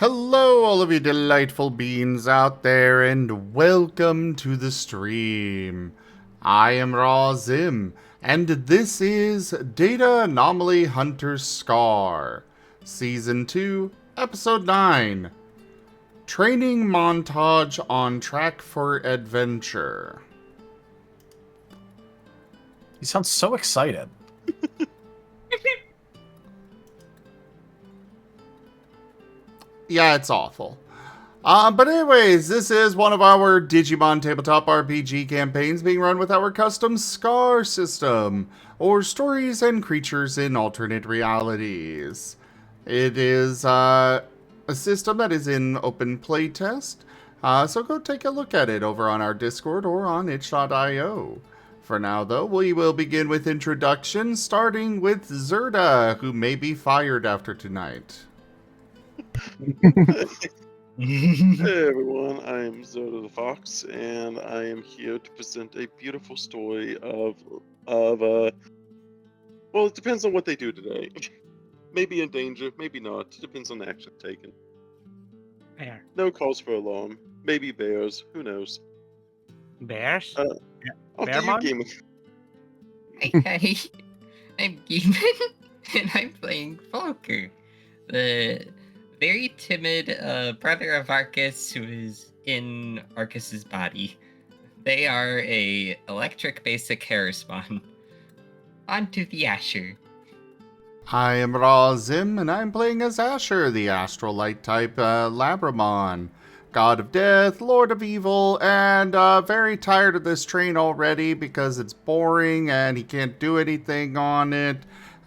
Hello, all of you delightful beings out there, and welcome to the stream. I am Zim, and this is Data Anomaly Hunter's Scar, Season 2, Episode 9, Training Montage on Track for Adventure. You sound so excited. Yeah, it's awful. But anyways, this is one of our Digimon tabletop RPG campaigns being run with our custom SCAR system, or Stories and Creatures in Alternate Realities. It is a system that is in open playtest, so go take a look at it over on our Discord or on itch.io. For now, though, we will begin with introductions, starting with Zerda, who may be fired after tonight. Hey everyone, I am Zoda the Fox, and I am here to present a beautiful story of well, it depends on what they do today. Maybe in danger, maybe not. Depends on the action taken. Bear. No cause for alarm. Maybe bears. Who knows? Bears? After you, Bearmon? Game. Hey, I'm Gimund, and I'm playing Volker, the very timid brother of Arcus who is in Arcus's body. They are a electric basic Harrismon. On to the Asher. I am Zim, and I'm playing as Asher, the Astral Light type Labramon. God of Death, Lord of Evil, and very tired of this train already because it's boring and he can't do anything on it.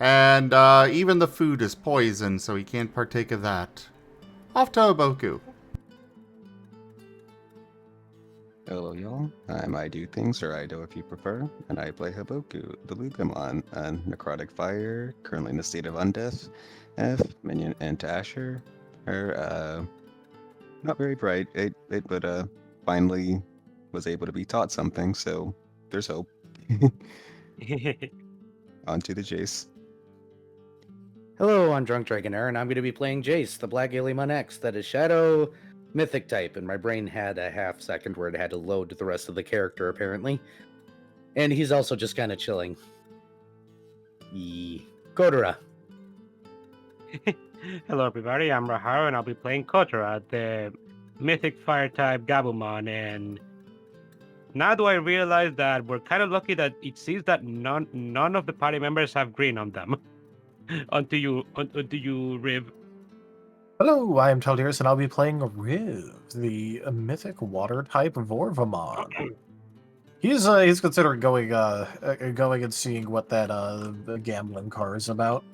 And even the food is poison, so he can't partake of that. Off to Haboku. Hello, y'all. I'm IDDoThings, or Ido if you prefer, and I play Haboku, the Lugamon, a necrotic fire, currently in the state of undeath. F, minion, and Asher are not very bright, but finally was able to be taught something, so there's hope. On to the Jace. Hello, I'm Drunk Dragonair, and I'm going to be playing Jace, the Black Alien X, that is Shadow Mythic type, and my brain had a half second where it had to load the rest of the character, apparently. And he's also just kind of chilling. Kotora. Hello everybody, I'm Raharu and I'll be playing Kotora, the mythic fire type Gabumon, and now do I realize that we're kind of lucky that it seems that none of the party members have green on them. Until you Riv. Hello, I am Taldiris, and I'll be playing Riv, the mythic water type Vorvamon. He's considering going and seeing what that the gambling car is about.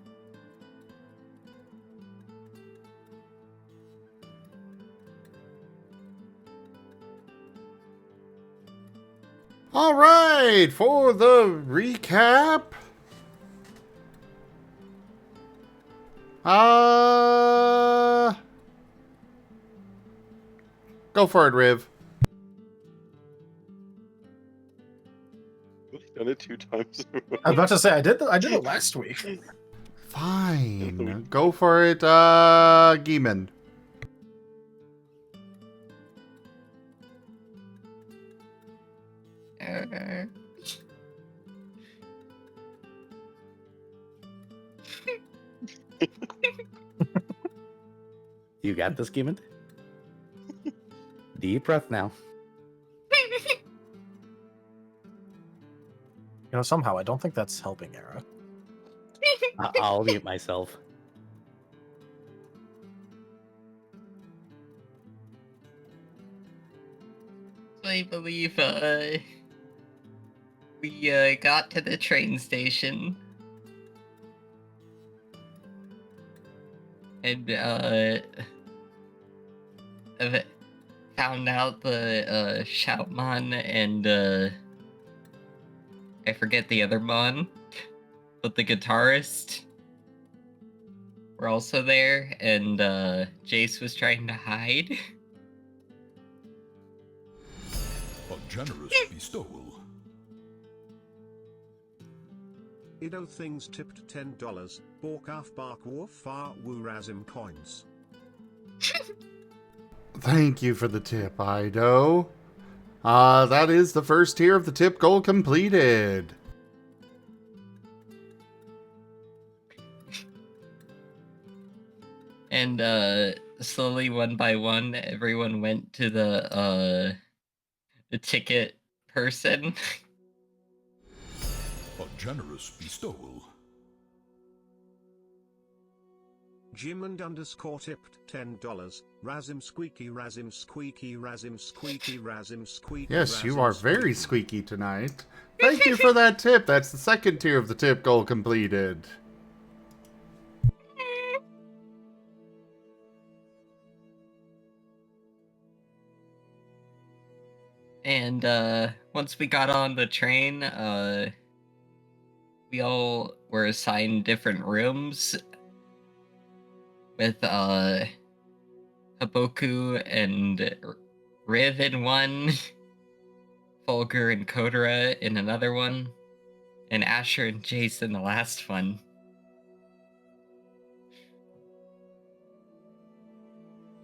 All right, for the recap. Go for it, Riv. I've done it 2 times. I was about to say I did it last week. Fine. Go for it, Gimund. You got this, Gimund? Deep breath now. You know, somehow I don't think that's helping, Era. I'll mute myself. I believe we got to the train station. And found out the Shoutmon and I forget the other Mon, but the guitarist were also there, and Jace was trying to hide. A generous bestowal. IDDoThings tipped $10. Borkaf Bark War Far Wurazim coins. Thank you for the tip, Ido. That is the first tier of the tip goal completed. And slowly, one by one, everyone went to the ticket person. A generous bestowal. Gimund underscore tipped $10. Razim squeaky, razim squeaky, razim squeaky, razim squeaky. Yes, you razim are very squeaky. squeaky tonight. Thank you for that tip. That's the second tier of the tip goal completed. And once we got on the train, we all were assigned different rooms with Haboku and Riv in one, Fulgur and Kotora in another one, and Asher and Jace in the last one.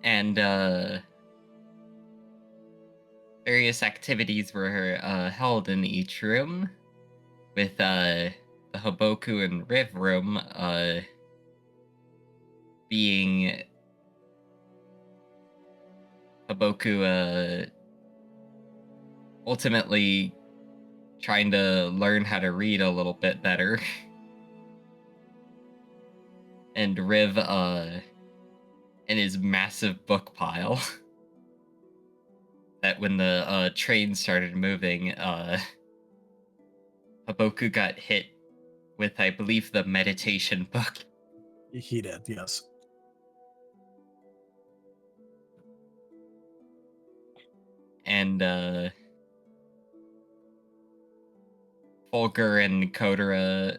And various activities were held in each room, with the Haboku and Riv room being Haboku ultimately trying to learn how to read a little bit better. And Riv in his massive book pile. That when the train started moving, Haboku got hit with, I believe, the meditation book. He did, yes. And Fulgur and Kotora,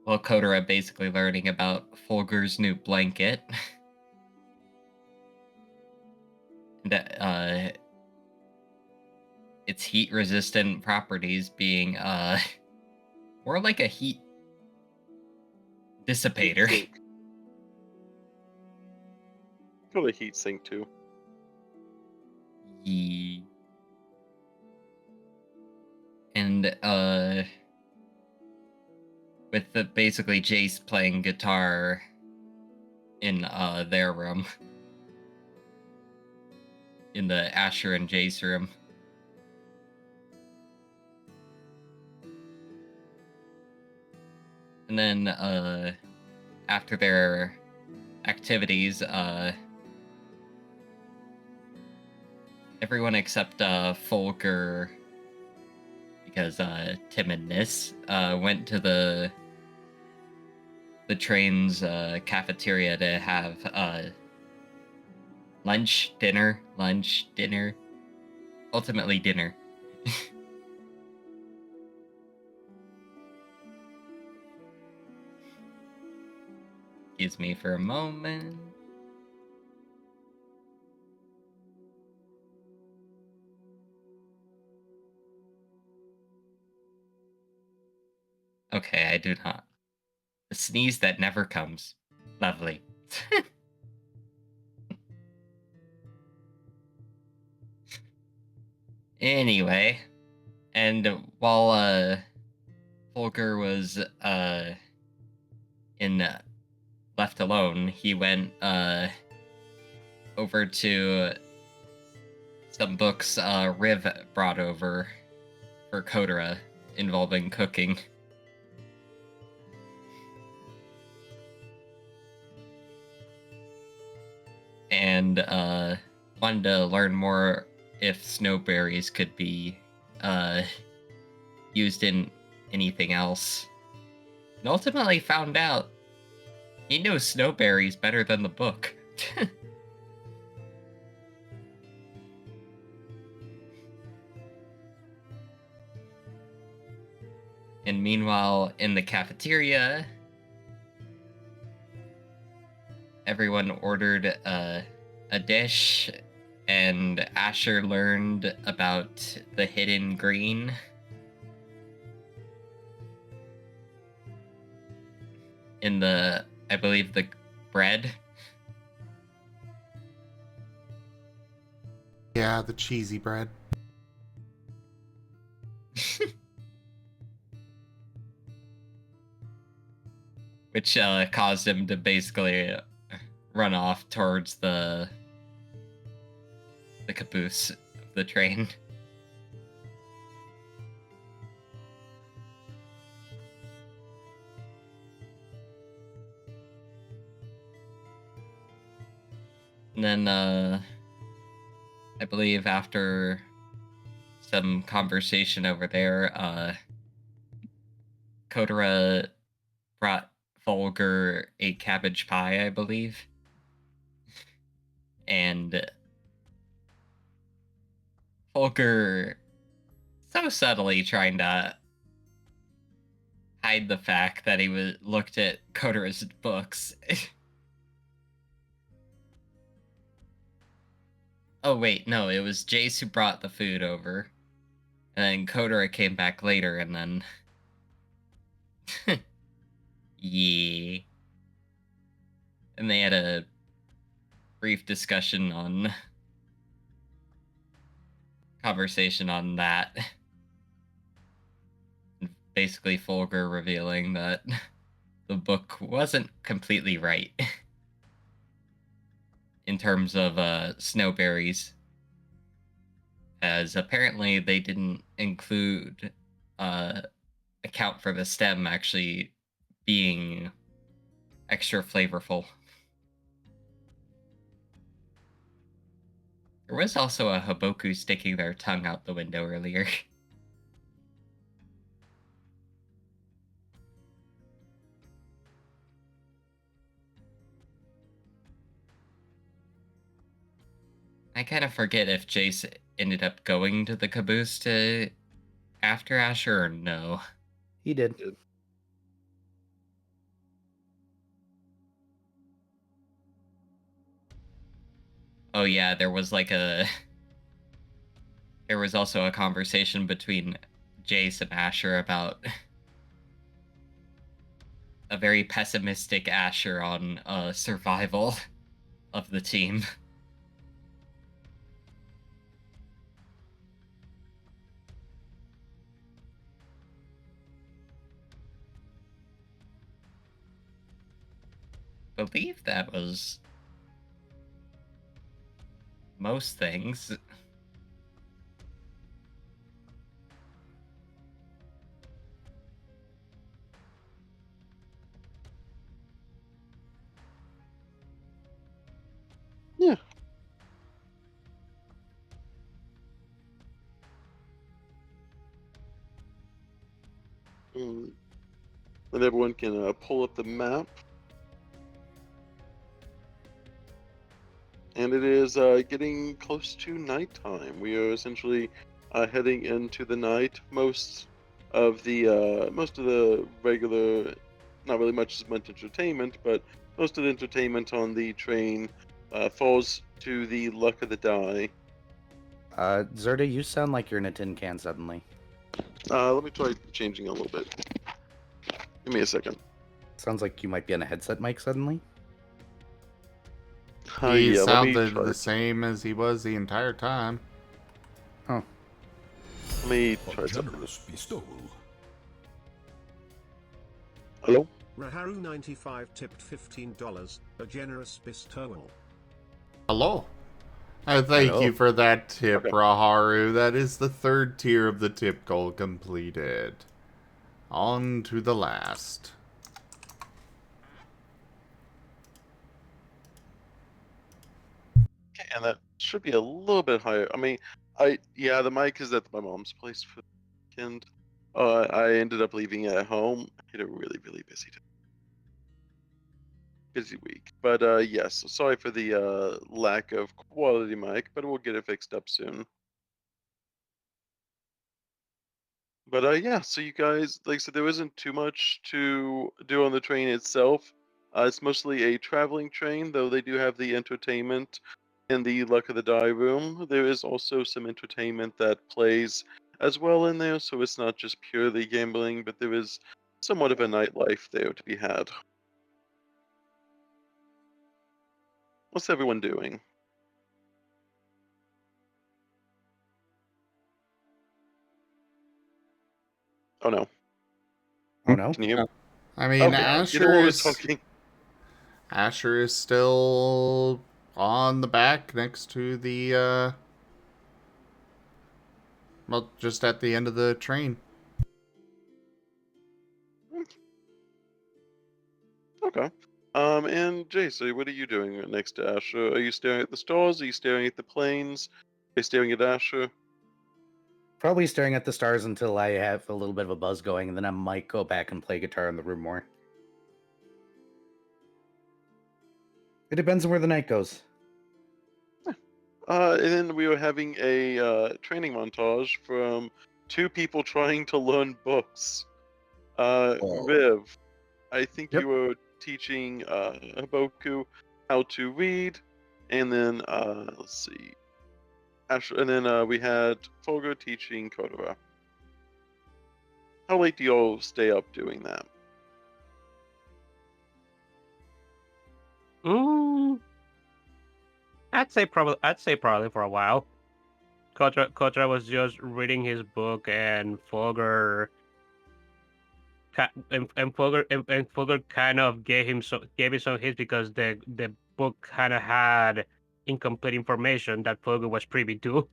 well, Kotora basically learning about Fulgur's new blanket. And its heat-resistant properties being more like a heat dissipator. Heat sink. Call it a heat sink too. And with basically Jace playing guitar in their room. In the Asher and Jace room. And then after their activities, everyone except Fulgur, because timidness, went to the train's cafeteria to have lunch, dinner, ultimately dinner. Excuse me for a moment. Okay, I do not. The sneeze that never comes. Lovely. Anyway, and while Fulgur was left alone, he went over to some books Riv brought over for Kotora involving cooking. And wanted to learn more if snowberries could be used in anything else. And ultimately found out he knows snowberries better than the book. And meanwhile, in the cafeteria, everyone ordered a dish, and Asher learned about the hidden green. In the, I believe, the bread. Yeah, the cheesy bread. Which caused him to basically run off towards the caboose of the train. And then I believe after some conversation over there, Kotora brought Volger a cabbage pie, I believe. And Volker so subtly trying to hide the fact that he looked at Kotora's books. Oh wait, no, it was Jace who brought the food over. And then Kotora came back later and then yeah. And they had a brief discussion on conversation on that. Basically Folger revealing that the book wasn't completely right in terms of snowberries, as apparently they didn't include account for the stem actually being extra flavorful. There was also a Haboku sticking their tongue out the window earlier. I kind of forget if Jace ended up going to the caboose to after Asher or no. He did. Oh yeah, there was also a conversation between Jace and Asher about a very pessimistic Asher on survival of the team. I believe that was most things. Yeah. And everyone can pull up the map. And it is getting close to nighttime. We are essentially heading into the night. Most of the regular, not really much entertainment, but most of the entertainment on the train falls to the luck of the die. Zerda, you sound like you're in a tin can suddenly. Let me try changing a little bit. Give me a second. Sounds like you might be on a headset mic suddenly. He Yeah, let me sounded try. the same as he was the entire time. Oh. Let me A try something. generous bestowal. Hello? Raharu 95 tipped $15, a generous bestowal. Hello. I thank Hello. you for that tip, Okay. Raharu. That is the third tier of the tip goal completed. On to the last. Okay, and that should be a little bit higher. I mean, the mic is at my mom's place for the weekend. I ended up leaving it at home. I had a really, really busy week. But yes, sorry for the lack of quality mic, but we'll get it fixed up soon. But yeah, so you guys, like I said, there isn't too much to do on the train itself. It's mostly a traveling train, though they do have the entertainment in the Luck of the Die room. There is also some entertainment that plays as well in there, so it's not just purely gambling, but there is somewhat of a nightlife there to be had. What's everyone doing? Oh no. Oh no. Can you hear me? I mean, Okay. Either Asher one was is talking. Asher is still on the back next to the well, just at the end of the train. Okay. And Jay, so what are you doing next to Asher? Are you staring at the stars? Are you staring at the planes? Are you staring at Asher? Probably staring at the stars until I have a little bit of a buzz going, and then I might go back and play guitar in the room more. It depends on where the night goes. And then we were having a training montage from two people trying to learn books. Whoa. Viv, I think Yep. you were teaching Haboku how to read, and then let's see, Asher, and then we had Folger teaching Kotora. How late do y'all stay up doing that? I'd say probably for a while. Kotora was just reading his book, and Fogger and Fogger kind of gave him some hints because the book kind of had incomplete information that Fogger was privy to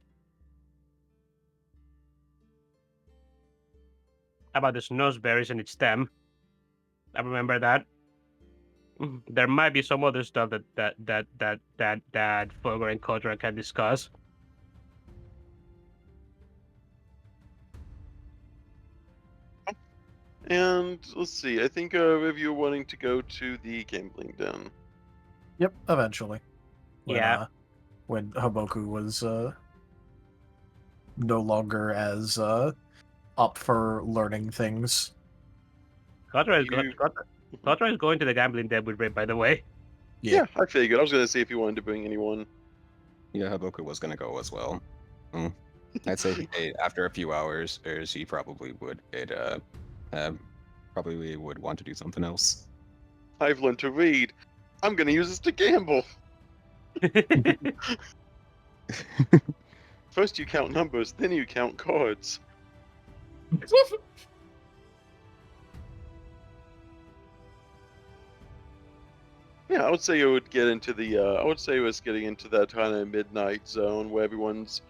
about the snowberries and its stem. I remember that. There might be some other stuff that Fogger and Kotora can discuss. And let's see, I think Viv, you're wanting to go to the gambling den. Yep, eventually. Yeah. When Haboku was no longer as up for learning things. Kotora You- is going to the gambling den with Rip, by the way. Yeah, I figured. I was gonna see if you wanted to bring anyone. Yeah, Haboku was gonna go as well. I'd say after a few hours, she probably would. Probably would want to do something else. I've learned to read. I'm gonna use this to gamble. First you count numbers, then you count cards. Yeah, I would say it would get into the. I would say it was getting into that kind of midnight zone where everyone's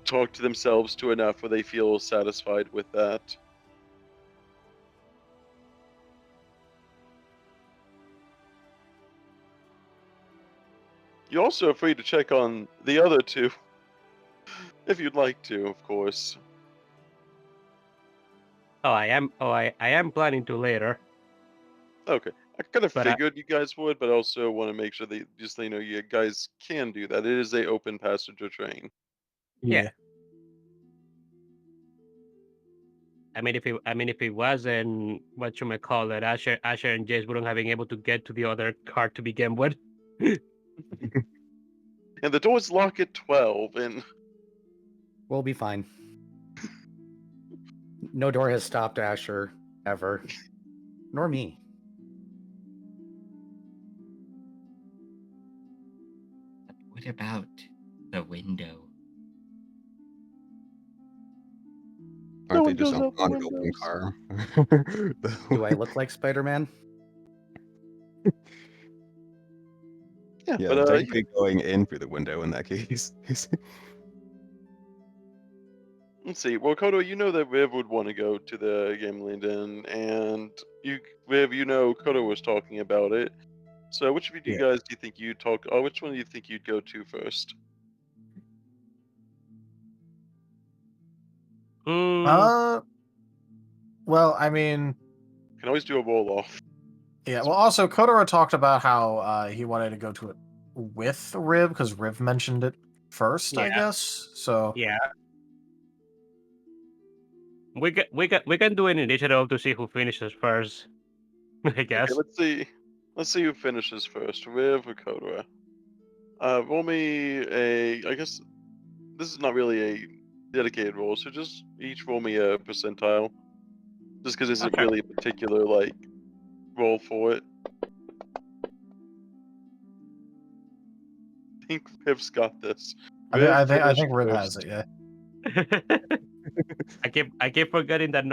talked to themselves to enough where they feel satisfied with that. You're also free to check on the other two, if you'd like to, of course. I am planning to later. Okay, I kind of But I- figured you guys would, but I also want to make sure that just so you know, you guys can do that. It is a open passenger train. Yeah. I mean, if it wasn't what you might call it, Asher and Jace wouldn't have been able to get to the other car to begin with. And the doors lock at 12, and We'll be fine. No door has stopped Asher ever, nor me. But what about the window? No Aren't they one just goes out the on an open windows. car? Do I look like Spider-Man? Yeah, Yeah, but technically going in through the window in that case. let's see. Well, Koto, you know that Viv would want to go to the gambling den, and Viv, you know Koto was talking about it. So, which of you Yeah. guys do you think you'd talk? Oh, which one do you think you'd go to first? Well, I mean, Can always do a roll off. yeah. Well, also Kotora talked about how he wanted to go to it with Riv because Riv mentioned it first, I Yeah. guess. So Yeah. We can do an initiative to see who finishes first. I guess. Okay, let's see who finishes first, Viv or Kotora. Roll me a. I guess this is not really a dedicated roll, so just each roll me a percentile. Just because isn't Okay. really a particular like roll for it. I think Viv's got this. I Viv think finished Riv first. has it. Yeah. I keep forgetting that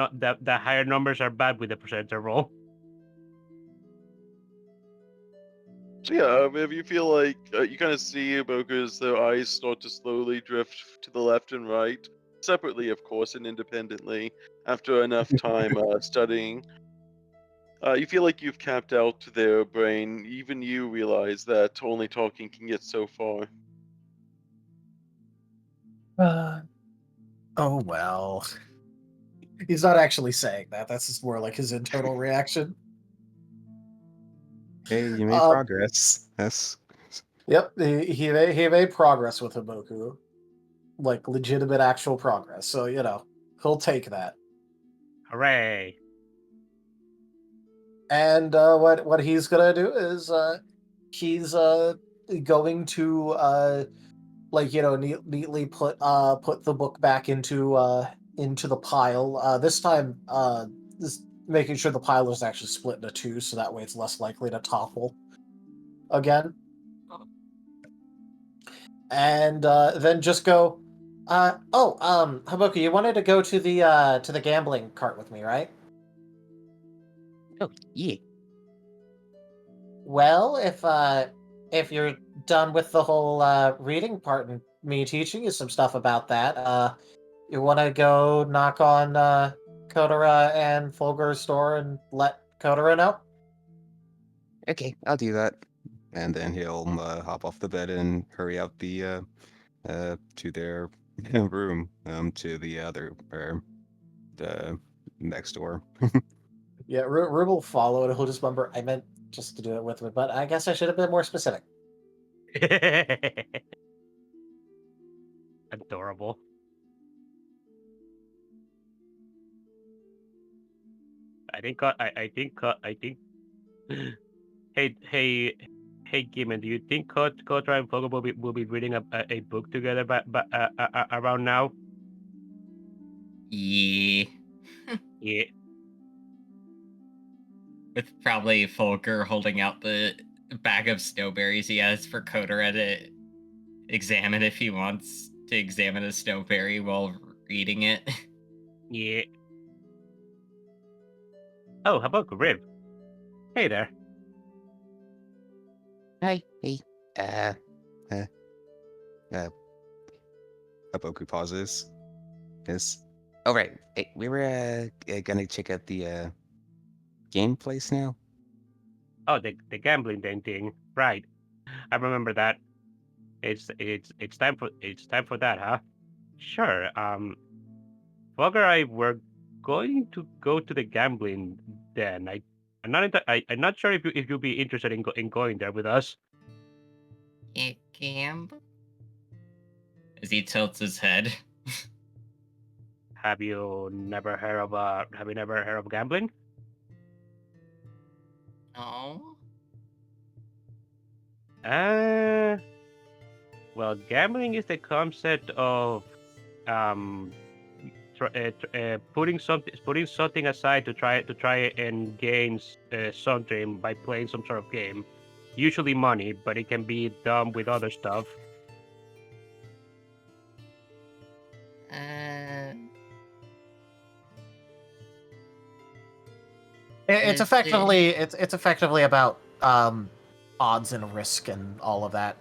that higher numbers are bad with the percentage roll. So yeah, if you feel like you kind of see Haboku's their eyes start to slowly drift to the left and right, separately, of course, and independently, after enough time studying. You feel like you've capped out their brain. Even you realize that only talking can get so far. Oh well. He's not actually saying that. That's just more like his internal reaction. Hey, you made Uh, progress. That's Yep, he made progress with Haboku, like legitimate actual progress. So he'll take that. Hooray! And what he's gonna do is he's going to neatly put the book back into the pile. This time, just making sure the pile is actually split into two, so that way it's less likely to topple again. And then just go. Haboku, you wanted to go to the gambling cart with me, right? Oh, yeah. Well, if you're done with the whole reading part and me teaching you some stuff about that, you want to go knock on Kotora and Fulgur's door and let Kotora know? okay. I'll do that. And then he'll hop off the bed and hurry out to their room, to the other or the next door. Yeah, Rube will follow and he'll just remember, I meant just to do it with me, but I guess I should have been more specific. Adorable. I think. Hey, Gimund, do you think Kotra and Fogo will be reading a book together around now? Yeah. Yeah. With probably Folker holding out the bag of snowberries he has for Kotora to examine if he wants to examine a snowberry while reading it. Yeah. Oh, Haboku, Riv. Hey there. Hi. Hey. Uh. Uh. uh Haboku pauses. Yes. Oh right. Hey, we were gonna check out the game place now. Oh, the gambling thing. Right. I remember that. It's time for that, huh? Sure. Fogger and I were going to go to the gambling den. I'm not sure if you'll be interested in going there with us. Gamble? As he tilts his head. Have you never heard of gambling? No. Well, gambling is the concept of putting something aside to try and gain something by playing some sort of game. Usually money, but it can be done with other stuff. It's effectively about odds and risk and all of that.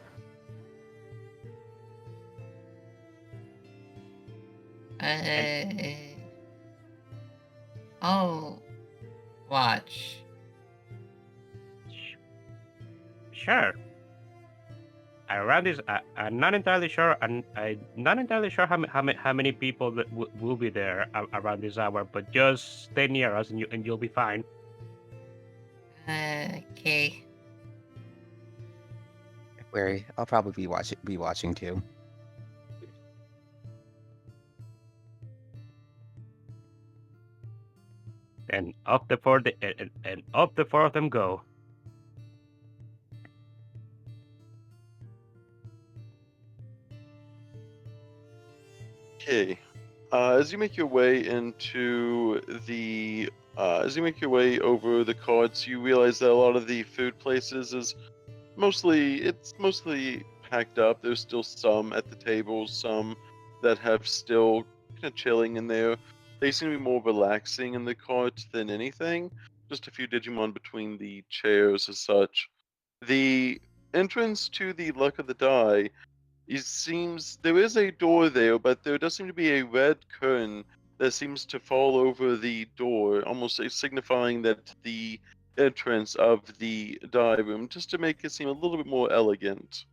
I'll watch. Sure. Around this, I'm not entirely sure. I'm not entirely sure how many people that will be there around this hour. But just stay near us, and you'll be fine. Okay. Where I'll probably be watching too. And up the four of them go. Okay. As you make your way over the carts, you realize that a lot of the food places is mostly packed up. There's still some at the tables, some that have still kind of chilling in there. They seem to be more relaxing in the cart than anything. Just a few Digimon between the chairs as such. The entrance to the Luck of the Die, it seems there is a door there, but there does seem to be a red curtain that seems to fall over the door, almost signifying that the entrance of the die room, just to make it seem a little bit more elegant.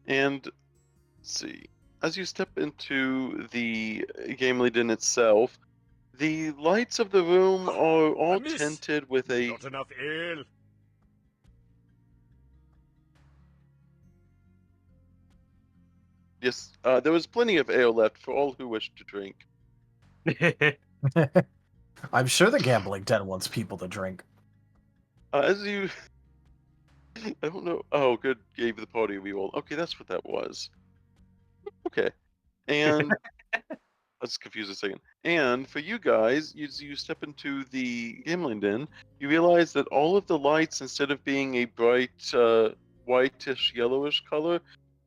And let's see, as you step into the Gamely Den itself, the lights of the room are all tinted with a Not enough ale. yes. There was plenty of ale left for all who wished to drink. I'm sure the gambling den wants people to drink. As you, I don't know. Oh, good. Gave the party reroll. Okay, that's what that was. Okay, and let's confuse a second. And for you guys, you step into the gambling den, you realize that all of the lights, instead of being a bright whitish yellowish color,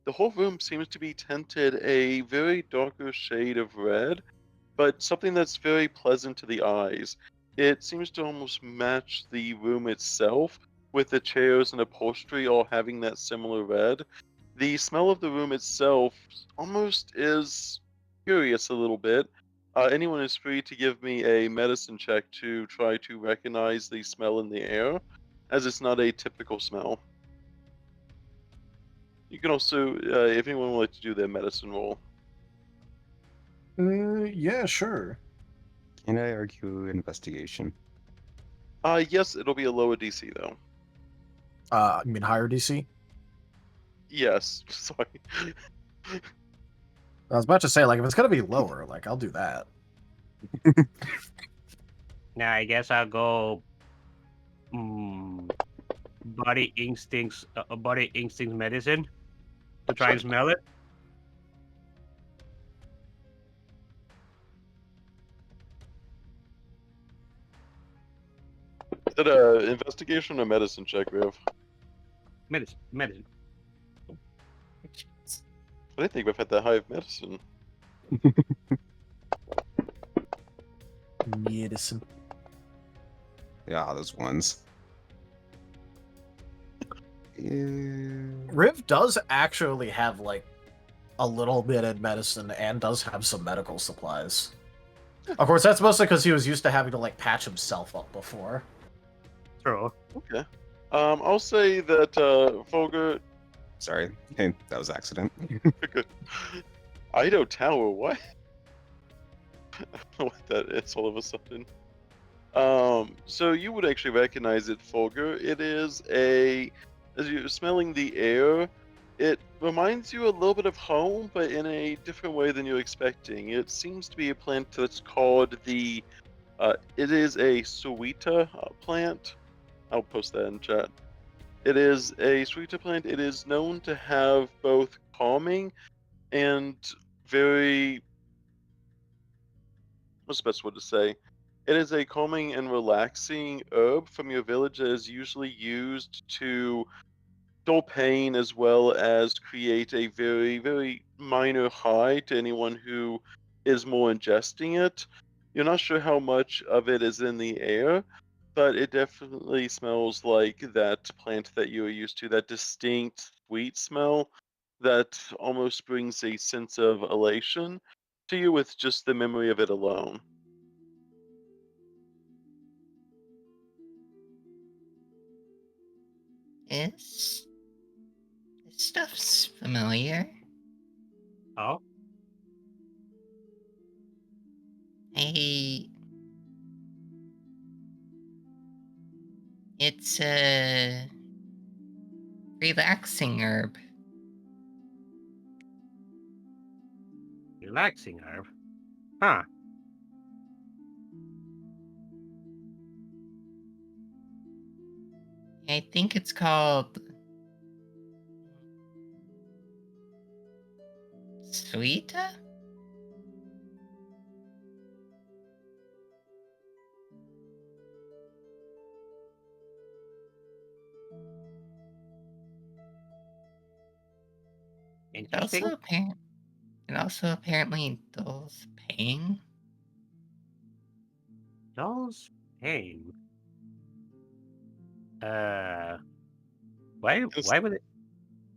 the whole room seems to be tinted a very darker shade of red, but something that's very pleasant to the eyes. It seems to almost match the room itself, with the chairs and upholstery all having that similar red. The smell of the room itself almost is curious a little bit. Anyone is free to give me a medicine check to try to recognize the smell in the air, as it's not a typical smell. You can also, if anyone would like to do their medicine roll. Yeah, sure. Can I argue investigation? Yes, it'll be a lower DC though. You mean higher DC? Yes, sorry. I was about to say, like, if it's gonna be lower, like, I'll do that. Now I guess I'll go. Body instincts medicine to try and smell it. Is that a investigation or medicine check, Riv? Medicine. I didn't think we've had that high of medicine. Medicine. Yeah, those ones. Riv does actually have, like, a little bit in medicine and does have some medical supplies. Of course, that's mostly because he was used to having to, like, patch himself up before. True. Okay. I'll say that Folger. Sorry, hey, that was accident. Ido Tower, what? I don't know what that is all of a sudden. So you would actually recognize it, Folger. It is as you're smelling the air, it reminds you a little bit of home, but in a different way than you're expecting. It seems to be a plant that's called it is a Suita plant. I'll post that in chat. It is a Suita plant. It is known to have both calming and very, what's the best word to say? It is a calming and relaxing herb from your village that is usually used to dull pain as well as create a very, very minor high to anyone who is more ingesting it. You're not sure how much of it is in the air, but it definitely smells like that plant that you are used to, that distinct sweet smell that almost brings a sense of elation to you with just the memory of it alone. This stuff's familiar. Oh, I. It's a relaxing herb. relaxing herb. Huh. I think it's called Suita? Interesting. Also apparently dulls pain. Dulls pain. Why would it?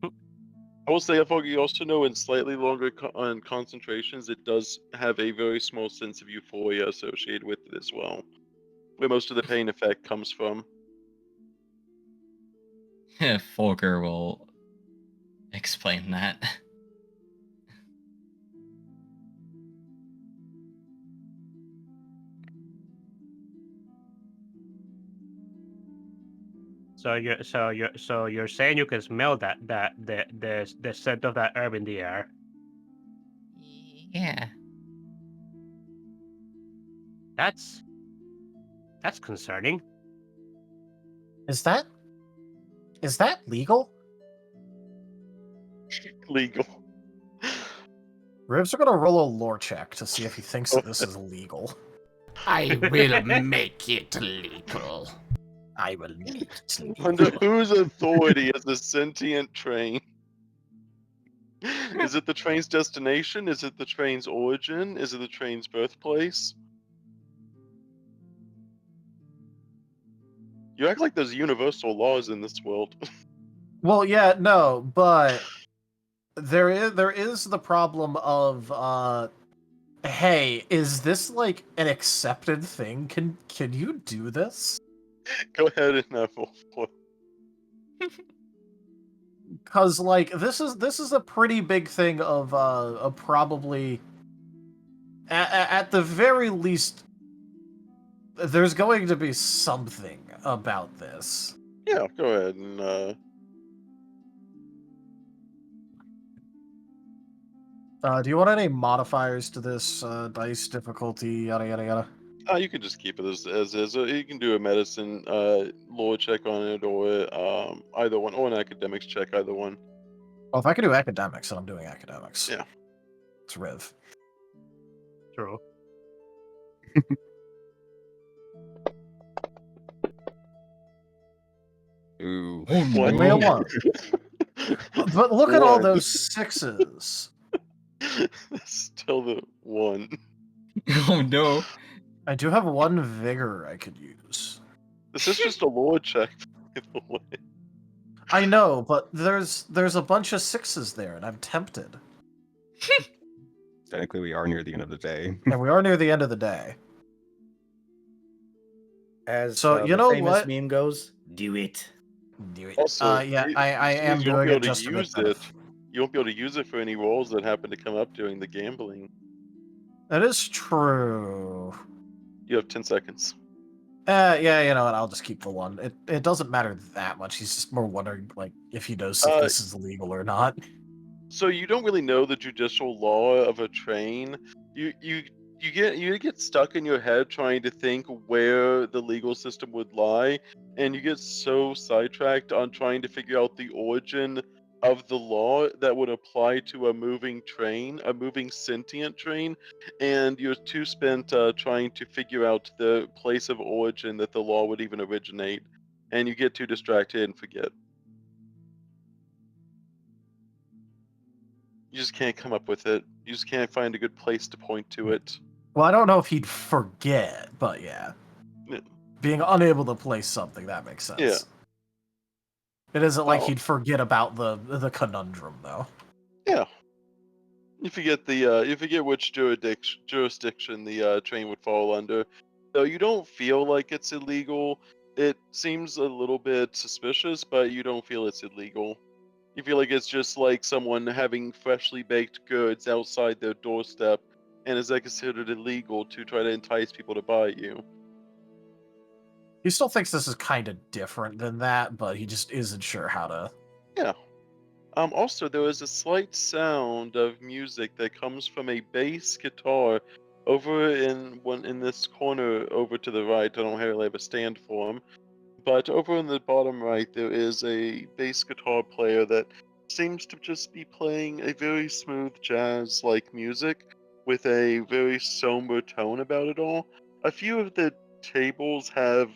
I will say, I thought you also know in slightly longer concentrations, it does have a very small sense of euphoria associated with it as well, where most of the pain effect comes from. Folger will explain that. So you're saying you can smell the scent of that herb in the air? Yeah. That's concerning. Is that legal? Legal. Ribs are gonna roll a lore check to see if he thinks that this is legal. I will make it legal. I will make it legal. Under whose authority is the sentient train? Is it the train's destination? Is it the train's origin? Is it the train's birthplace? You act like there's universal laws in this world. Well, yeah, no, but there is the problem of hey, is this like an accepted thing? Can you do this? Go ahead and Cause like this is a pretty big thing of probably at the very least there's going to be something about this. yeah, go ahead and Do you want any modifiers to this dice difficulty yada yada yada? you can just keep it as is. You can do a medicine lore check on it, or either one, or an academics check, either one. Well, if I can do academics, then I'm doing academics. Yeah. It's Riv. True. Ooh. What? Only a one. But look at all One. those sixes. Still the one. Oh no. I do have one vigor I could use. This is just a lore check, by the way. I know, but there's a bunch of sixes there, and I'm tempted. Technically, we are near the end of the day. And we are near the end of the day. As So, you the know famous what? meme goes, do it. Do it. Also, Yeah, you- I you am won't be doing able it to just a bit use better. it. You won't be able to use it for any rolls that happen to come up during the gambling. That is true. You have 10 seconds. Yeah, you know what? I'll just keep the one. It doesn't matter that much. He's just more wondering, like, if he knows if this is illegal or not. So you don't really know the judicial law of a train. You get stuck in your head trying to think where the legal system would lie, and you get so sidetracked on trying to figure out the origin of the law that would apply to a moving train, a moving sentient train, and you're too spent trying to figure out the place of origin that the law would even originate, and you get too distracted and forget. You just can't come up with it. You just can't find a good place to point to it. Well, I don't know if he'd forget, but yeah. Yeah. Being unable to place something, that makes sense. Yeah. It isn't like Oh. he'd forget about the conundrum, though. Yeah. You forget which jurisdiction the train would fall under. Though you don't feel like it's illegal. It seems a little bit suspicious, but you don't feel it's illegal. You feel like it's just like someone having freshly baked goods outside their doorstep, and is that considered illegal to try to entice people to buy you? He still thinks this is kind of different than that, but he just isn't sure how to. Yeah. Also, there is a slight sound of music that comes from a bass guitar over in this corner over to the right. I don't really have a stand for him, but over in the bottom right there is a bass guitar player that seems to just be playing a very smooth jazz-like music with a very somber tone about it all. A few of the tables have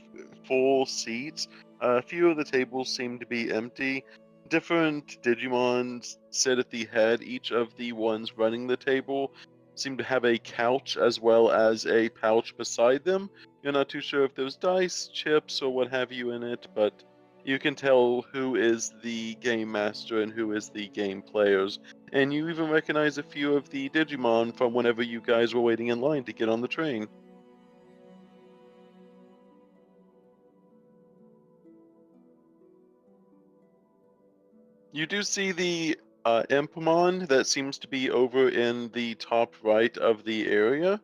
full seats. A few of the tables seem to be empty. different Digimon sit at the head. Each of the ones running the table seem to have a couch as well as a pouch beside them. You're not too sure if there's dice, chips, or what have you in it, but you can tell who is the game master and who is the game players. And you even recognize a few of the Digimon from whenever you guys were waiting in line to get on the train. You do see the Impamon that seems to be over in the top right of the area,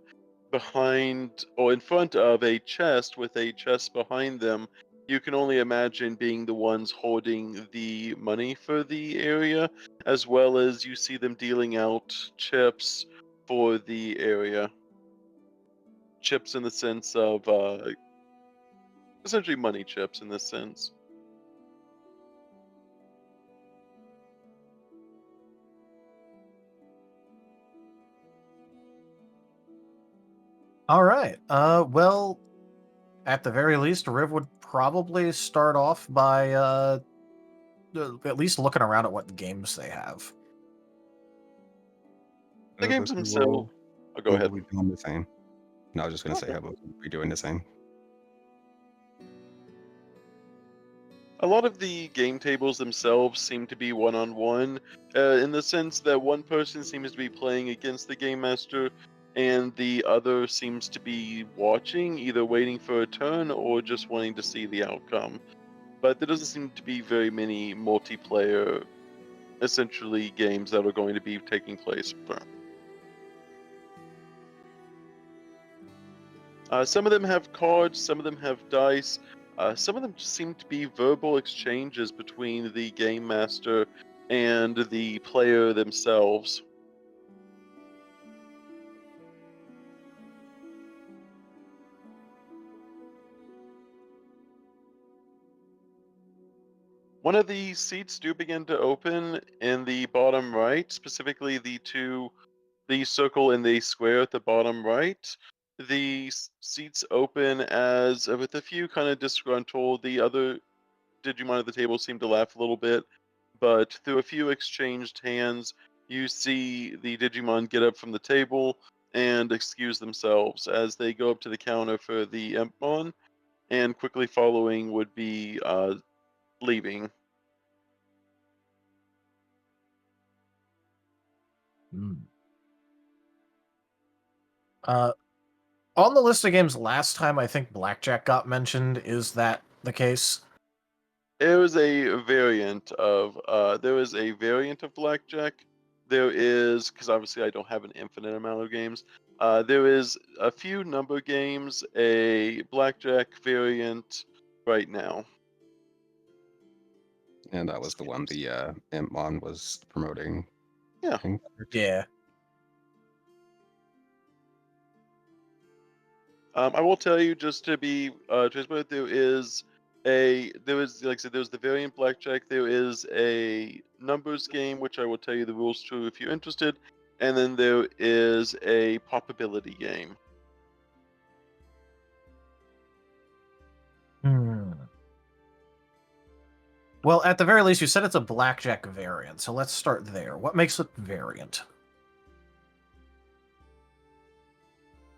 behind or in front of a chest with a chest behind them. You can only imagine being the ones holding the money for the area, as well as you see them dealing out chips for the area. Chips in the sense of essentially money chips in this sense. All right. Well, at the very least, Riv would probably start off by at least looking around at what games they have. The games Haboku themselves. Oh, go will ahead. be doing the same. No, I was just gonna say Okay. Haboku will be doing the same. A lot of the game tables themselves seem to be one-on-one, in the sense that one person seems to be playing against the game master, and the other seems to be watching, either waiting for a turn or just wanting to see the outcome. But there doesn't seem to be very many multiplayer, essentially, games that are going to be taking place. Some of them have cards, some of them have dice. Some of them seem to be verbal exchanges between the game master and the player themselves. One of the seats do begin to open in the bottom right, specifically the circle and the square at the bottom right. The seats open as with a few kind of disgruntled. The other Digimon at the table seem to laugh a little bit, but through a few exchanged hands, you see the Digimon get up from the table and excuse themselves as they go up to the counter for the Impmon, and quickly following would be leaving. Uh, on the list of games last time, I think Blackjack got mentioned. Is that the case? There was a variant of blackjack. There is, because obviously I don't have an infinite amount of games. There is a few number games, a blackjack variant right now. And that was the one the Impmon was promoting. Yeah. Yeah. I will tell you, just to be transparent, there is like I said, there's the variant blackjack. There is a numbers game, which I will tell you the rules to if you're interested, and then there is a probability game. Well, at the very least, you said it's a blackjack variant, so let's start there. What makes it variant?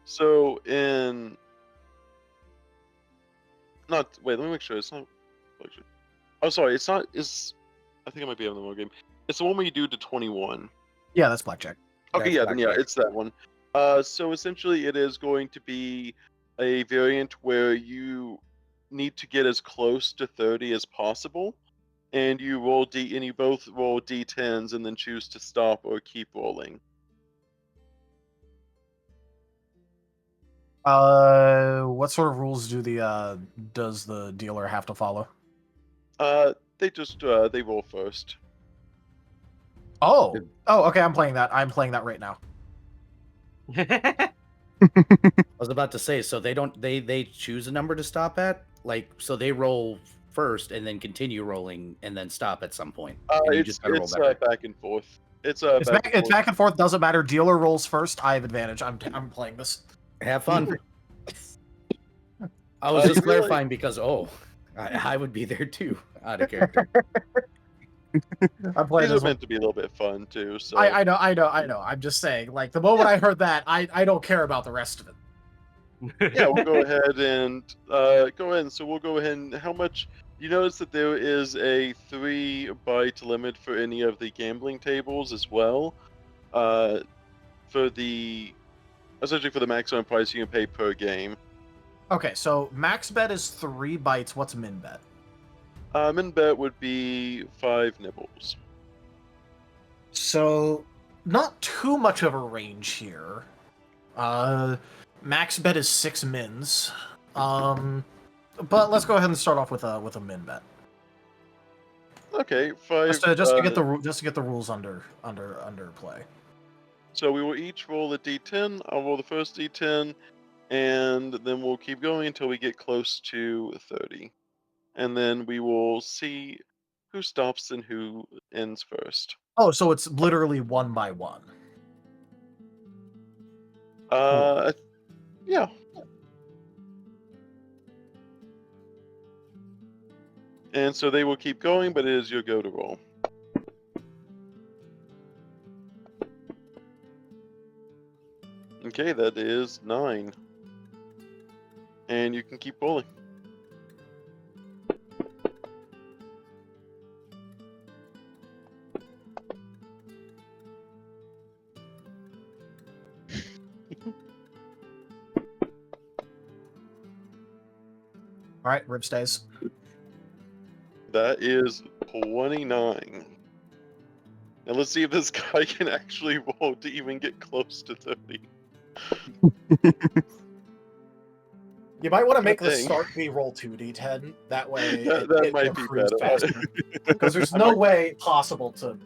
So let me make sure it's not blackjack. Oh, sorry, it's not. I think I might be having the wrong game. It's the one where you do to 21. Yeah, that's blackjack. Okay, That's yeah, then yeah, blackjack. it's that one. So essentially, it is going to be a variant where you need to get as close to 30 as possible, and you both roll d10s and then choose to stop or keep rolling. What sort of rules does the dealer have to follow? They just they roll first. Oh, okay. I'm playing that. I'm playing that right now. I was about to say, so they choose a number to stop at, like, so they roll first and then continue rolling and then stop at some point. And you just gotta roll better. Back and forth. It's back and forth. Doesn't matter. Dealer rolls first. I have advantage. I'm playing this. Have fun. I was just clarifying because I would be there too, out of character. I'm playing These are this one. meant to be a little bit fun too. So I know. I'm just saying, like, the moment I heard that, I don't care about the rest of it. yeah, we'll go ahead and go ahead. So we'll go ahead and how much? You notice that there is a 3 byte limit for any of the gambling tables as well. For the essentially for the maximum price you can pay per game. Okay, so max bet is 3 bytes. What's min bet? Min bet would be 5 nibbles. So not too much of a range here. Max bet is 6 mins. But let's go ahead and start off with a min bet. Okay, 5. Just to get the rules under play. So we will each roll a d10. I'll roll the first d10, and then we'll keep going until we get close to 30. And then we will see who stops and who ends first. Oh, so it's literally 1 by 1. Yeah. And so they will keep going, but it is your go to roll. Okay, that is 9. And you can keep rolling. All right, rib stays. That is 29. Now let's see if this guy can actually roll to even get close to 30. You might want to make the Dang. start be roll 2d10. That way That it might be accrues better. faster. Because there's no way possible to...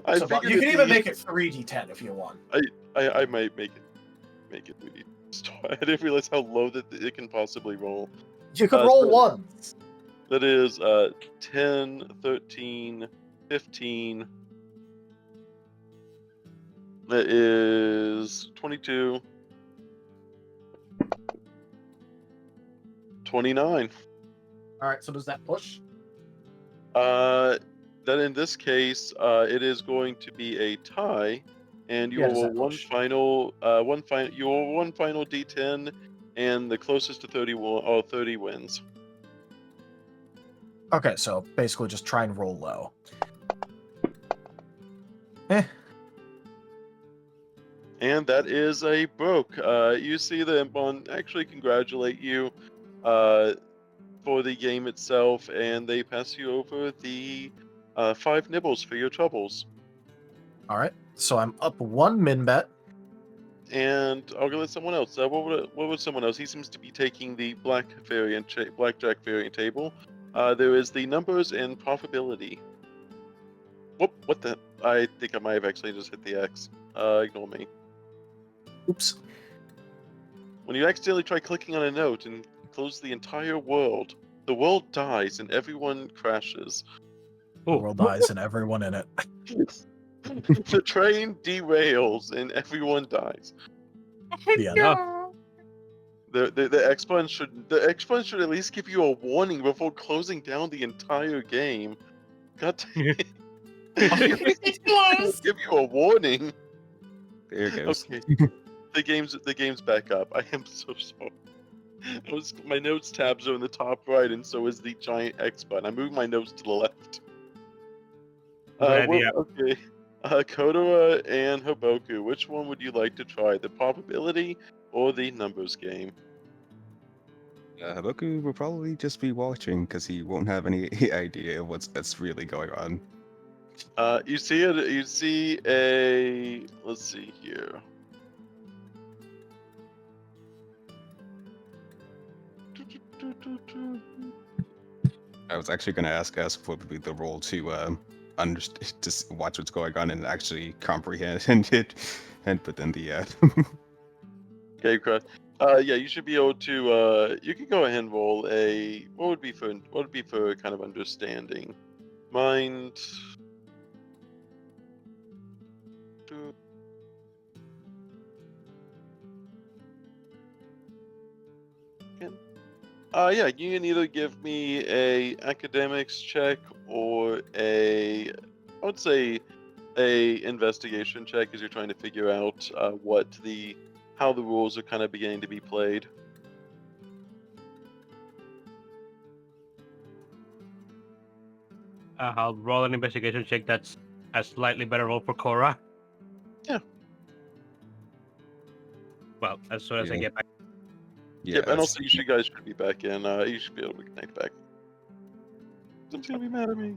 I you figured can it'd even be- make it 3d10 if you want. I might make it 3D. I didn't realize how low that it can possibly roll. You could roll so- ones. That is 10, 13, 15. That is 22. 29. All right, so does that push? Then in this case, it is going to be a tie, and you Yeah, will does roll that push? you will roll one final d10, and the closest to 30 will 30 wins. Okay, so basically just try and roll low. And that is a broke. You see them actually congratulate you for the game itself, and they pass you over the 5 nibbles for your troubles. All right, so I'm up 1 min bet. And I'll go let someone else. What would someone else? He seems to be taking the blackjack variant table. There is the numbers and profitability. Whoop! What the? I think I might have actually just hit the X. Ignore me. Oops. When you accidentally try clicking on a note and close the entire world, the world dies and everyone crashes. The world dies and everyone in it. The train derails and everyone dies. Yeah. No. The exponent should at least give you a warning before closing down the entire game. God damn it. Ridiculous. Give you a warning. There it goes. Okay. The game's back up. I am so sorry. My notes tabs are in the top right, and so is the giant X button. I moved my notes to the left. Good idea. Okay. Kotora and Haboku, which one would you like to try? The probability or the numbers game? Haboku will probably just be watching because he won't have any idea of that's really going on. You see it. You see a. Let's see here. I was actually going to ask what would be the role to to watch what's going on and actually comprehend it, and put in the Okay, Chris. Yeah, you should be able to. You can go ahead and roll a. What would be for kind of understanding? Mind. Yeah, you can either give me a academics check or I would say a investigation check as you're trying to figure out how the rules are kind of beginning to be played. I'll roll an investigation check. That's a slightly better roll for Korra. Yeah. Well, as soon as I Yeah. get back. Yeah, Yep, and that's- also you guys should be back in. You should be able to connect back. Someone's gonna be mad at me.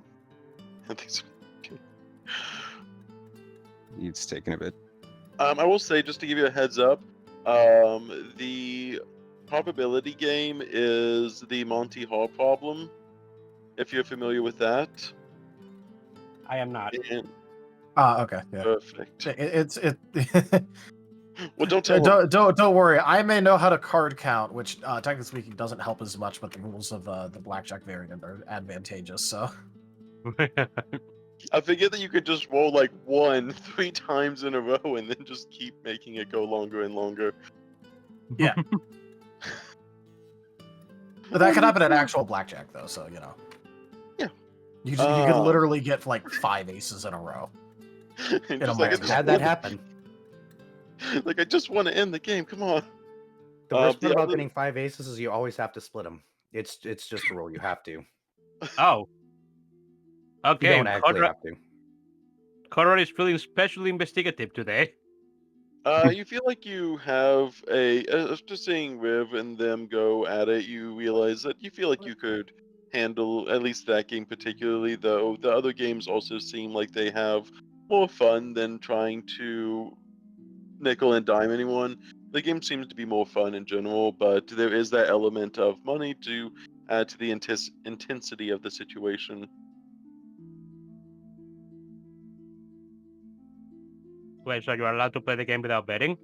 I think so. Okay. it's taking a bit. I will say, just to give you a heads up, the probability game is the Monty Hall problem, if you're familiar with that. I am not. And Okay, yeah. perfect. Well, don't tell them. Don't worry. I may know how to card count, which technically speaking doesn't help as much, but the rules of the blackjack variant are advantageous. So I figured that you could just roll like 1 3 times in a row and then just keep making it go longer and longer. yeah, but that could happen at actual blackjack though. So you know. Yeah. You could literally get like 5 aces in a row. And a just like, I match. just Had that wanna- happen. Like, I just want to end the game. Come on. The worst the part about other- getting 5 aces is you always have to split them. It's just a rule. You have to. Oh. You Okay, don't actually have to. Kotora is feeling especially investigative today. You feel like you have after seeing Riv and them go at it, you realize that you feel like you could handle at least that game particularly, though the other games also seem like they have more fun than trying to nickel and dime anyone. The game seems to be more fun in general, but there is that element of money to add to the intensity of the situation. Wait, so you're allowed to play the game without betting?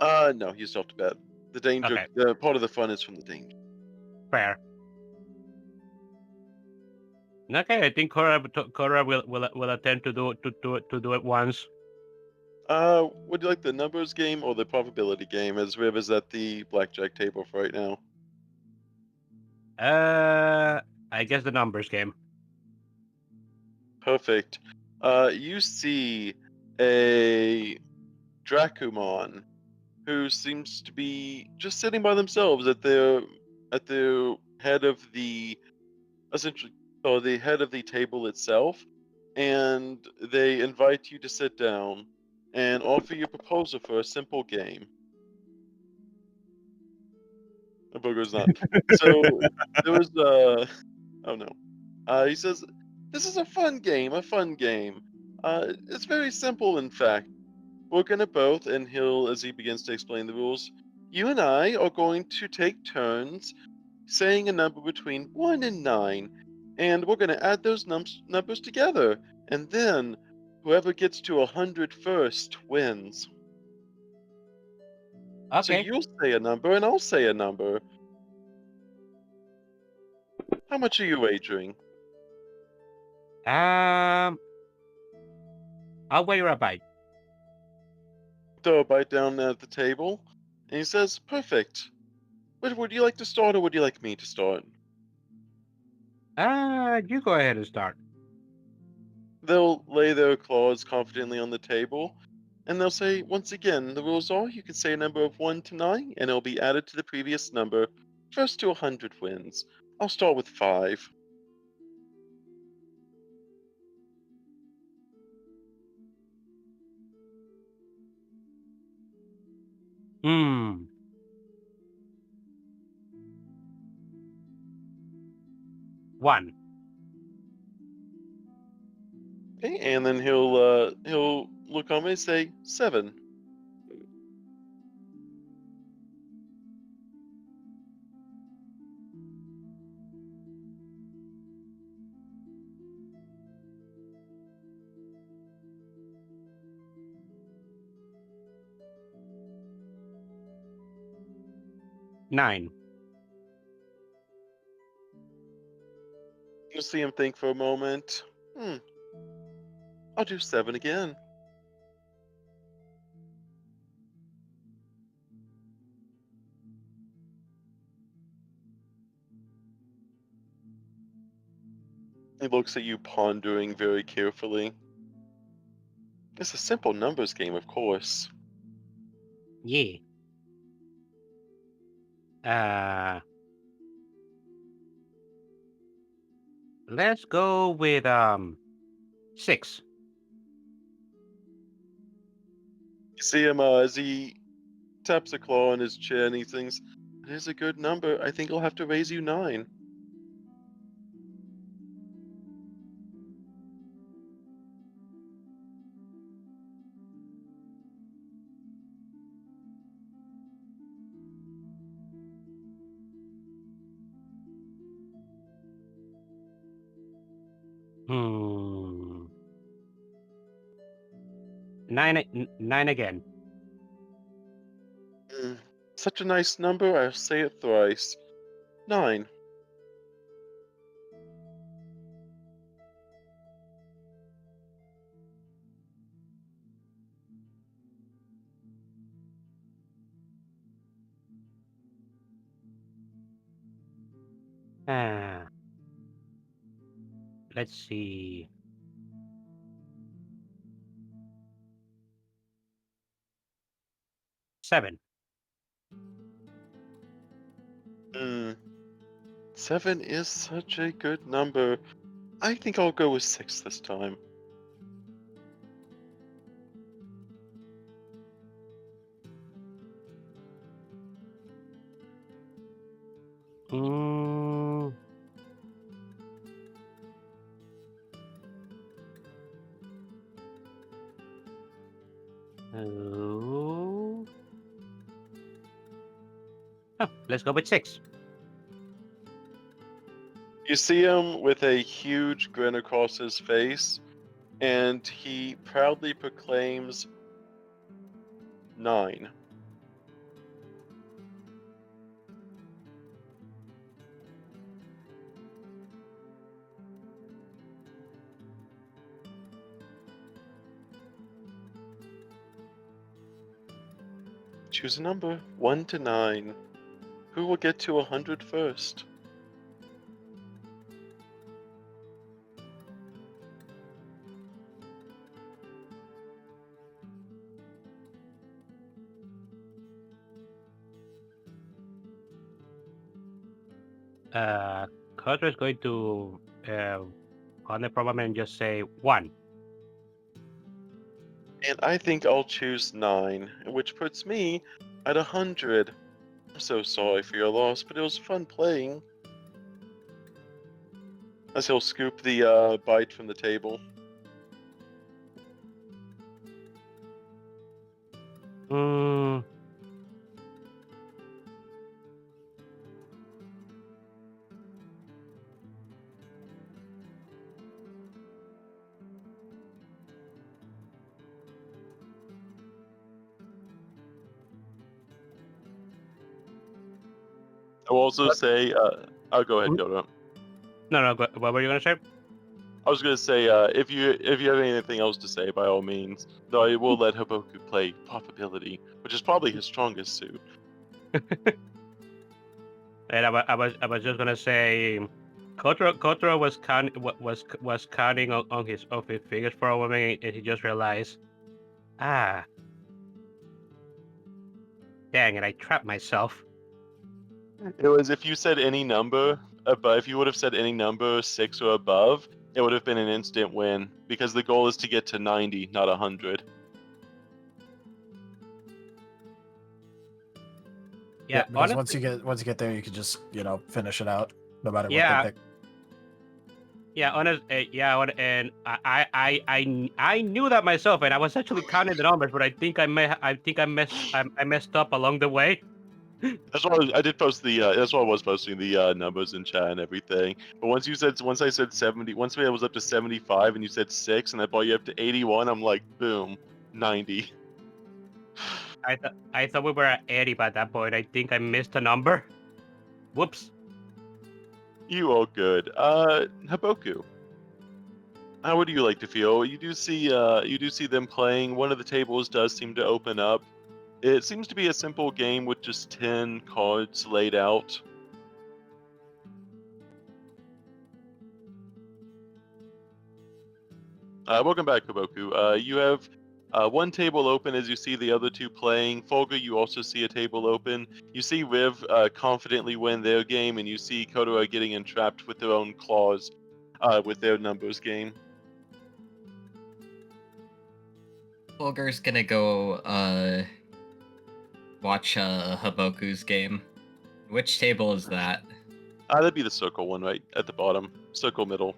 No, you still have to bet. The danger, Okay. the part of the fun is from the danger. Fair. Okay, I think Korra will attempt to do it once. Would you like the numbers game or the probability game? As Riv is at the blackjack table for right now. I guess the numbers game. Perfect. You see a Dracumon who seems to be just sitting by themselves at the head of the essentially or the head of the table itself, and they invite you to sit down and offer you a proposal for a simple game. The booger's not. So there was oh no. He says, "This is a fun game, a fun game. It's very simple, in fact. We're gonna both," and he'll, as he begins to explain the rules, "you and I are going to take turns saying a number between 1 and 9, and we're gonna add those numbers together, and then whoever gets to 100 first wins." So Okay. you'll say a number, and I'll say a number. How much are you wagering? I'll wear a bite. Throw a bite down at the table, and he says, "Perfect. Would you like to start, or would you like me to start?" You go ahead and start. They'll lay their claws confidently on the table, and they'll say, "Once again, the rules are you can say a number of 1 to 9, and it'll be added to the previous number. First to 100 wins. I'll start with 5. Hmm. One. Okay, and then he'll look on me and say 7. Nine. You'll see him think for a moment. I'll do 7 again. He looks at you pondering very carefully. It's a simple numbers game, of course. Yeah. Let's go with 6. You see him as he taps a claw on his chin. He thinks, "It is a good number. I think I'll have to raise you 9." Hmm. 9 again. Such a nice number. I'll say it thrice. 9. Ah. Let's see. 7. 7 is such a good number. I think I'll go with 6 this time. Mm. Oh. Oh, let's go with 6. You see him with a huge grin across his face, and he proudly proclaims 9. Choose a number, 1 to 9. Who will get to 100 first? Kotora is going to on the problem and just say 1. And I think I'll choose 9, which puts me at 100. I'm so sorry for your loss, but it was fun playing. As he'll scoop the bite from the table. Mm. I'll also say, I'll go ahead, Kotora. No. What were you gonna say? I was gonna say, if you have anything else to say, by all means. Though I will let Haboku play Probability, which is probably his strongest suit. And I was just gonna say, Kotora was counting on his figures for a moment, and he just realized, dang it, I trapped myself. It was if you said any number, but if you would have said any number 6 or above, it would have been an instant win because the goal is to get to 90, not 100. Yeah, because honestly, once you get there, you can just finish it out, no matter Yeah. what they pick. yeah, and I knew that myself, and I was actually counting the numbers, but I think I messed up along the way. That's why I did post the. That's why I was posting the numbers in chat and everything. But once I said 70, once I was up to 75, and you said 6, and I brought you up to 81, I'm like, boom, 90. I thought we were at 80 by that point. I think I missed a number. Whoops. You all good. Haboku, how would you like to feel? You do see them playing. One of the tables does seem to open up. It seems to be a simple game with just 10 cards laid out. Welcome back, Haboku. You have one table open as you see the other two playing. Folga, you also see a table open. You see Riv confidently win their game, and you see Kotora getting entrapped with their own claws with their numbers game. Fulgur's gonna go watch Haboku's game. Which table is that? That'd be the circle one right at the bottom. Circle middle.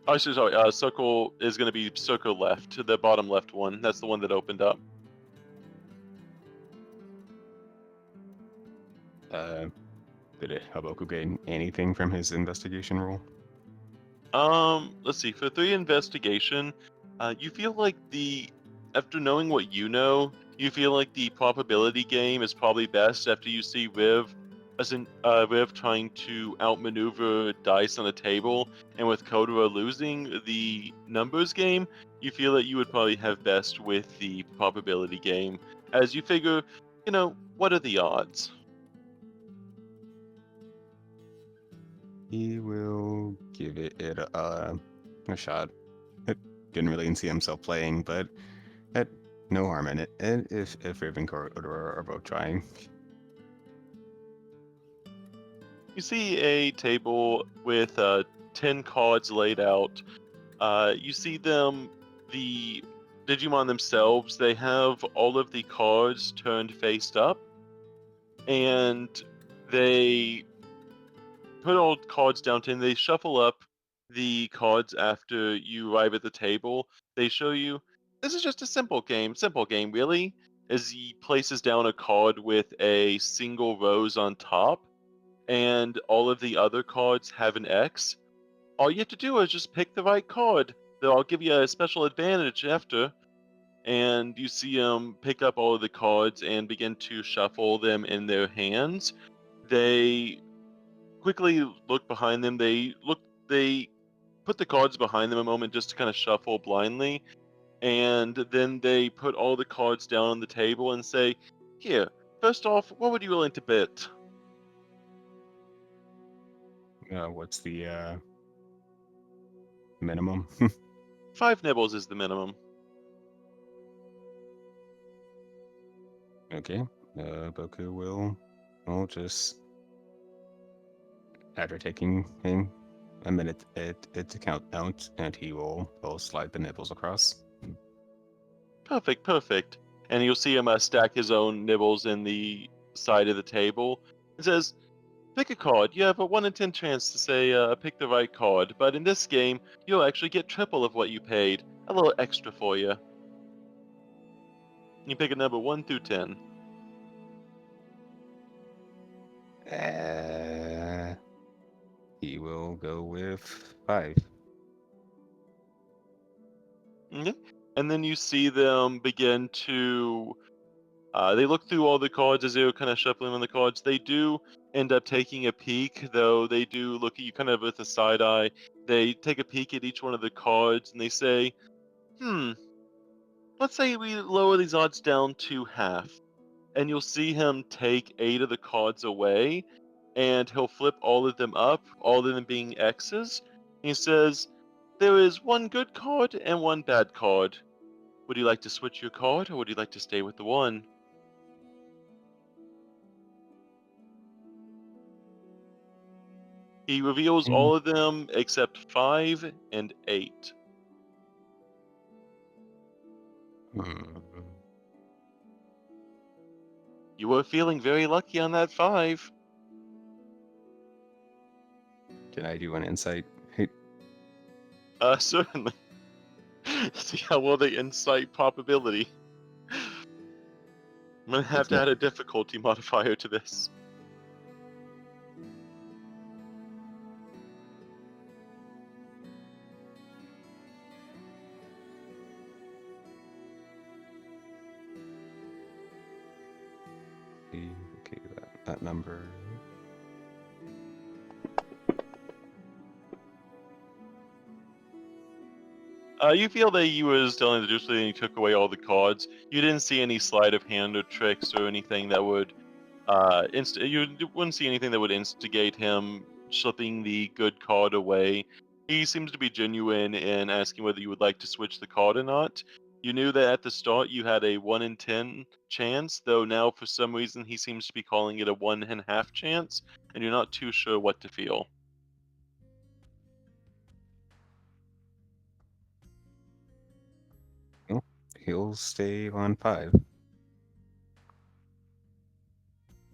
Oh, sorry. Circle is going to be circle left, the bottom left one. That's the one that opened up. Did Haboku gain anything from his investigation roll? Let's see. For 3 investigation, you feel like after knowing what you know, you feel like the probability game is probably best after you see Riv trying to outmaneuver dice on a table, and with Kotora losing the numbers game, you feel that you would probably have best with the probability game, as you figure, what are the odds? He will give it a shot. Didn't really see himself playing, but no harm in it. And if Riv and Kotora are both trying. You see a table with 10 cards laid out. You see the Digimon themselves, they have all of the cards turned face up, and they put all cards down 10. They shuffle up the cards after you arrive at the table. They show you, this is just a simple game really, as he places down a card with a single rose on top, and all of the other cards have an X. All you have to do is just pick the right card. I'll give you a special advantage after. And you see them pick up all of the cards and begin to shuffle them in their hands. They quickly look behind them. They put the cards behind them a moment just to kind of shuffle blindly. And then they put all the cards down on the table and say, here, first off, what would you willing to bet? What's the minimum? 5 nibbles is the minimum. Okay. Boku will just, after taking him a minute to count out, and he will slide the nibbles across. Perfect. And you'll see him stack his own nibbles in the side of the table. It says, pick a card. You have a 1 in 10 chance to say, pick the right card. But in this game, you'll actually get triple of what you paid. A little extra for you. You pick a number 1 through 10. He will go with 5. Okay. And then you see them begin to... they look through all the cards as they were kind of shuffling on the cards. They do end up taking a peek, though they do look at you kind of with a side eye. They take a peek at each one of the cards and they say, let's say we lower these odds down to half. And you'll see him take 8 of the cards away, and he'll flip all of them up, all of them being X's. He says, there is 1 good card and 1 bad card. Would you like to switch your card, or would you like to stay with the 1? He reveals all of them except 5 and 8. You were feeling very lucky on that 5. Can I do an insight? Certainly. See how well the insight probability. I'm gonna have to add a difficulty modifier to this. Okay, that number. You feel that he was telling the truth and he took away all the cards. You didn't see any sleight of hand or tricks or anything that would you wouldn't see anything that would instigate him slipping the good card away. He seems to be genuine in asking whether you would like to switch the card or not. You knew that at the start you had a 1 in 10 chance, though now for some reason he seems to be calling it a 1.5 chance, and you're not too sure what to feel. He'll stay on 5.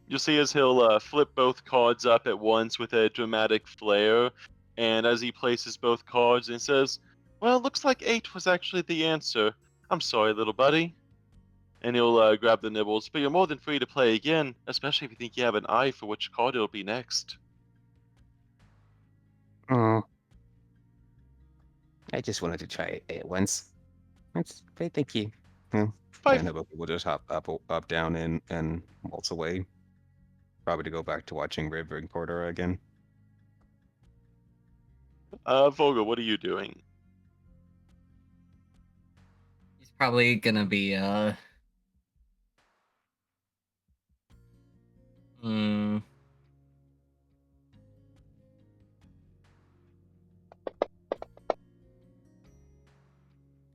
You'll see as he'll flip both cards up at once with a dramatic flair, and as he places both cards and says, "Well, looks like 8 was actually the answer. I'm sorry, little buddy." And he'll grab the nibbles, but you're more than free to play again, especially if you think you have an eye for which card it'll be next. Oh, I just wanted to try it once. That's great, thank you. Well, Five. and Haboku will just hop up, down, and waltz away. Probably to go back to watching River and Kotora again. Vogel, what are you doing? He's probably gonna be hmm.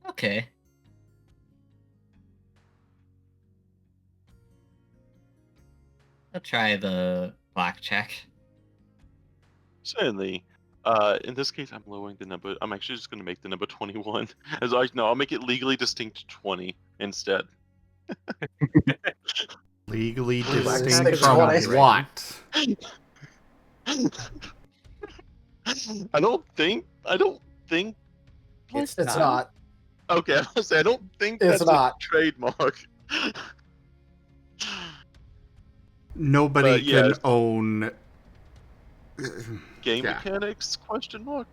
Okay. I'll try the blackjack. Certainly. In this case, I'm lowering the number. I'm actually just going to make the number 21. As I no, I'll make it legally distinct 20 instead. Legally Legally distinct distinct from 20. what? I don't think. It's It's not. Okay, I was gonna say I don't think It's that's not. a trademark. Nobody But can yes. own. Game Yeah. mechanics? Question mark.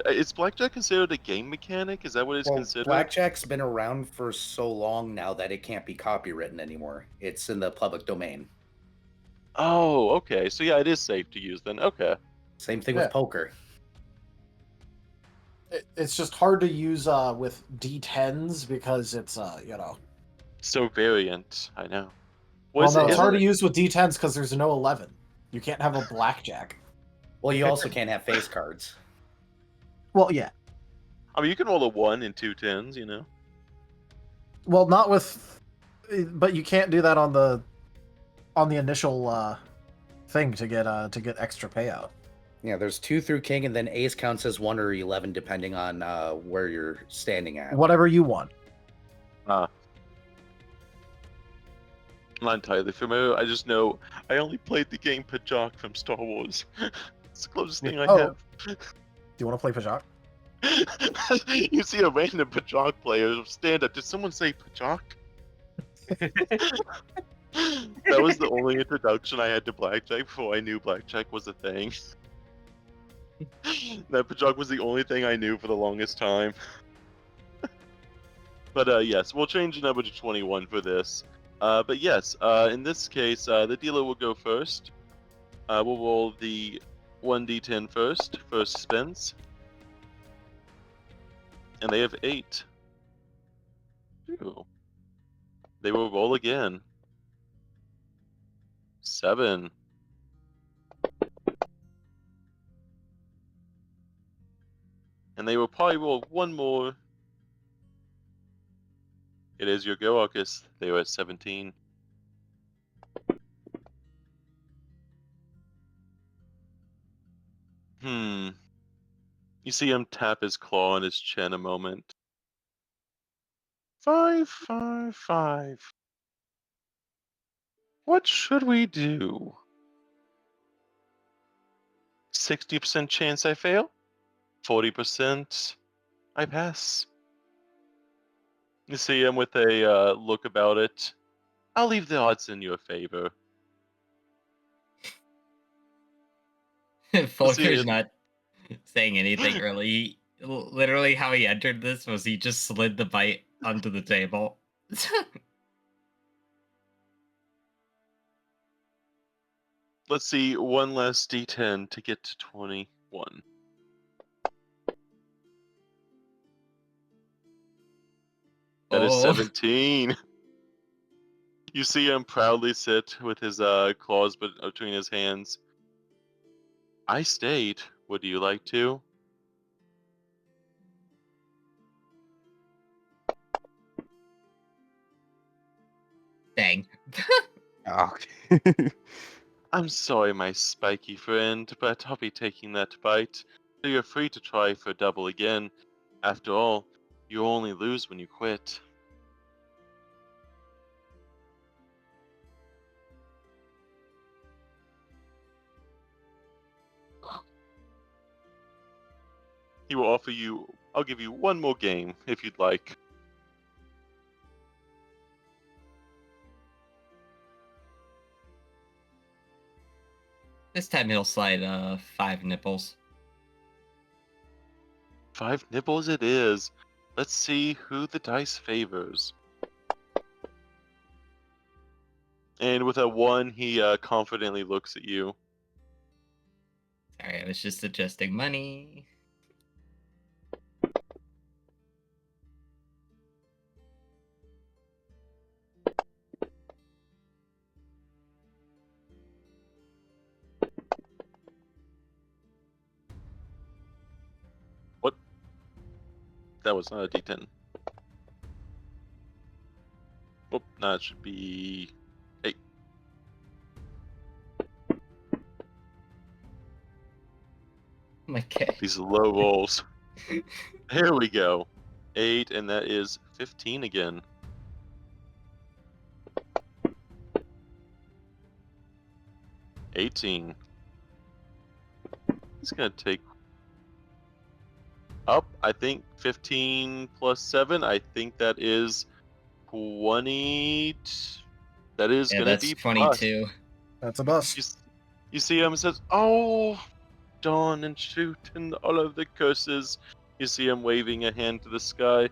Is blackjack considered a game mechanic? Is that what it's Well, considered? blackjack's been around for so long now that it can't be copywritten anymore. It's in the public domain. Oh, okay. So yeah, it is safe to use then. Okay. Same thing Yeah. with poker. It's just hard to use with D10s because it's So variant. I know. Well, no, it's isn't hard to it- use with D10s because there's no 11. You can't have a blackjack. Well, you also can't have face cards. Well, yeah. I mean, you can roll a 1 and 2 10s, you know. Well, not with, but you can't do that on the initial thing to get extra payout. Yeah, there's 2 through king, and then ace counts as 1 or 11 depending on where you're standing at. Whatever you want. I'm not entirely familiar. I just know I only played the game Pajak from Star Wars. It's the closest thing I have. Do you want to play Pajak? You see a random Pajak player stand up. Did someone say Pajak? That was the only introduction I had to blackjack before I knew blackjack was a thing. That Pajak was the only thing I knew for the longest time. But yes, we'll change the number to 21 for this. But yes, in this case, the dealer will go first. We'll roll the 1d10 first spins. And they have 8. Ooh. They will roll again. 7. And they will probably roll one more. It is your go, Arcus. They were at 17. You see him tap his claw on his chin a moment. 5, 5, 5. What should we do? 60% chance I fail? 40% I pass. You see him with a look about it. I'll leave the odds in your favor. Folker's not saying anything really. Literally, how he entered this was he just slid the bite onto the table. Let's see, one last d10 to get to 21. That is 17. You see him proudly sit with his claws between his hands. I stayed. Would you like to? Okay. I'm sorry, my spiky friend, but I'll be taking that bite. So you're free to try for double again. After all, you only lose when you quit. He will offer you, I'll give you one more game if you'd like. This time he'll slide 5 nipples. 5 nibbles it is. Let's see who the dice favors. And with a 1, he confidently looks at you. Sorry, I was just adjusting money. What? That was not a D10. Oh, no, it should be 8. Okay. These low rolls. Here we go. 8, and that is 15 again. $18. He's gonna take up. I think 15 plus 7. I think that is 20. That is Yeah, gonna that's be plus. 22. That's a bust. You see him and says, "Oh, darn and shoot," and all of the curses. You see him waving a hand to the sky.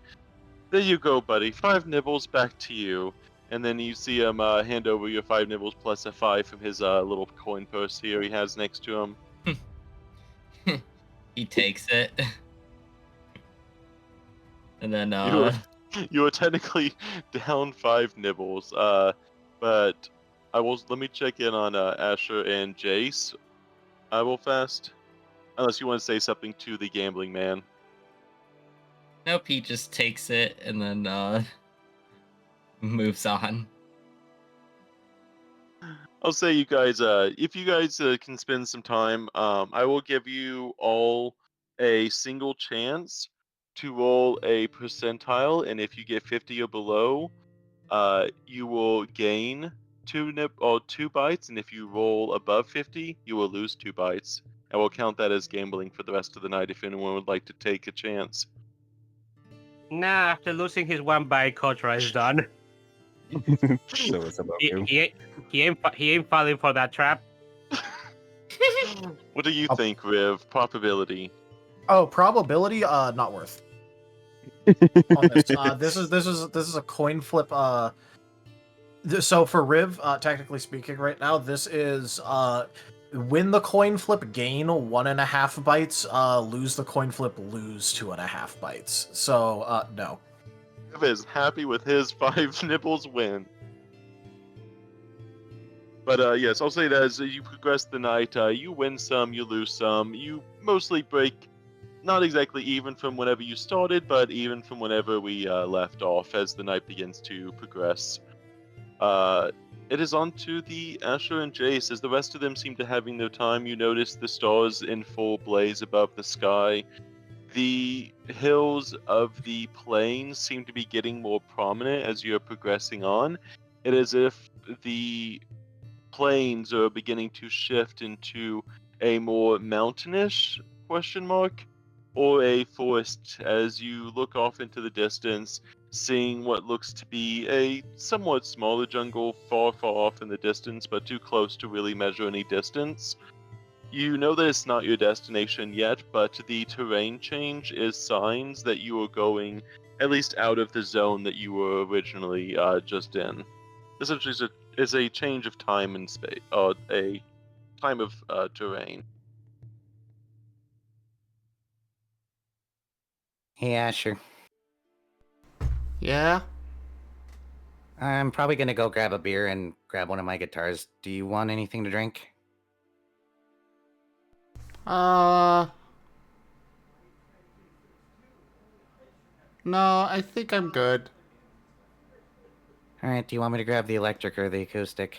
There you go, buddy. 5 nibbles back to you. And then you see him hand over your 5 nibbles plus a 5 from his little coin purse here he has next to him. He takes it. And then You are technically down 5 nibbles. But let me check in on Asher and Jace. I will fast. Unless you want to say something to the gambling man. nope, he just takes it and then moves on. I'll say you guys, if you guys can spend some time, I will give you all a single chance to roll a percentile, and if you get 50 or below, you will gain 2 bites, and if you roll above 50, you will lose 2 bites. And we'll count that as gambling for the rest of the night if anyone would like to take a chance. Nah, after losing his 1 bite, Kotora is done. So it's about He, you. he ain't falling for that trap. What do you Oh. think, Riv? Probability. Oh, probability, not worth. On this. This is a coin flip. So for Riv, technically speaking, right now, this is win the coin flip, gain 1.5 bites. Lose the coin flip, lose 2.5 bites. So no. Riv is happy with his 5 nibbles win. But yes, I'll say that as you progress the night, you win some, you lose some. You mostly break, not exactly even from whenever you started, but even from whenever we left off as the night begins to progress. It is on to the Asher and Jace. As the rest of them seem to having their time, you notice the stars in full blaze above the sky. The hills of the plains seem to be getting more prominent as you're progressing on. It is as if the plains are beginning to shift into a more mountainish ? Or a forest as you look off into the distance, seeing what looks to be a somewhat smaller jungle far off in the distance, but too close to really measure any distance. You know that it's not your destination yet, but the terrain change is signs that you are going at least out of the zone that you were originally just in. Essentially, it's a change of time and space, a time of terrain. Hey, Asher. Yeah? I'm probably gonna go grab a beer and grab one of my guitars. Do you want anything to drink? No, I think I'm good. Alright, do you want me to grab the electric or the acoustic?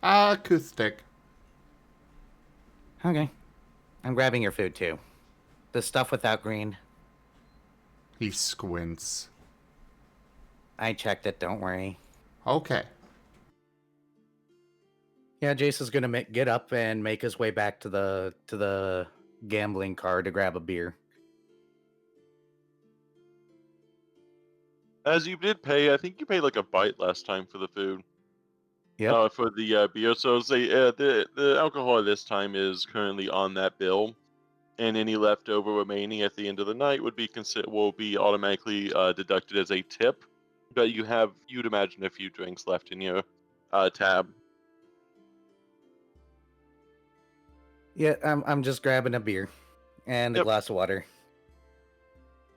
Acoustic. Okay. I'm grabbing your food too. The stuff without green. He squints. I checked it, don't worry. Okay. Yeah, Jace is gonna get up and make his way back to the gambling car to grab a beer. As you did pay, I think you paid like a bite last time for the food. Yep. For the beer. So say the alcohol this time is currently on that bill, and any leftover remaining at the end of the night will be automatically deducted as a tip. But you'd imagine a few drinks left in your tab. Yeah, I'm just grabbing a beer and a Yep. glass of water.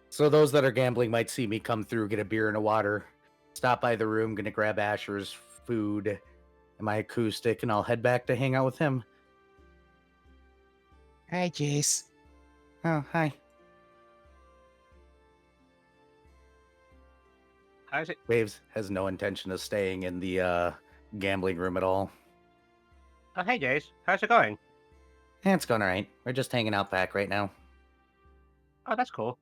So those that are gambling might see me come through, get a beer and a water, stop by the room, gonna grab Asher's food and my acoustic, and I'll head back to hang out with him. Hi, Jace. Oh, hi. How's it? Waves has no intention of staying in the gambling room at all. Oh, hey, Jace. How's it going? Yeah, it's going alright. We're just hanging out back right now. Oh, that's cool.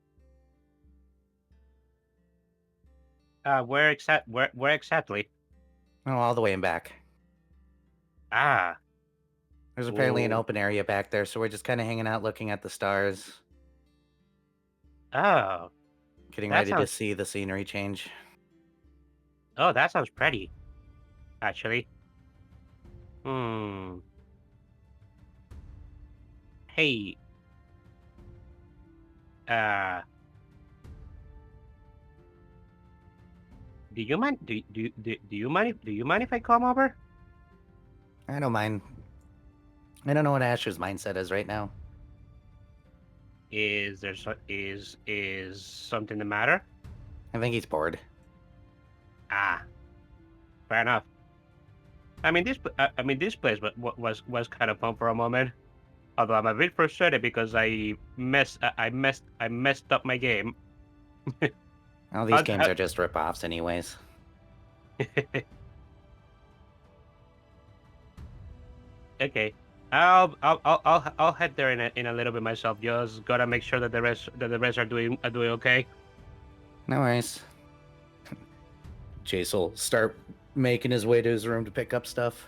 Where exactly? Oh, all the way in back. Ah, There's apparently an Ooh. open area back there, so we're just kind of hanging out looking at the stars, oh, getting That ready to sounds- see the scenery change. oh, that sounds pretty. Actually. Hey. Do you mind? Do you mind if I come over? I don't mind. I don't know what Asher's mindset is right now. Is something the matter? I think he's bored. Ah, fair enough. I mean, this place was kind of fun for a moment. Although I'm a bit frustrated because I messed up my game. All these I'll- games I- are just rip-offs anyways. Okay, I'll head there in a little bit myself. Just gotta make sure that the rest are doing okay. No worries. Jace will start making his way to his room to pick up stuff.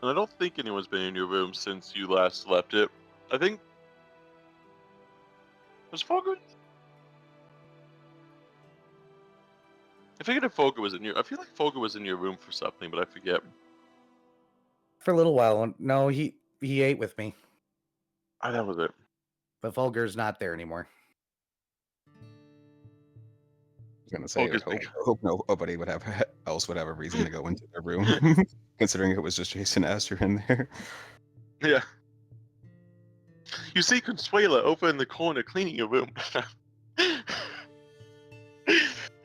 And I don't think anyone's been in your room since you last left it. I think was Fogger. I figured if Fogger was in your. I feel like Fogger was in your room for something, but I forget. For a little while. No, he ate with me, Ah, that was it. but Fulgur's not there anymore. I was gonna say, I would Focus hope nobody would else would have a reason to go into their room, considering it was just Jason Astor in there. Yeah. You see Consuela over in the corner cleaning your room.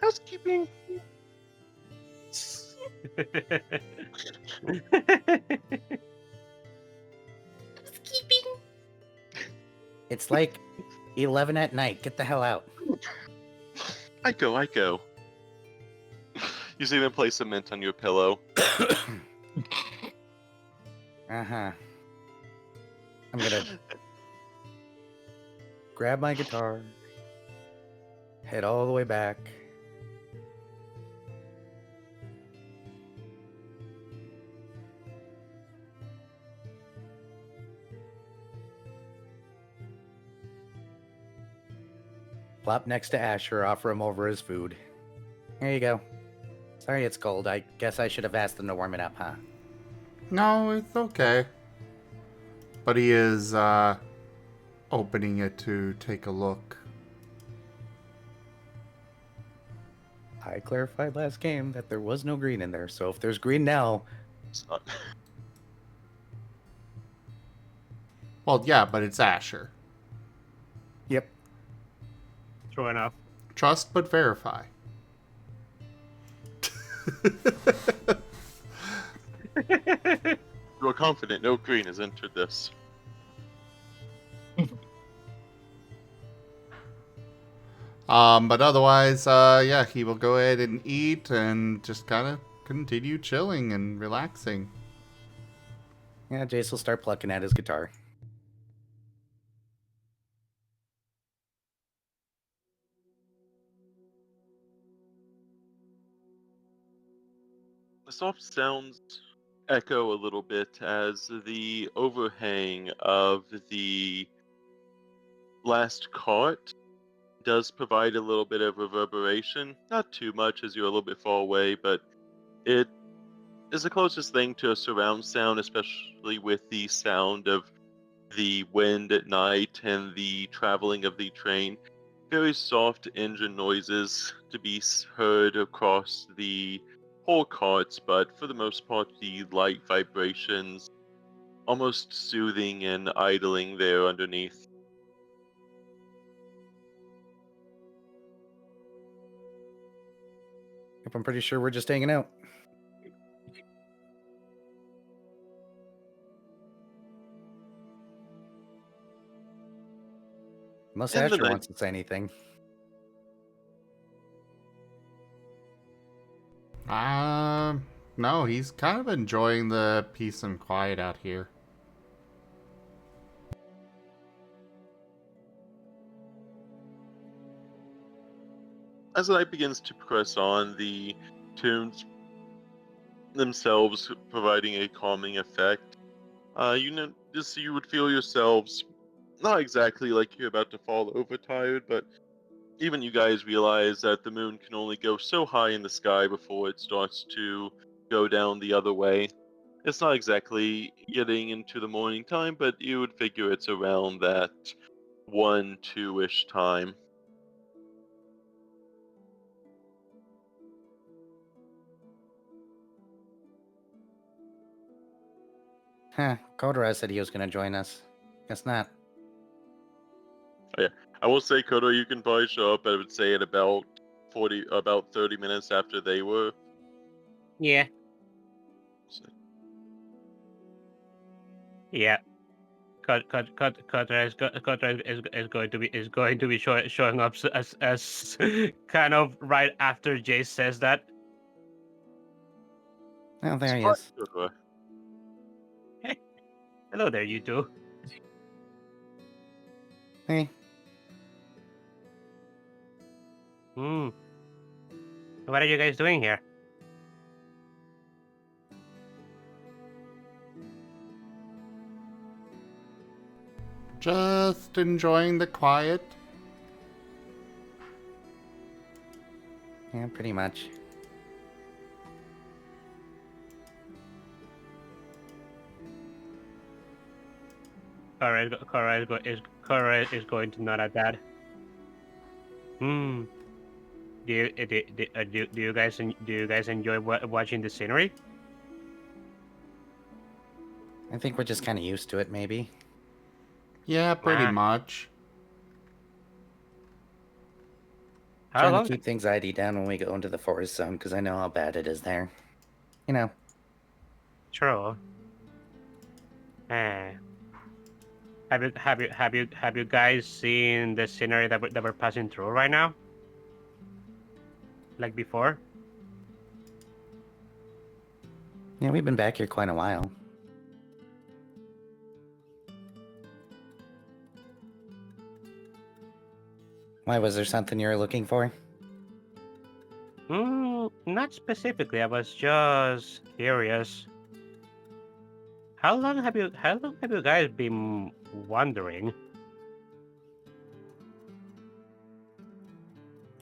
Housekeeping. It's like 11 at night. Get the hell out. I go. You see them place cement on your pillow. Uh-huh. I'm gonna grab my guitar, head all the way back. Plop next to Asher, offer him over his food. Here you go. Sorry it's cold. I guess I should have asked them to warm it up, huh? No, it's okay. But he is opening it to take a look. I clarified last game that there was no green in there, so if there's green now, It's not. Well, yeah, but it's Asher. yep. True enough. Trust but verify. You are confident no green has entered this. But otherwise, yeah, he will go ahead and eat and just kind of continue chilling and relaxing. Yeah, Jace will start plucking at his guitar. The soft sounds echo a little bit as the overhang of the last cart does provide a little bit of reverberation. Not too much as you're a little bit far away, but it is the closest thing to a surround sound, especially with the sound of the wind at night and the traveling of the train. Very soft engine noises to be heard across the whole carts, but for the most part, the light vibrations almost soothing and idling there underneath. Yep, I'm pretty sure we're just hanging out. Unless And the Asher night- wants to say anything. No, he's kind of enjoying the peace and quiet out here. As the night begins to progress on, the tunes themselves providing a calming effect. You would feel yourselves not exactly like you're about to fall over tired, but even you guys realize that the moon can only go so high in the sky before it starts to go down the other way. It's not exactly getting into the morning time, but you would figure it's around that 1, 2-ish time. Huh, Kotora said he was going to join us. Guess not. I will say, Koto, you can probably show up, I would say, at about 30 minutes after they were. Yeah. So, Yeah. Kotora is going to be showing up as kind of right after Jace says that. Oh, there he surprise, is. Koto. Hello there, you two. Hey, Hmm. What are you guys doing here? Just enjoying the quiet. yeah, pretty much. Korra is going to nod at that. Hmm. Do you guys enjoy watching the scenery? I think we're just kind of used to it, maybe. Yeah, pretty Nah. much. How Trying long? to keep things ID down when we go into the forest zone, because I know how bad it is there. You know. True. Eh. Have you guys seen the scenery that we're passing through right now? Like before? Yeah, we've been back here quite a while. Why, was there something you were looking for? Not specifically. I was just curious. How long have you guys been wandering?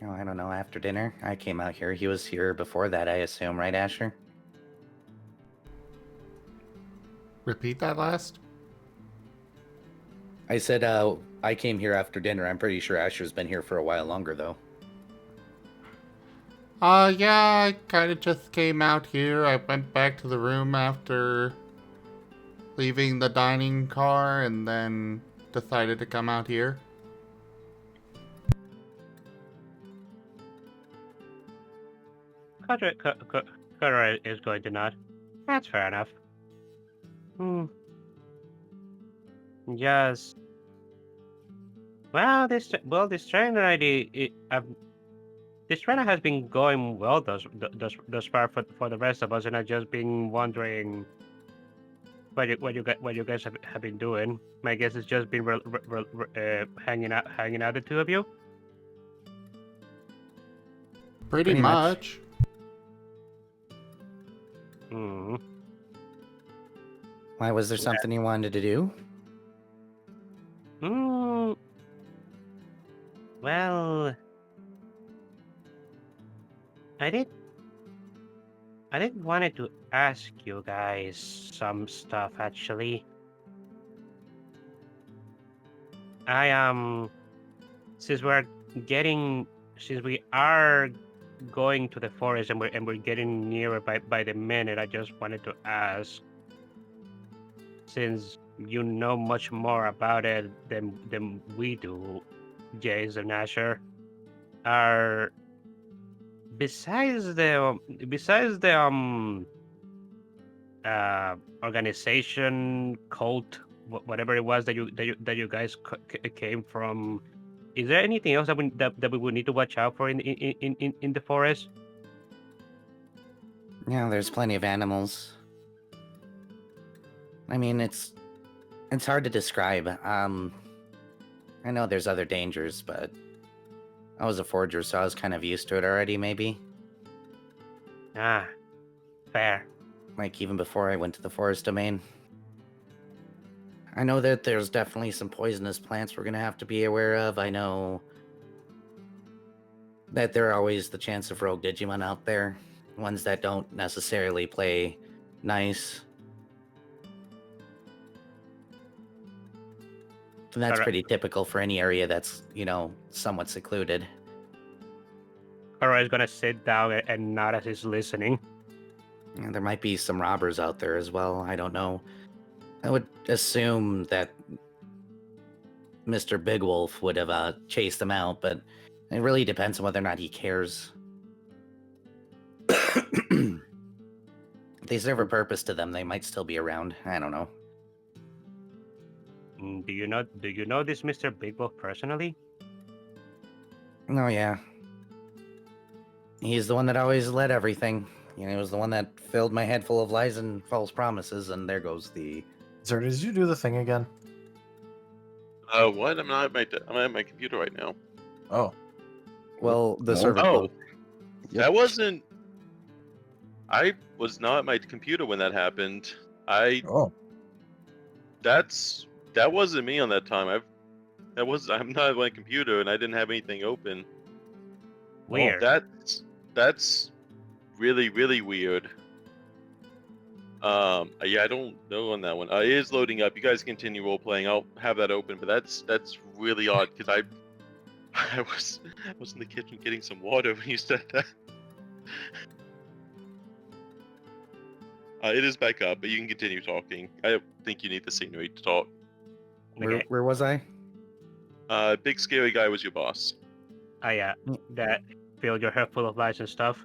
Oh, I don't know, after dinner. I came out here. He was here before that, I assume, right, Asher? Repeat that last. I said, I came here after dinner. I'm pretty sure Asher's been here for a while longer, though. Yeah, I kind of just came out here. I went back to the room after leaving the dining car and then decided to come out here. Kotora is going to nod. That's fair enough. Hmm. Yes. Well, this trainer this trainer has been going well thus far for the rest of us, and I've just been wondering what you guys have been doing. My guess is just been hanging out the two of you. Pretty much. Hmm. Why, was there something you wanted to do? Hmm. Well, I did wanted to ask you guys some stuff actually. I since we're getting since we are going to the forest and we're getting nearer by the minute, I just wanted to ask, since you know much more about it than we do, Jace and Asher, are besides the organization, cult, whatever it was that you guys came from, is there anything else that we would need to watch out for in the forest? Yeah, there's plenty of animals. I mean, it's hard to describe. I know there's other dangers, but I was a forger, so I was kind of used to it already, maybe. Ah, fair. Like, even before I went to the forest domain. I know that there's definitely some poisonous plants we're gonna have to be aware of. I know that there are always the chance of rogue Digimon out there. Ones that don't necessarily play nice. And that's Alright. pretty typical for any area that's, somewhat secluded. Kotora is gonna sit down and nod as he's listening. And there might be some robbers out there as well. I don't know. I would assume that Mr. Big Wolf would have chased them out, but it really depends on whether or not he cares. If they serve a purpose to them, they might still be around. I don't know. Do you know this Mr. Big Wolf personally? Oh, yeah. He's the one that always led everything. He was the one that filled my head full of lies and false promises, and there goes the... Sir, did you do the thing again? What? I'm at my computer right now. Oh. Well, the No. server... Oh, that wasn't. I was not at my computer when that happened. Oh. That wasn't me on that time. I'm not at my computer and I didn't have anything open. Weird. That's really, really weird. Yeah, I don't know on that one. It is loading up. You guys continue role playing. I'll have that open, but that's really odd because I was in the kitchen getting some water when you said that. It is back up, but you can continue talking. I don't think you need the scenery to talk. Okay. Where was I? Big scary guy was your boss. Oh yeah, that filled your head full of lies and stuff.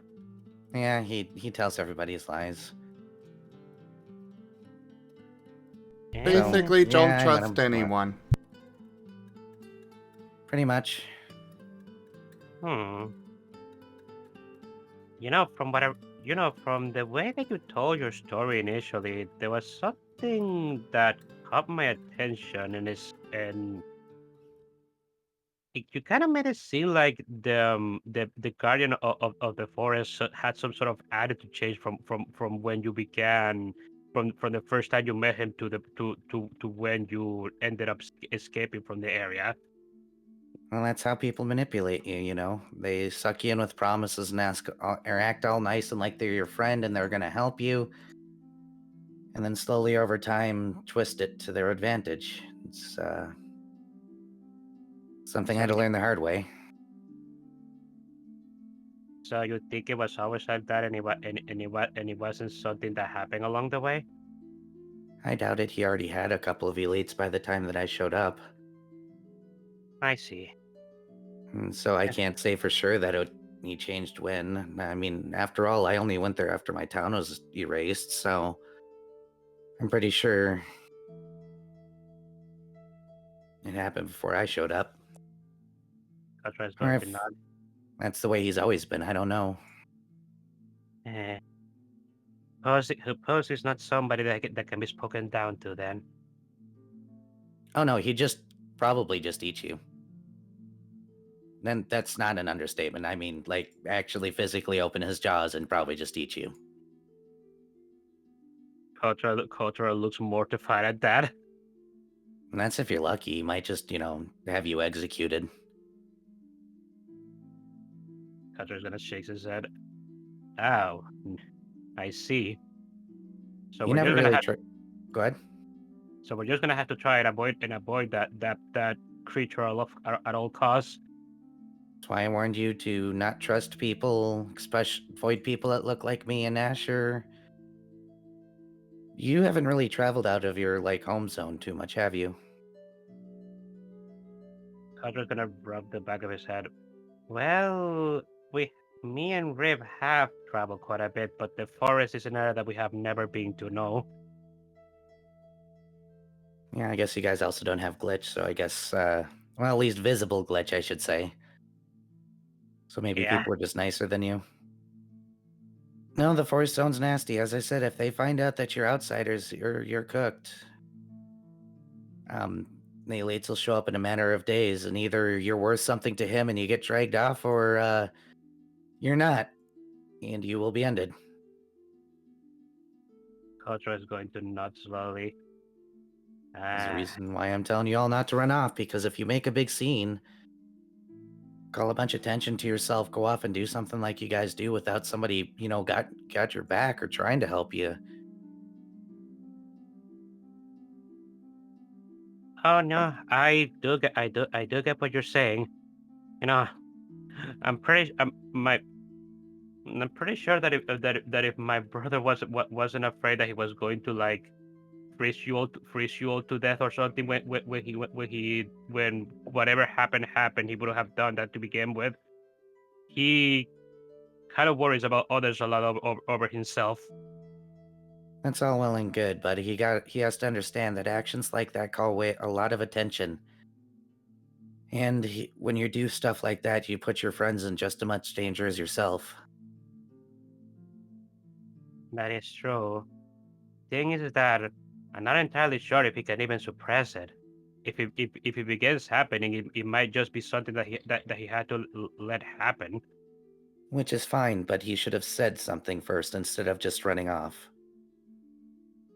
Yeah, he tells everybody his lies. And Basically, yeah, don't I let trust him- anyone. Pretty much. from the way that you told your story initially, there was something that caught my attention, and you kind of made it seem like the guardian of the forest had some sort of attitude change from when you began, from the first time you met him to when you ended up escaping from the area. Well, that's how people manipulate you, They suck you in with promises and or act all nice and like they're your friend and they're going to help you. And then slowly over time, twist it to their advantage. It's something I had to learn the hard way. So you think it was always like that, and it wasn't something that happened along the way? I doubt it. He already had a couple of elites by the time that I showed up. I see. And so I can't say for sure that he changed when. I mean, after all, I only went there after my town was erased, so I'm pretty sure it happened before I showed up. Kotora is Or going if to nod. that's the way he's always been, I don't know. Eh. Suppose he's not somebody that can be spoken down to then. Oh no, he probably just eats you. Then that's not an understatement. I mean, like, actually physically open his jaws and probably just eat you. Kotora looks mortified at that. And that's if you're lucky. He might just, have you executed. Kotora's gonna shake his head. Oh, I see. So You we're never just gonna really have. Go ahead. So we're just gonna have to try and avoid that creature at all costs. That's why I warned you to not trust people, especially avoid people that look like me and Asher. You haven't really traveled out of your, home zone too much, have you? Kotora's gonna rub the back of his head. Well, me and Rib have traveled quite a bit, but the forest is an area that we have never been to. No. Yeah, I guess you guys also don't have glitch, so I guess, well, at least visible glitch, I should say. So maybe Yeah. people were just nicer than you. No, the forest zone's nasty. As I said, if they find out that you're outsiders, you're cooked. The elites will show up in a matter of days, and either you're worth something to him and you get dragged off, or you're not, and you will be ended. Kotora is going to nod slowly. There's a reason why I'm telling you all not to run off, because if you make a big scene, call a bunch of attention to yourself, go off and do something like you guys do without somebody, got your back or trying to help you. Oh no, I do get what you're saying. I'm pretty sure that if my brother wasn't afraid that he was going to freeze you all to death or something when whatever happened, he wouldn't have done that to begin with. He kind of worries about others a lot over himself. That's all well and good, but he has to understand that actions like that call away a lot of attention. And when you do stuff like that, you put your friends in just as much danger as yourself. That is true. Thing is that I'm not entirely sure if he can even suppress it. If it begins happening, it might just be something that he had to let happen. Which is fine, but he should have said something first instead of just running off.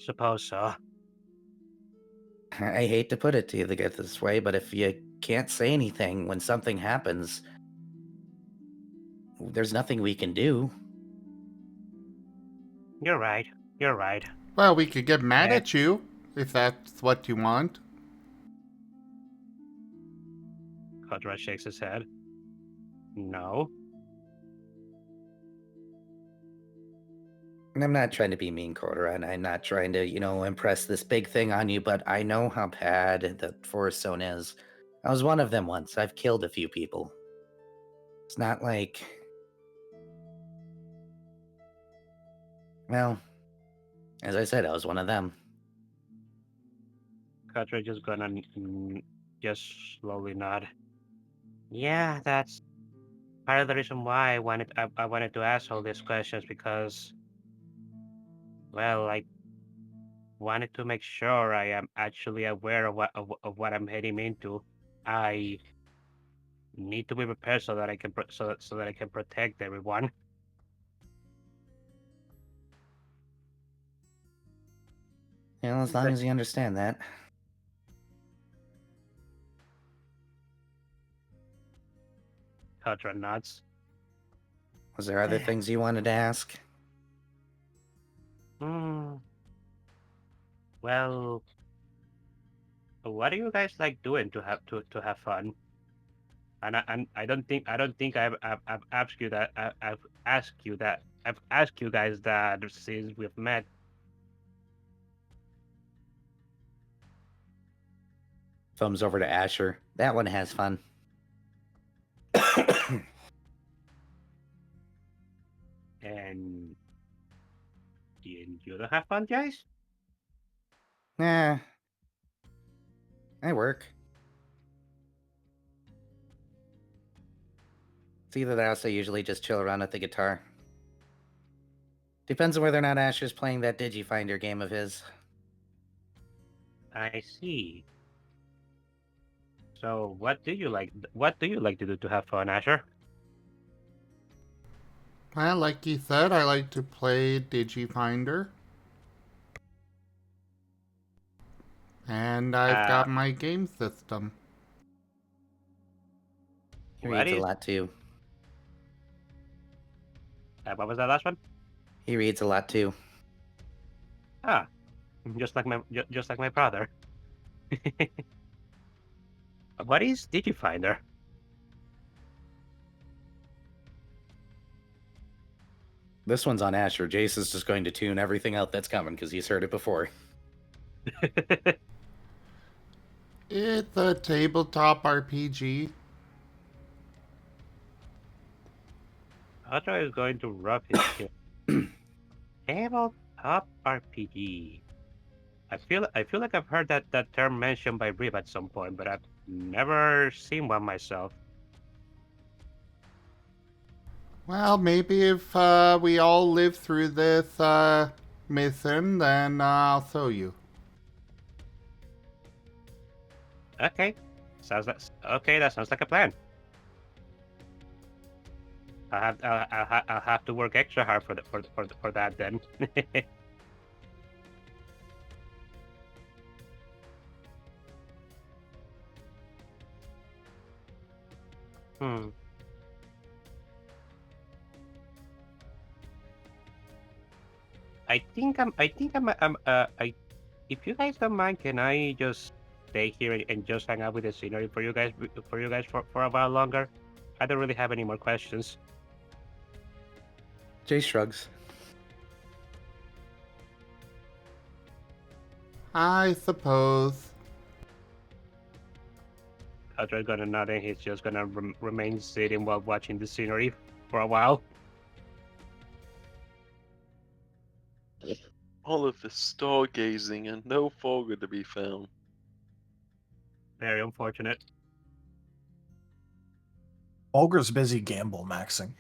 Suppose so. I hate to put it to you this way, but if you can't say anything when something happens, there's nothing we can do. You're right. You're right. Well, we could get mad Eh. at you, if that's what you want. Kotora shakes his head. No. And I'm not trying to be mean, Kotora, and I'm not trying to, impress this big thing on you, but I know how bad the forest zone is. I was one of them once. I've killed a few people. It's not like... Well, as I said, I was one of them. Kotora just gonna just slowly nod. Yeah, that's part of the reason why I wanted to ask all these questions, because, well, I wanted to make sure I am actually aware of what I'm heading into. I need to be prepared so that I can so that I can protect everyone. Well, as long as you understand that. Kotora nods. Was there other things you wanted to ask? Well, what do you guys like doing to have fun? And I don't think I've asked you that. I've asked you guys that since we've met. Thumbs over to Asher. That one has fun. And you don't have fun, guys? Nah. I work. It's either that or else I usually just chill around with the guitar. Depends on whether or not Asher's playing that Digifinder game of his. I see. So, what do you like? What do you like to do to have fun, Asher? Well, like you said, I like to play Digifinder. And I've got my game system. He reads a is- lot too. What was that last one? He reads a lot too. Ah, just like my brother. What is Digifinder? This one's on Asher. Jace is just going to tune everything out that's coming because he's heard it before. It's a tabletop RPG. Kotora is going to rub his chin. Tabletop RPG. I feel like I've heard that term mentioned by Rib at some point, but I've never seen one myself. Well, maybe if we all live through this mission, then I'll show you. Okay, that sounds like a plan. I'll have to work extra hard for that then. Hmm. I think I'm. If you guys don't mind, can I just stay here and just hang out with the scenery for you guys for a while longer? I don't really have any more questions. Jace shrugs. I suppose. Kotora's gonna nod and he's just gonna remain sitting while watching the scenery for a while. All of this stargazing and no Fulgur to be found. Very unfortunate. Fulgur's busy gamble maxing.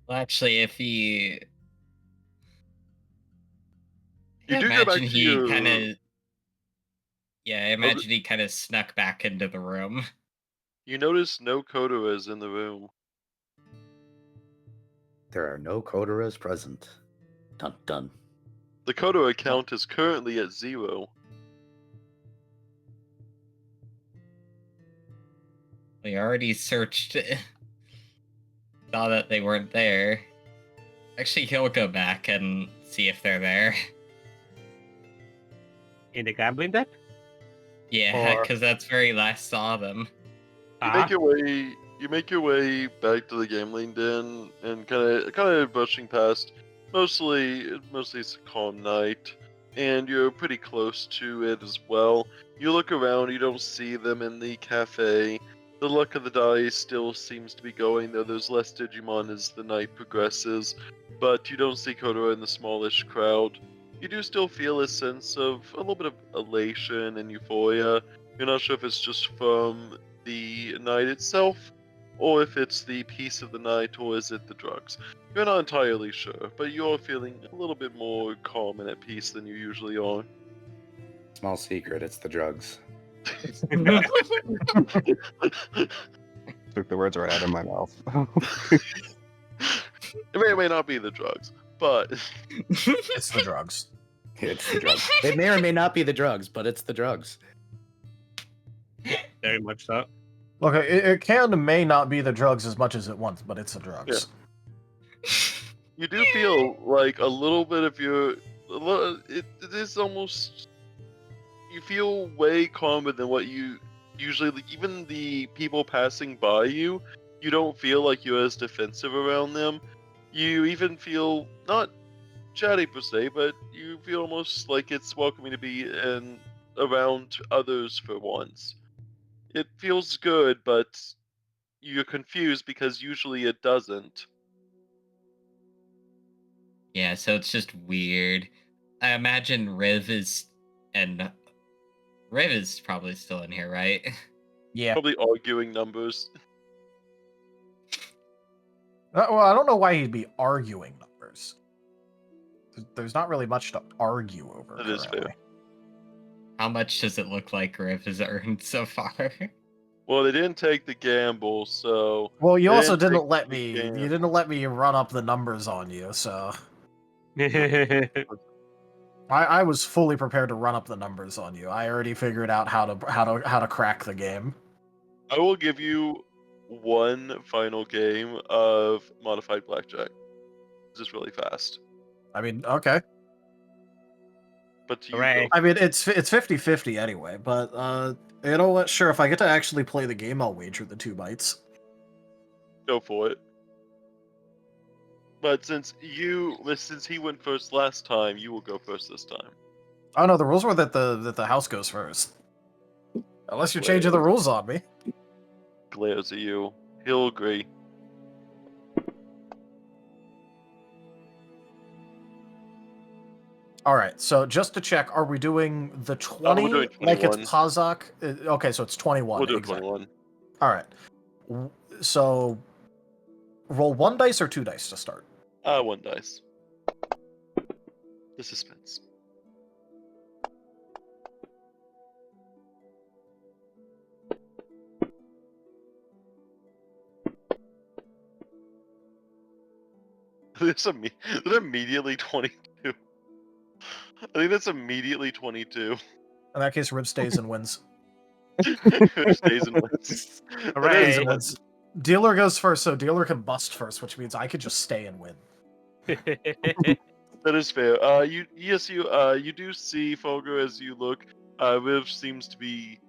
Well, actually, if he, You I do go back imagine to he your... kind of, yeah, I imagine he kind of snuck back into the room. You notice no Kotoras in the room. There are no Kotoras present. Dun dun. The Kotora count is currently at 0. We already searched, saw that they weren't there. Actually, he'll go back and see if they're there. In the gambling deck? Yeah, Or- because that's where he last saw them. You make your way back to the gambling den and kind of brushing past. Mostly it's a calm night, and you're pretty close to it as well. You look around, you don't see them in the cafe. The luck of the die still seems to be going, though there's less Digimon as the night progresses. But you don't see Kotora in the smallish crowd. You do still feel a sense of a little bit of elation and euphoria. You're not sure if it's just from the night itself, or if it's the peace of the night, or is it the drugs. You're not entirely sure, but you're feeling a little bit more calm and at peace than you usually are. Small secret, it's the drugs. Took the words right out of my mouth. It may or may not be the drugs, but It's the drugs. It's the drugs. It may or may not be the drugs, but it's the drugs. Very much so. Okay, it can and may not be the drugs as much as it wants, but it's the drugs. you do feel like a little bit of your... It is almost... You feel way calmer than what you usually... Even the people passing by you, you don't feel like you're as defensive around them. You even feel not chatty per se, but you feel almost like it's welcoming to be around others for once. It feels good, but you're confused because usually it doesn't. Yeah, so it's just weird. I imagine Riv is probably still in here, right? Yeah. Probably arguing numbers. Well, I don't know why he'd be arguing numbers. There's not really much to argue over That is fair. currently. How much does it look like Riv has earned so far? Well, they didn't take the gamble, so. Well, you they also didn't didn't take let the me. gamble. You didn't let me run up the numbers on you, so I was fully prepared to run up the numbers on you. I already figured out how to crack the game. I will give you one final game of modified blackjack. Just really fast. I mean, okay. But you Hooray. go. I mean, it's 50-50 anyway, but you know what? Sure, if I get to actually play the game, I'll wager the 2 bytes. Go for it. But since he went first last time, you will go first this time. Oh no, the rules were that the house goes first. Unless you're changing the rules on me. Glares at you. He'll agree. All right, so just to check, are we doing the 20 we're doing like it's 21. Pazak? Okay, so it's 21. We'll do exactly. 21. All right. So roll 1 dice or 2 dice to start. 1 dice. The suspense. That's immediately 22. I think that's immediately 22. In that case, Rib stays and wins. Stays and wins. Hooray. Stays and wins. Dealer goes first, so dealer can bust first, which means I could just stay and win. That is fair. You do see Fulgur as you look. Riv seems to be.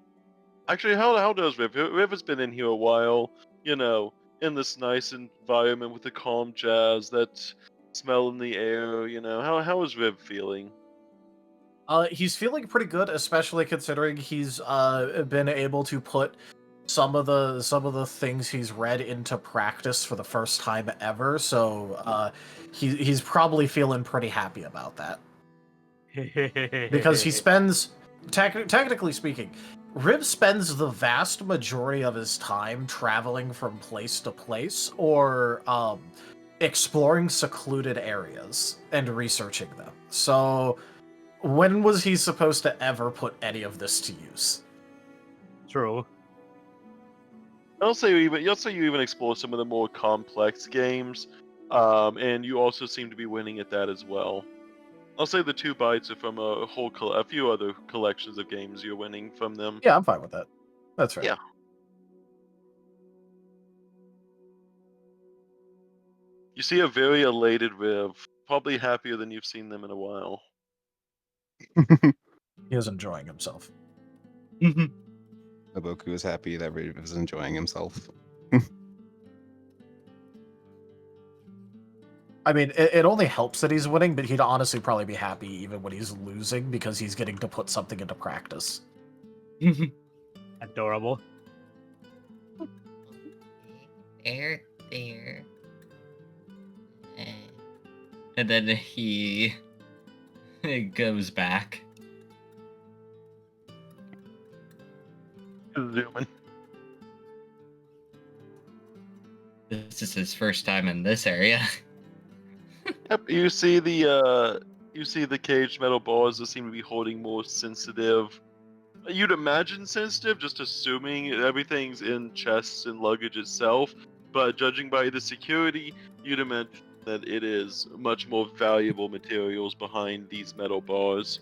Actually, how does Riv? Riv has been in here a while. You know, in this nice environment with the calm jazz, that smell in the air. You know, how is Riv feeling? He's feeling pretty good, especially considering he's been able to put some of the things he's read into practice for the first time ever. So he's probably feeling pretty happy about that because he spends, technically speaking, Rib spends the vast majority of his time traveling from place to place or exploring secluded areas and researching them. So when was he supposed to ever put any of this to use? True. I'll say you even explore some of the more complex games, and you also seem to be winning at that as well. I'll say the 2 bytes are from a few other collections of games you're winning from them. Yeah, I'm fine with that. That's right. Yeah. You see a very elated Riv, probably happier than you've seen them in a while. He was enjoying himself. Haboku is happy that Riv is enjoying himself. I mean, it only helps that he's winning, but he'd honestly probably be happy even when he's losing because he's getting to put something into practice. Adorable. There. And then he goes back. Zooming. This is his first time in this area. Yep, you see the caged metal bars that seem to be holding more sensitive. You'd imagine sensitive, just assuming everything's in chests and luggage itself. But judging by the security, you'd imagine that it is much more valuable materials behind these metal bars.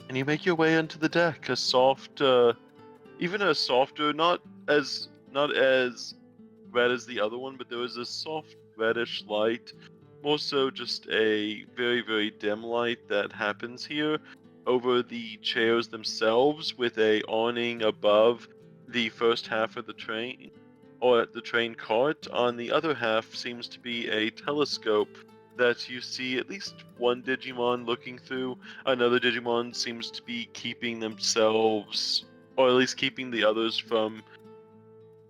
And you make your way into the deck. A soft, even a softer, not as red as the other one, but there is a soft reddish light. More so just a very, very dim light that happens here over the chairs themselves, with a awning above the first half of the train, or the train cart. On the other half seems to be a telescope that you see at least one Digimon looking through. Another Digimon seems to be keeping themselves, or at least keeping the others from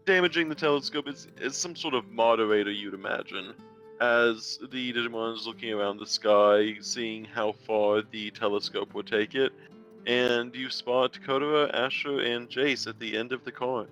damaging the telescope. It's some sort of moderator, you'd imagine. As the Digimon is looking around the sky, seeing how far the telescope will take it, and you spot Kotora, Asher, and Jace at the end of the car.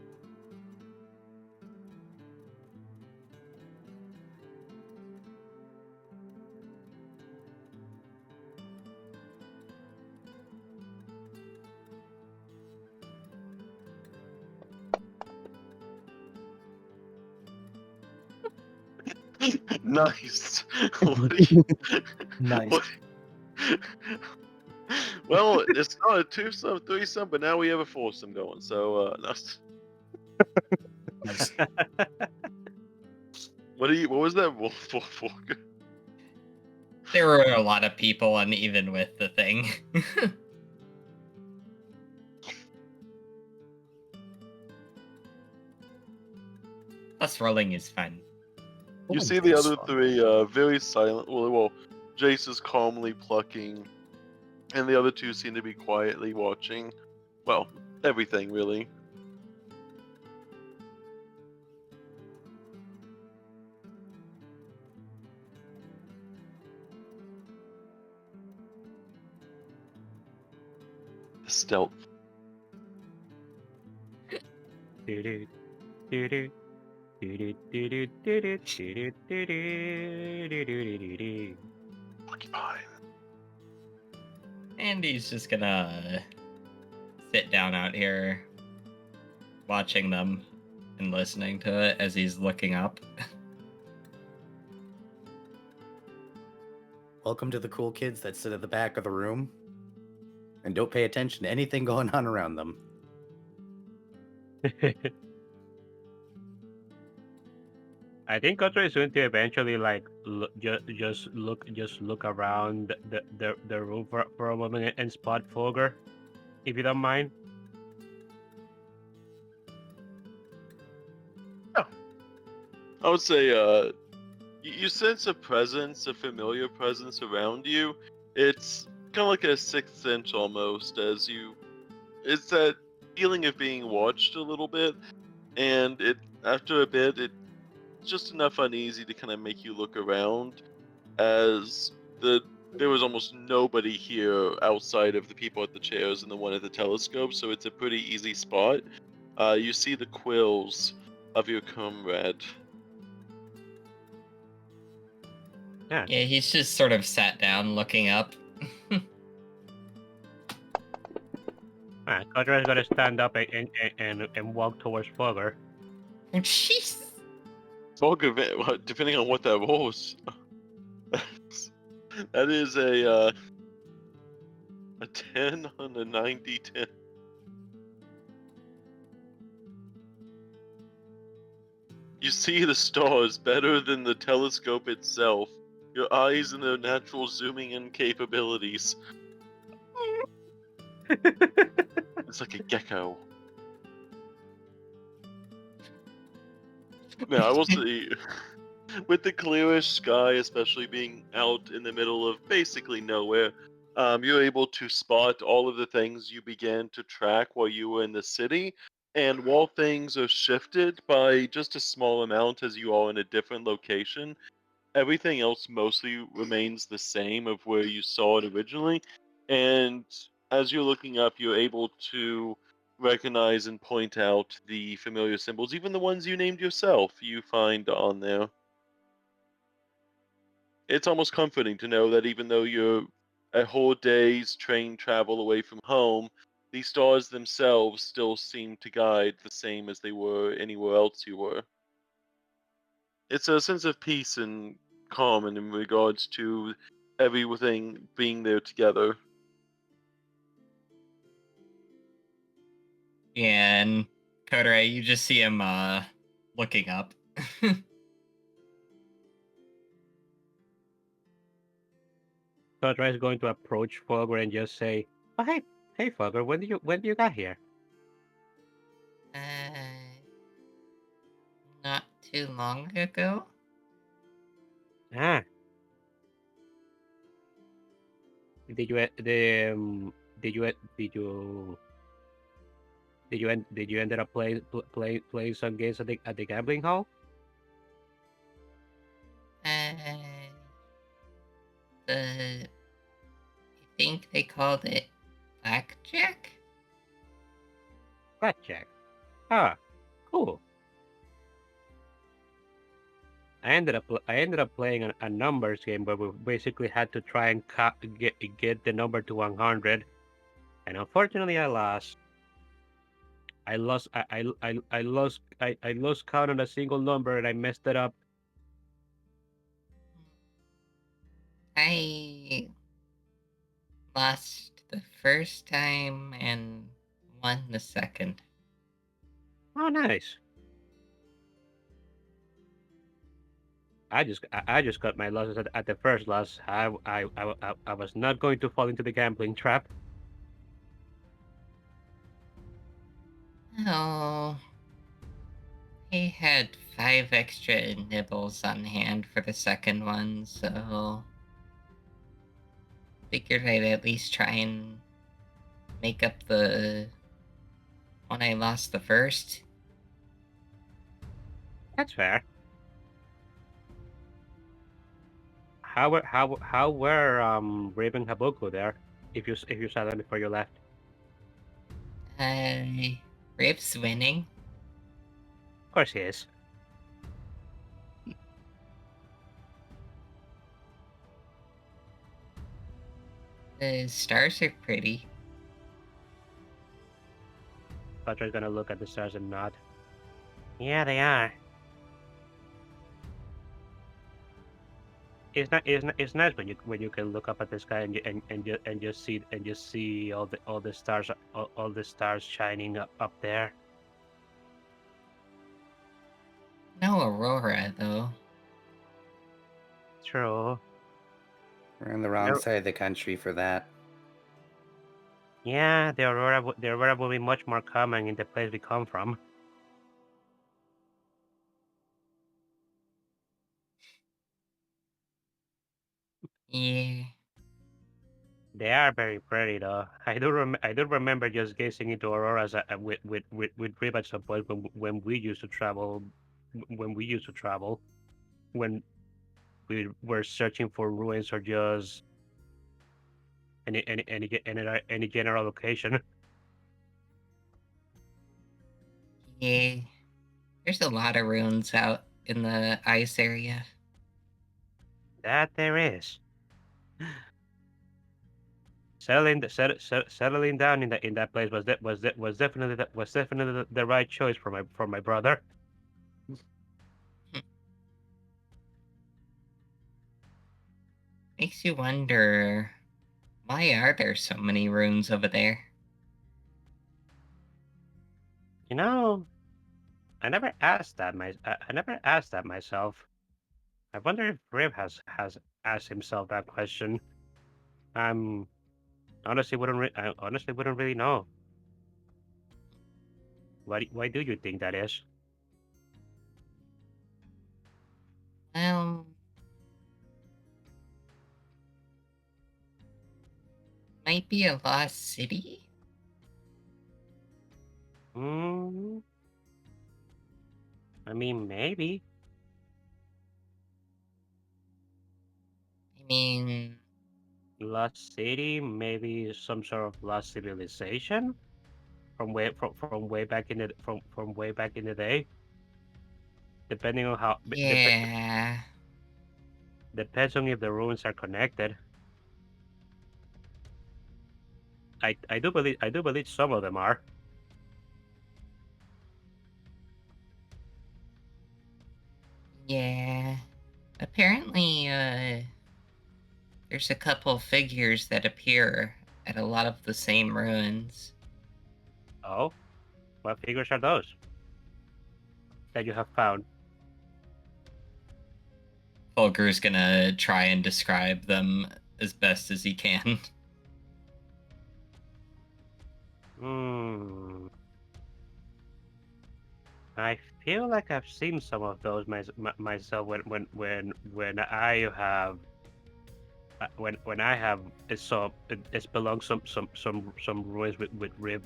Nice. What do you... Nice. What... Well, it's not a twosome, threesome, but now we have a foursome going. So, nice. Nice. What was that roll for? There were a lot of people uneven with the thing. Plus, rolling is fun. You Oh, see the that's other fun. three very silent. Well, Jace is calmly plucking, and the other two seem to be quietly watching. Well, everything really. Stealth. Do-do, do-do, do-do, do-do, do-do, do-do, do-do, do-do-do-do-do. Porcupine. And he's just gonna sit down out here, watching them and listening to it as he's looking up. Welcome to the cool kids that sit at the back of the room and don't pay attention to anything going on around them. I think Kotora is going to eventually like just look around the room for a moment and spot Fogger, if you don't mind. I would say, you sense a presence, a familiar presence around you. It's kind of like a sixth sense almost, as you. It's that feeling of being watched a little bit, and after a bit, it's just enough uneasy to kind of make you look around, as there was almost nobody here outside of the people at the chairs and the one at the telescope, so it's a pretty easy spot. You see the quills of your comrade. Yeah, he's just sort of sat down looking up. Kotora is gonna stand up and walk towards Fogger. Oh, jeez. Fogger, depending on what that rolls, that is a 10 on a 90-10. You see the stars better than the telescope itself. Your eyes and their natural zooming in capabilities. It's like a gecko. Now, I will say, with the clearish sky, especially being out in the middle of basically nowhere, you're able to spot all of the things you began to track while you were in the city. And while things are shifted by just a small amount as you are in a different location, everything else mostly remains the same of where you saw it originally. And as you're looking up, you're able to recognize and point out the familiar symbols, even the ones you named yourself, you find on there. It's almost comforting to know that even though you're a whole day's train travel away from home, the stars themselves still seem to guide the same as they were anywhere else you were. It's a sense of peace and calm in regards to everything being there together. And Kotora, you just see him looking up. Kotora is going to approach Fogger and just say, "Oh, hey, Fogger, when do you got here?" Not too long ago. Ah, Did you did you did you ended up playing some games at the gambling hall? I think they called it blackjack. Blackjack. Ah, cool. I ended up playing a numbers game where we basically had to try and get the number to 100, and unfortunately I lost. I lost count on a single number and I messed it up. I lost the first time and won the second. Oh, nice. I just got my losses at the first loss. I was not going to fall into the gambling trap. Oh, he had 5 extra nibbles on hand for the second one, so figured I'd at least try and make up the one I lost the first. That's fair. How were Raven Haboku there? If you saw them before you left. Rip's winning. Of course he is. The stars are pretty. Patrick's gonna look at the stars and nod. Yeah, they are. It's nice when you can look up at the sky and just see all the stars shining up there. No aurora, though. True. We're on the wrong side of the country for that. Yeah, the aurora will be much more common in the place we come from. Yeah. They are very pretty, though. I do remember just gazing into auroras with Rib at some point when we used to travel, when when we were searching for ruins or just any general location. Yeah. There's a lot of ruins out in the ice area. That there is. Settling down in that place was definitely the right choice for my brother. Makes you wonder, why are there so many ruins over there? You know, I never asked that myself. I wonder if Rib has asked himself that question. I honestly wouldn't really know. Why do you think that is? Well, might be a lost city? Hmm. I mean, maybe. I mean, Lost city, maybe some sort of lost civilization from way back in the day. Depending on how yeah. depends on if the ruins are connected. I do believe some of them are. Yeah. Apparently, there's a couple figures that appear at a lot of the same ruins. Oh, what figures are those that you have found? Fulgur's gonna try and describe them as best as he can. Hmm. I feel like I've seen some of those myself when I have when I have it's belong some ruins with rib.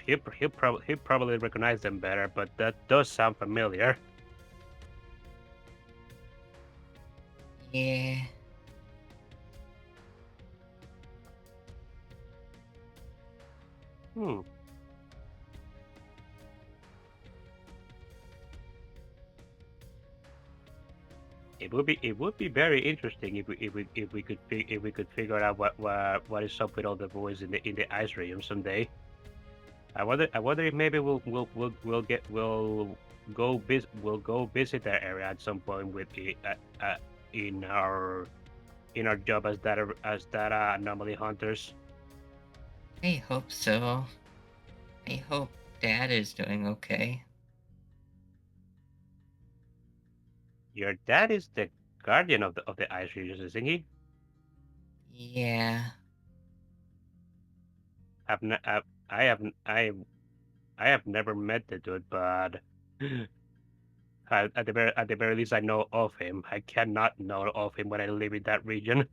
He'll probably recognize them better, but that does sound familiar. Yeah. Hmm. It would be very interesting if we could figure out what is up with all the boys in the ice region someday. I wonder if maybe we'll go visit that area at some point with in our job as that anomaly hunters. I hope so. I hope Dad is doing okay. Your dad is the guardian of the ice regions, isn't he? Yeah. I've ne- I have I have never met the dude, but at the very least I know of him. I cannot know of him when I live in that region.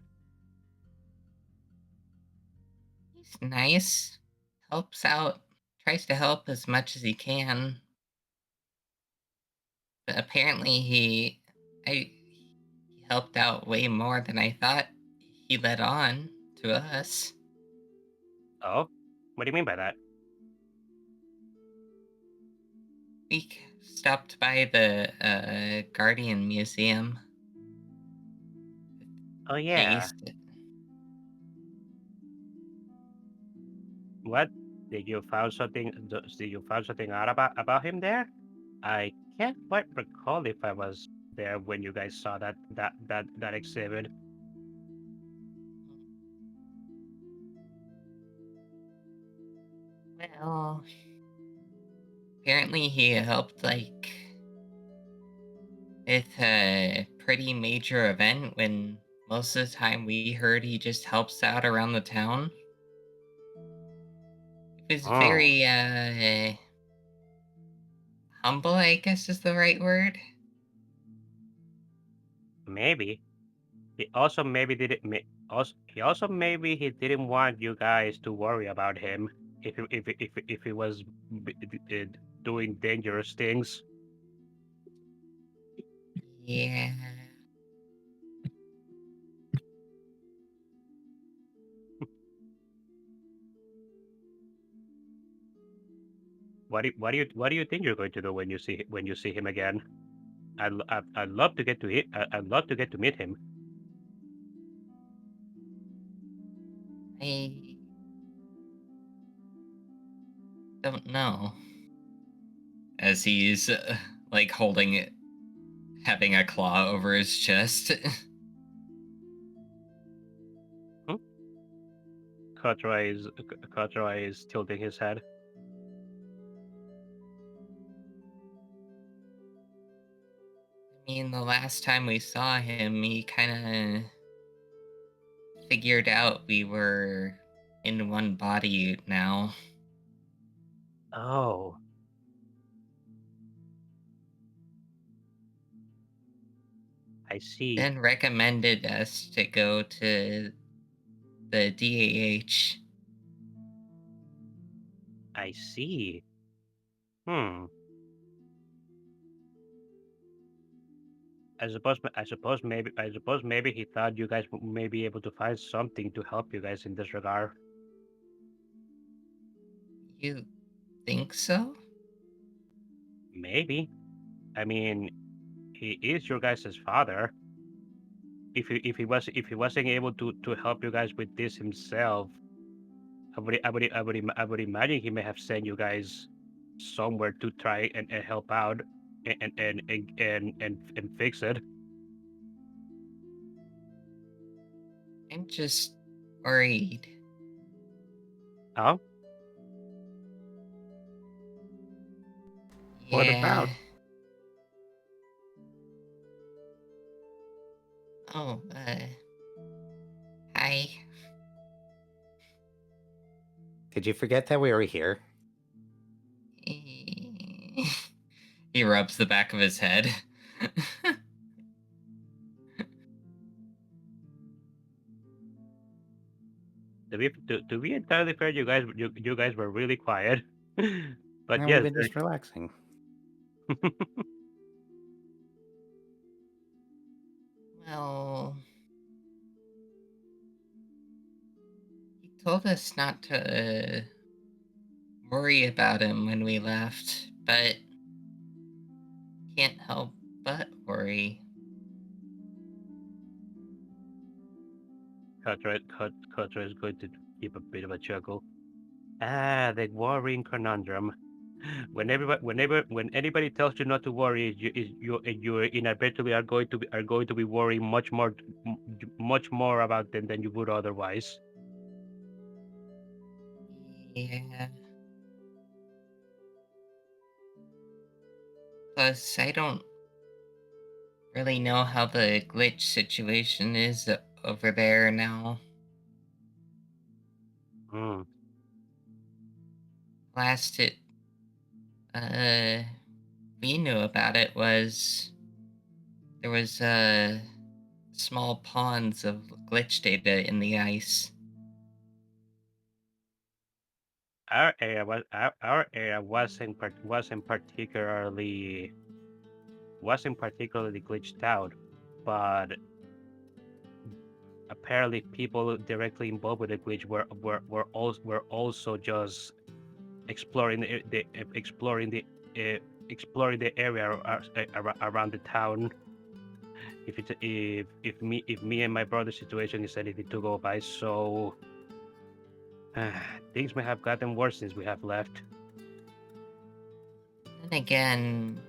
He's nice. Helps out. Tries to help as much as he can. But apparently he helped out way more than I thought he let on to us. Oh, what do you mean by that? We stopped by the Guardian Museum. Oh yeah. Chased. What? Did you found something? Did you find something out about him there? I can't quite recall if I was there when you guys saw that exhibit. Well, apparently he helped like with a pretty major event when most of the time we heard he just helps out around the town. It was Oh, very humble, I guess is the right word. maybe. He also maybe didn't. He also maybe he didn't want you guys to worry about him if he was doing dangerous things. Yeah. What do you think you're going to do when you see him again? I'd love to get to I'd love to get to meet him. I don't know. As he's like holding it, having a claw over his chest. Hmm? Kotora is tilting his head. I mean, the last time we saw him, he kind of figured out we were in one body now. Oh, I see. Then recommended us to go to the DAH. I see. Hmm. I suppose maybe he thought you guys may be able to find something to help you guys in this regard. You think so? Maybe. I mean, he is your guys' father. If he wasn't able to help you guys with this himself, I would imagine he may have sent you guys somewhere to try and help out and fix it. I'm just worried. Oh, What Yeah. about? Oh, hi. Did you forget that we were here? He rubs the back of his head. To be entirely fair, you guys were really quiet. But Now yes, we've been just relaxing. Well, he told us not to worry about him when we left, but can't help but worry. Kotora is going to keep a bit of a chuckle. Ah, the worrying conundrum. When anybody tells you not to worry, you inevitably are going to be worrying much more about them than you would otherwise. Yeah. Plus, I don't really know how the glitch situation is over there now. Hmm. Last we knew about it was there was small ponds of glitch data in the ice. Our area wasn't particularly glitched out, but apparently people directly involved with the glitch were also just exploring the area around the town. If me and my brother's situation is anything to go by, so things may have gotten worse since we have left. And again,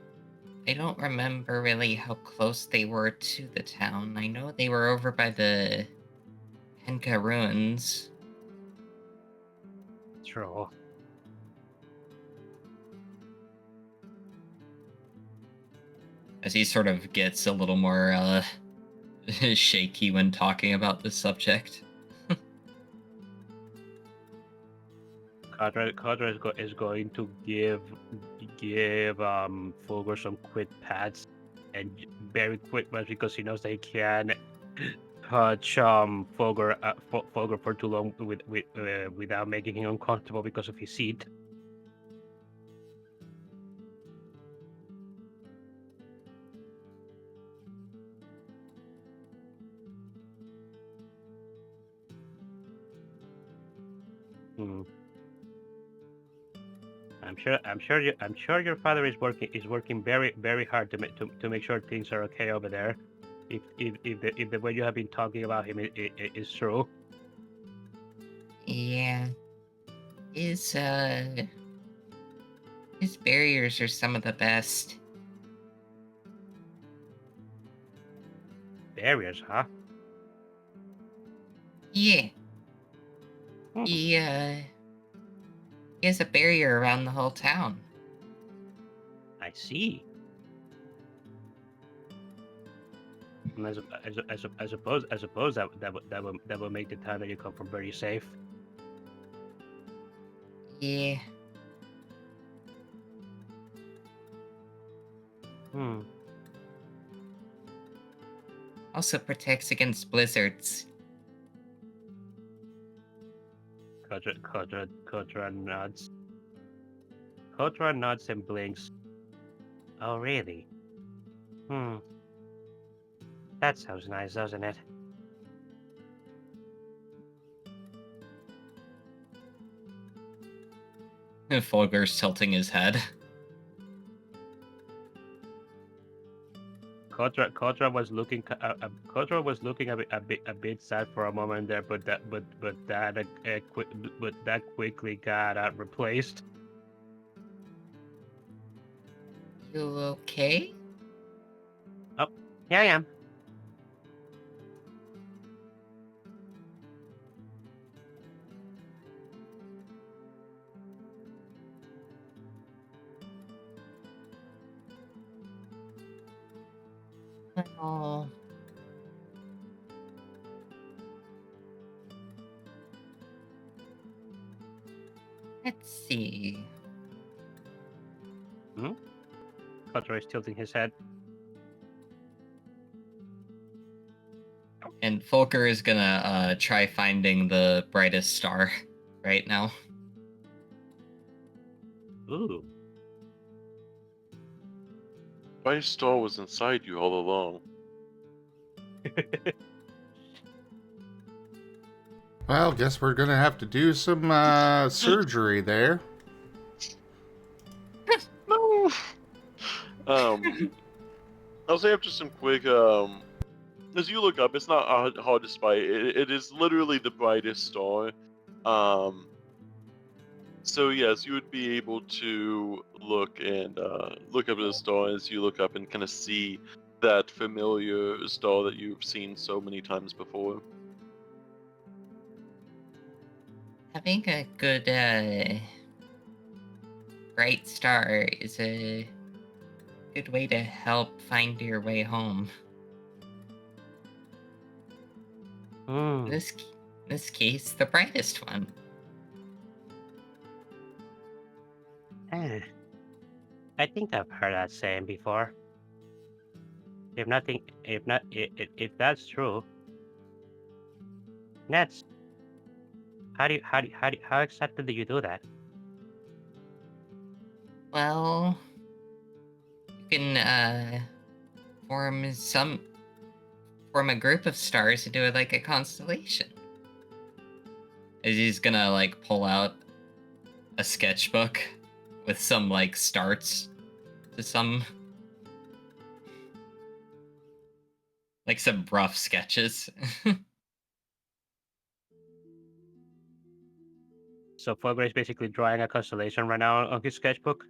I don't remember really how close they were to the town. I know they were over by the Henka ruins. True. As he sort of gets a little more shaky when talking about this subject. Kotora is going to give Fulgur some quick pats, and very quick ones because he knows they can touch Fulgur for too long without making him uncomfortable because of his seat. Hmm. I'm sure your father is working very hard to make sure things are okay over there. If the way you have been talking about him is true. Yeah. His barriers are some of the best. Barriers, huh? Yeah. Hmm. He has a barrier around the whole town. I see. And I suppose that will make the town that you come from very safe. Yeah. Hmm. Also protects against blizzards. Kotora nods. Kotora nods and blinks. Oh, really? Hmm. That sounds nice, doesn't it? Fulgur's tilting his head. Kotora was looking. Kotora was looking a bit sad for a moment there, but that quickly got replaced. You okay? Oh, yeah, I am. Oh. Let's see. Hmm? Kotora is tilting his head. And And Folker is gonna try finding the brightest star right now. Ooh. My star was inside you all along. Well, guess we're gonna have to do some surgery there. No. I'll say after some quick as you look up, it's not hard to spy. It is literally the brightest star. So yes, you would be able to look up at the star as you look up and kind of see that familiar star that you've seen so many times before. Having a good bright star is a good way to help find your way home. In this case, the brightest one. I think I've heard that saying before. If that's true, Nets, how exactly do you do that? Well, you can form a group of stars and do it like a constellation. As he's gonna like pull out a sketchbook with some like starts to some like some rough sketches. So Fogre is basically drawing a constellation right now on his sketchbook.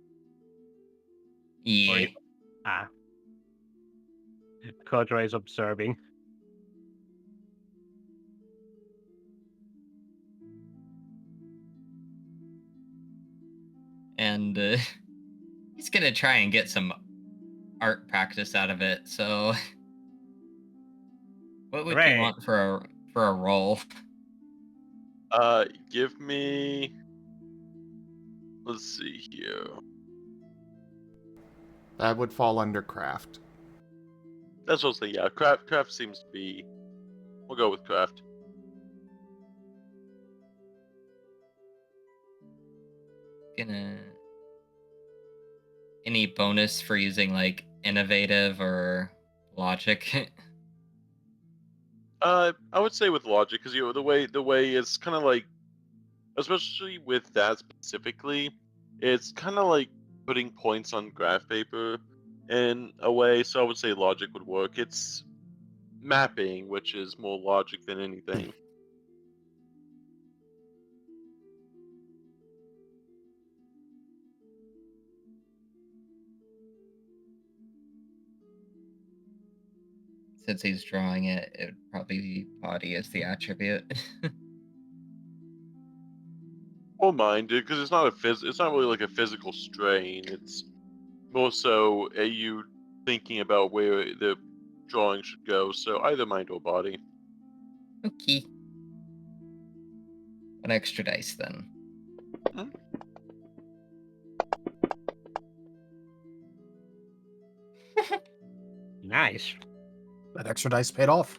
Yeah. Kotora is observing. And he's gonna try and get some art practice out of it. So, what would you want for a roll? Give me. Let's see here. That would fall under craft. That's what I'll say. Yeah, craft seems to be. We'll go with craft. Any bonus for using like innovative or logic? I would say with logic, because the way it's kind of like, especially with that specifically, it's kind of like putting points on graph paper in a way. So I would say logic would work. It's mapping, which is more logic than anything. Since he's drawing it, it would probably be body as the attribute. Or mind, because it's not it's not really like a physical strain. It's more so you thinking about where the drawing should go. So either mind or body. Okay. An extra dice then. Hmm? Nice. That extra dice paid off.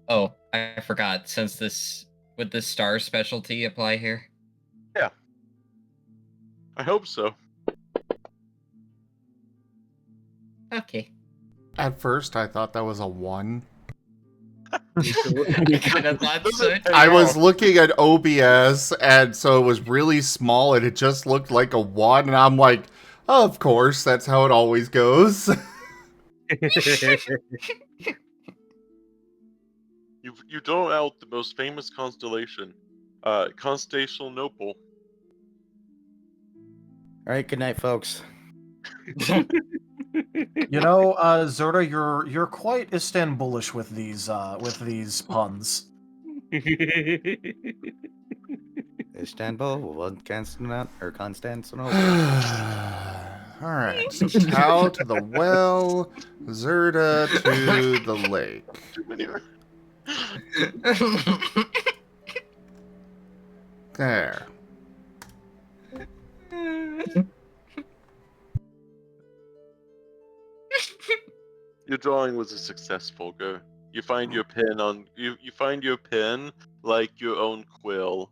Oh, I forgot. Would the star specialty apply here? Yeah. I hope so. Okay. At first, I thought that was a 1. I kind of thought so. I was looking at OBS, and so it was really small, and it just looked like a 1, and I'm like, oh, of course, that's how it always goes. You draw out the most famous constellation, Constellation-Nopal. All right, good night, folks. You know, Zorda, you're quite Istanbulish with these puns. Istanbul, one Constantinople. All right, so Tau to the well, Zerda to the lake. Too many. There. Your drawing was a success, Folger. You find your pen on you find your pen like your own quill.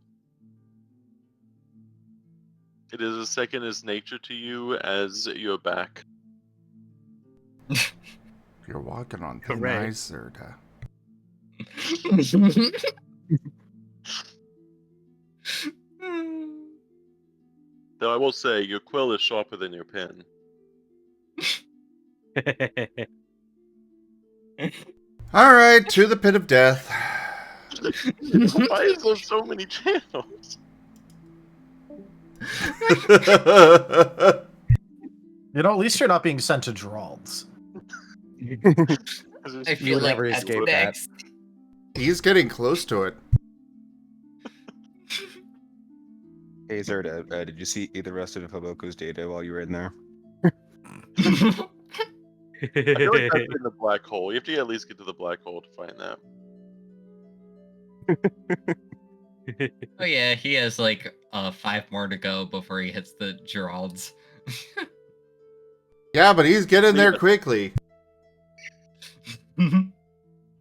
It is as second as nature to you as your back. You're walking on thin Hooray. ice, Zerda. Though I will say, your quill is sharper than your pen. Alright, to the pit of death. Why is there so many channels? You know, at least you're not being sent to Dralds. I feel would like never that's escape that. next. He's getting close to it. Hey, Zerda, did you see the rest of Haboku's data while you were in there? I feel like that's in the black hole. You have to at least get to the black hole to find that. Oh yeah, he has like 5 more to go before he hits the Geralds. Yeah, but he's getting there quickly.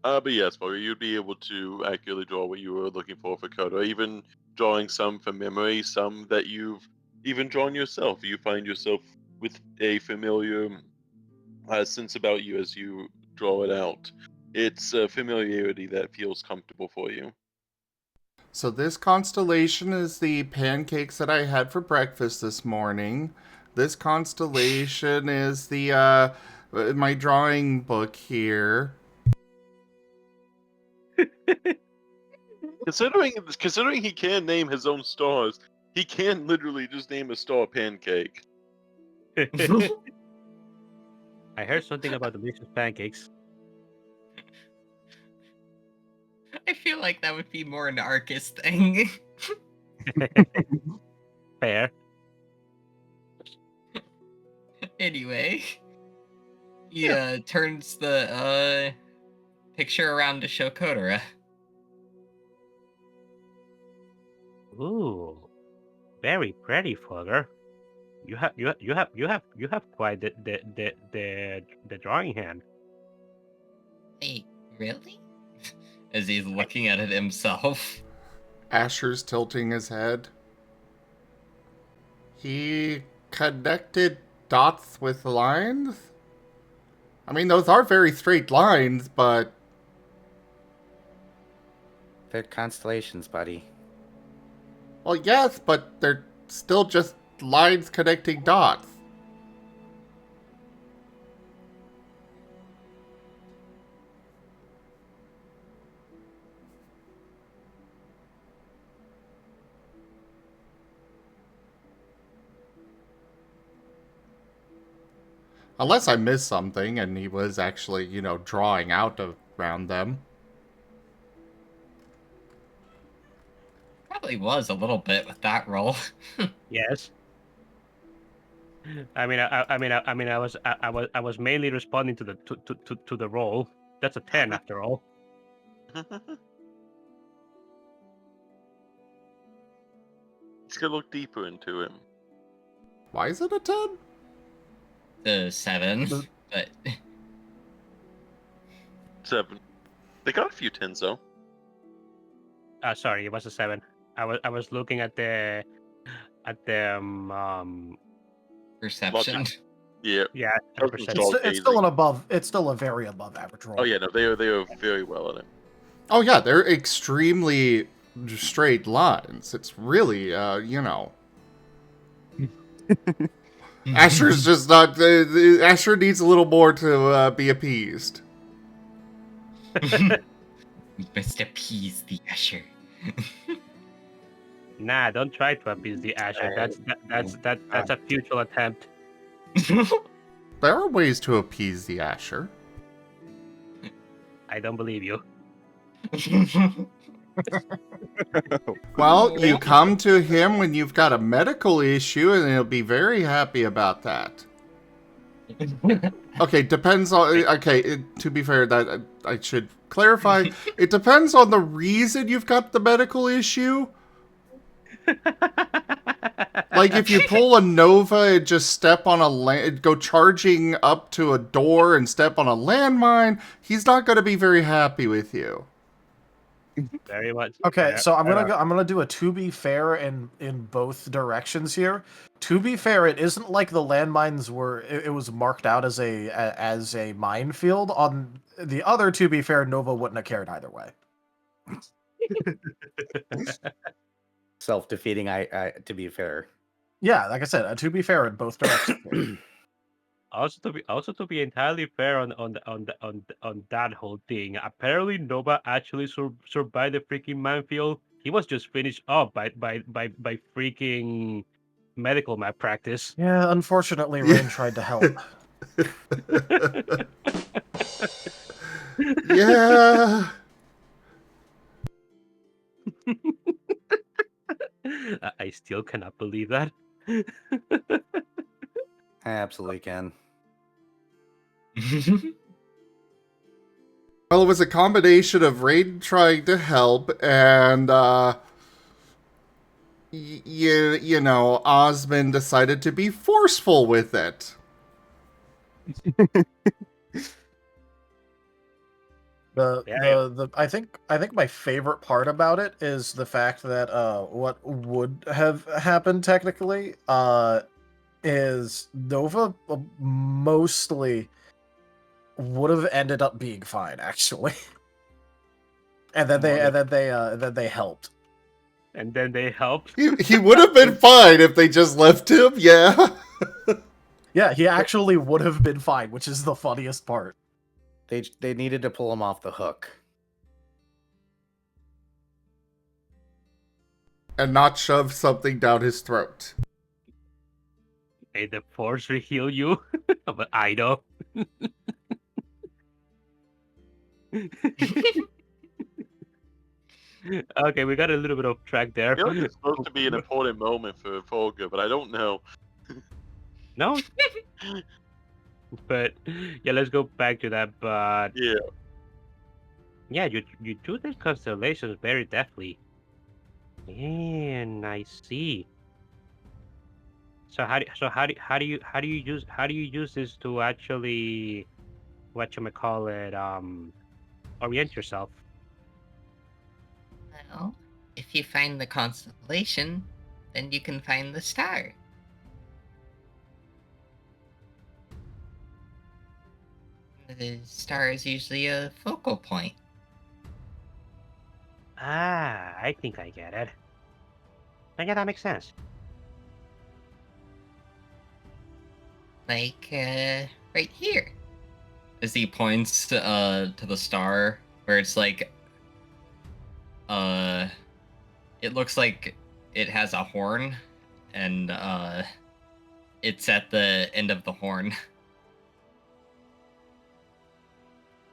But yes, Folger, you'd be able to accurately draw what you were looking for Kotora, even drawing some from memory, some that you've even drawn yourself. You find yourself with a familiar sense about you as you draw it out. It's a familiarity that feels comfortable for you. So this constellation is the pancakes that I had for breakfast this morning. This constellation is the my drawing book here. Considering he can name his own stars, he can literally just name a star pancake. I heard something about delicious pancakes. I feel like that would be more an Arcus thing. Fair. Anyway, he turns the picture around to show Kotora. Ooh, very pretty, Fogger. You have quite the drawing hand. Wait, really? As he's looking at it himself. Asher's tilting his head. He connected dots with lines? I mean, those are very straight lines, but... They're constellations, buddy. Well, yes, but they're still just lines connecting dots. Unless I missed something and he was actually, you know, drawing out around them. Probably was a little bit with that roll. Yes. I was mainly responding to the roll. That's a 10 after all. He's gonna look deeper into him. Why is it a 10? The 7, but 7. They got a few 10s though. Sorry, it was a 7. I was looking at the perception. Yeah. yeah, at the It's perception. all It's still a very above average roll. Oh yeah, no, they are very well at it. Oh yeah, they're extremely straight lines. It's really, you know... Asher's just not... Asher needs a little more to be appeased. We must appease the Asher. Nah, don't try to appease the Asher. That's a futile attempt. There are ways to appease the Asher. I don't believe you. Well, you come to him when you've got a medical issue, and he'll be very happy about that. Okay, depends on... Okay, to be fair, that I should clarify. It depends on the reason you've got the medical issue. Like, if you pull a Nova and just step on go charging up to a door and step on a landmine, he's not going to be very happy with you. Very much. Okay, so I'm gonna do a to be fair in both directions here. To be fair, it isn't like the landmines were it was marked out as a minefield. On the other, to be fair, Nova wouldn't have cared either way. Self-defeating. To be fair. Yeah, like I said, to be fair in both directions. Here. Also to be entirely fair on that whole thing, apparently Nova actually survived the freaking minefield. He was just finished up by freaking medical malpractice. Yeah, unfortunately, Rain tried to help. Yeah. I still cannot believe that. I absolutely can. Well, it was a combination of Raiden trying to help and, you know, Osmond decided to be forceful with it. I think my favorite part about it is the fact that what would have happened technically is Nova mostly would have ended up being fine actually. and then they helped. And then they helped. He would have been fine if they just left him, yeah. Yeah, he actually would have been fine, which is the funniest part. They needed to pull him off the hook. And not shove something down his throat. May the force heal you. But I know. Okay, we got a little bit off track there. I feel like it's supposed to be an important moment for Folga, but I don't know. No? But yeah, let's go back to that. But yeah, you do the constellations very deftly, and I see. So how do you use this to actually orient yourself? Well, if you find the constellation, then you can find the star. The star is usually a focal point. Ah, I think I get it. Yeah, that makes sense. Like, right here. As he points to the star, where it's like, it looks like it has a horn, and, it's at the end of the horn.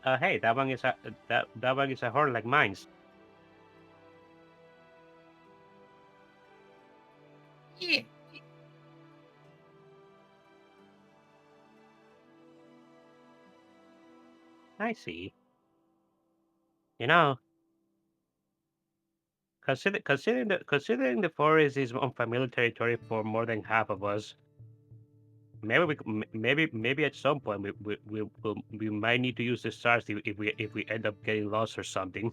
Hey, that one is a horn like mine's. Yeah. I see. You know, considering the forest is unfamiliar territory for more than half of us, maybe at some point we might need to use the stars if we end up getting lost or something.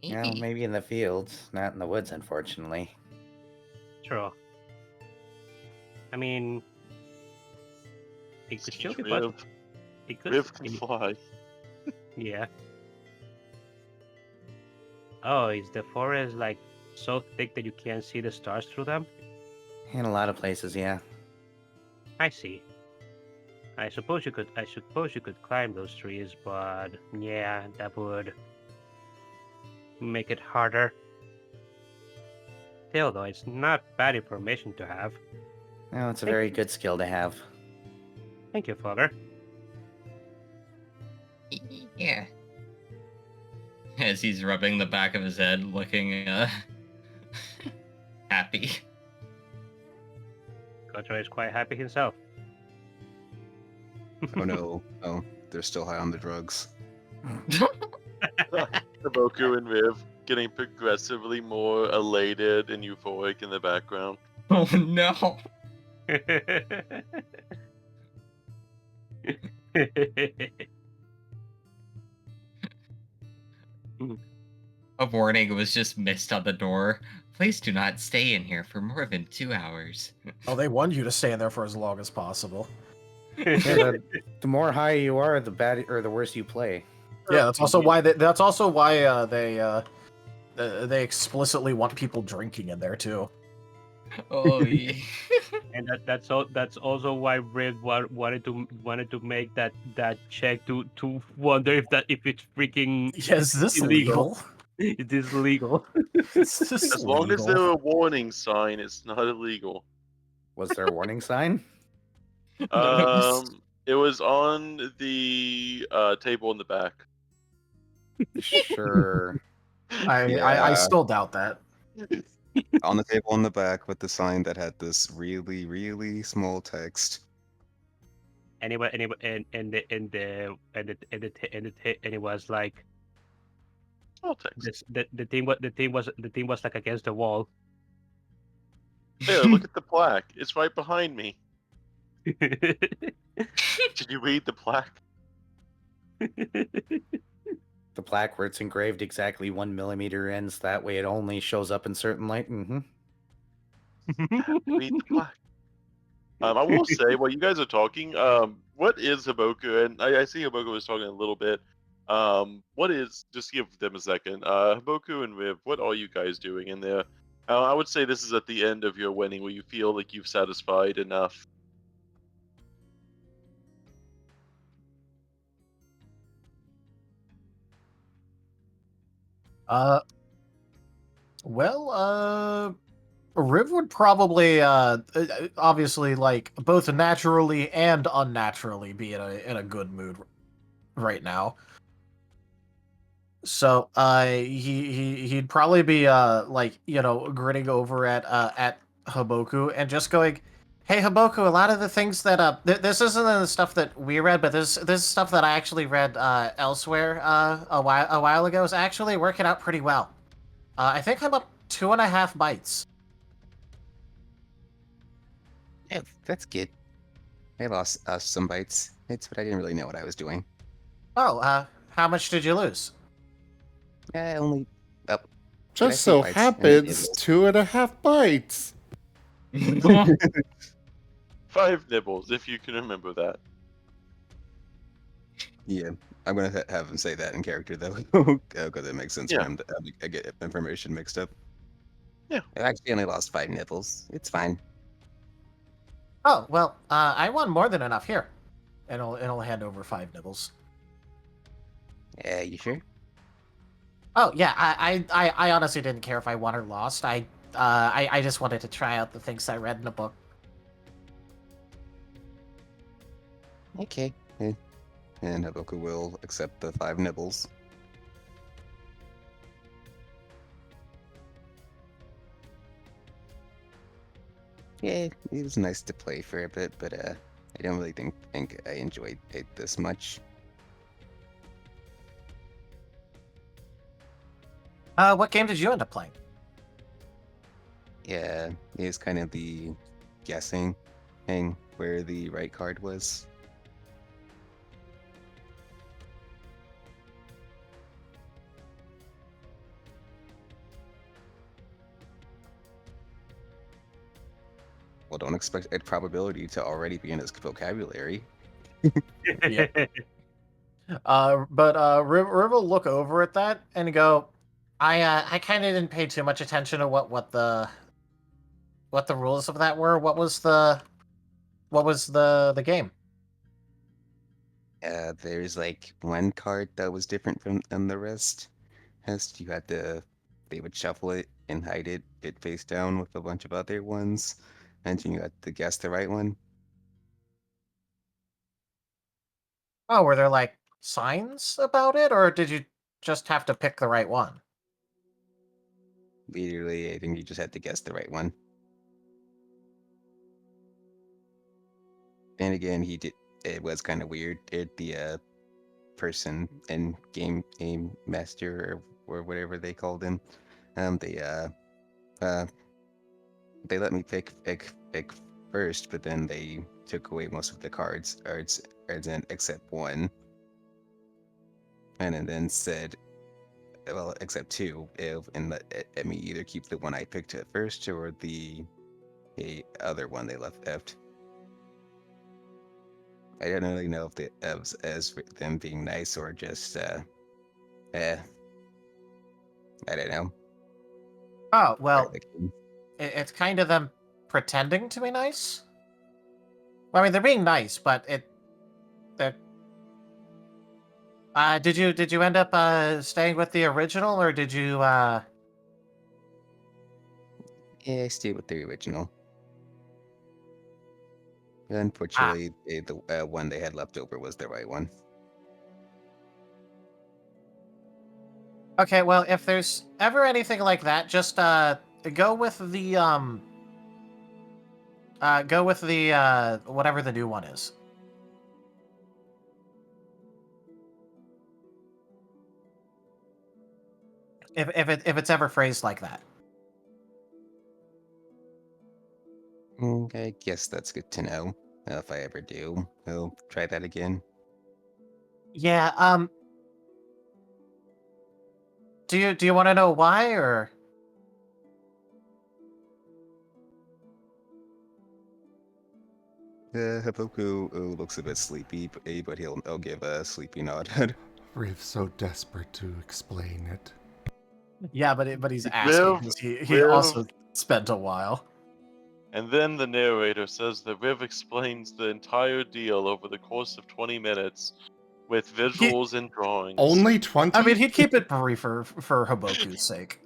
Yeah, maybe in the fields, not in the woods, unfortunately. True. I mean, it could still be Riv. possible. It could. Riv can fly. Yeah. Oh, is the forest like so thick that you can't see the stars through them? In a lot of places, yeah. I see. I suppose you could climb those trees, but yeah, that would make it harder. Still, though, it's not bad information to have. No, it's a very good skill to have. Thank you, Father. Yeah. As he's rubbing the back of his head, looking happy. Kotora is quite happy himself. Oh no. Oh, they're still high on the drugs. Haboku and Riv. getting progressively more elated and euphoric in the background. Oh no. A warning was just missed on the door. Please do not stay in here for more than 2 hours. Oh, they want you to stay in there for as long as possible. Yeah, the more high you are, the bad or the worse you play. Yeah, that's also why they explicitly want people drinking in there too. Oh yeah. And that's also why Red wanted to make that check to wonder if it's freaking Yeah, is this illegal. legal? Is this legal? Is this As long as legal? there's a warning sign, it's not illegal. Was there a warning sign? It was on the table in the back. Sure. I Yeah. still doubt that. On the table in the back with the sign that had this really, really small text. And it was like Small text. the thing was like against the wall. There, look at the plaque. It's right behind me. Did you read the plaque? The plaque where it's engraved exactly 1 millimeter ends. That way it only shows up in certain light. Mm-hmm. Read the plaque. I will say, while you guys are talking, what is Haboku? And I see Haboku was talking a little bit. What is, just give them a second. Haboku and Riv, what are you guys doing in there? I would say this is at the end of your winning where you feel like you've satisfied enough. Riv would probably obviously like both naturally and unnaturally be in a good mood right now. So he'd probably be like, you know, grinning over at Haboku and just going, "Hey Haboku, a lot of the things that this isn't the stuff that we read, but this is stuff that I actually read elsewhere a while ago. Is actually working out pretty well. I think I'm up 2.5 bites." Yeah, that's good. I lost some bites. It's but I didn't really know what I was doing. Oh, how much did you lose? Only up. Just so happens 2.5 bites. 5 nibbles, if you can remember that. Yeah, I'm gonna have him say that in character though, because it makes sense for him to I get information mixed up. Yeah, I actually only lost 5 nibbles. It's fine. Oh well, I won more than enough here, and it'll hand over 5 nibbles. Yeah, you sure? Oh yeah, I honestly didn't care if I won or lost. I just wanted to try out the things I read in the book. Okay. And Haboku will accept the 5 nibbles. Yeah, it was nice to play for a bit, but I don't really think I enjoyed it this much. What game did you end up playing? Yeah, it was kind of the guessing thing where the right card was. Well, don't expect a probability to already be in his vocabulary. Yeah. But Riv will look over at that and go, I kind of didn't pay too much attention to what the rules of that were. What was the game? There's like one card that was different than the rest. You had to, they would shuffle it and hide it face down with a bunch of other ones, and you had to guess the right one. Oh, were there like signs about it, or did you just have to pick the right one? Literally, I think you just had to guess the right one. And again, he did. It was kind of weird. The person and game master or or whatever they called him. Um, they uh, uh, they let me pick first, but then they took away most of the cards except one, and then said, well, except two, and let me either keep the one I picked at first or the other one they left. I don't really know if as them being nice or just I don't know. Oh, well, Like, it's kind of them pretending to be nice. Well, I mean, they're being nice, but they're. Did you end up staying with the original, or did you yeah, I stayed with the original. Unfortunately, the one they had left over was the right one. Okay, well, if there's ever anything like that, just go with the whatever the new one is. If it's ever phrased like that. I guess that's good to know. If I ever do, I'll try that again. Yeah, do you want to know why, or Haboku looks a bit sleepy, but he'll give a sleepy nod. Riv's so desperate to explain it. yeah, but he's asking because he also spent a while. And then the narrator says that Riv explains the entire deal over the course of 20 minutes with visuals and drawings. Only 20? I mean, he'd keep it briefer for Haboku's sake.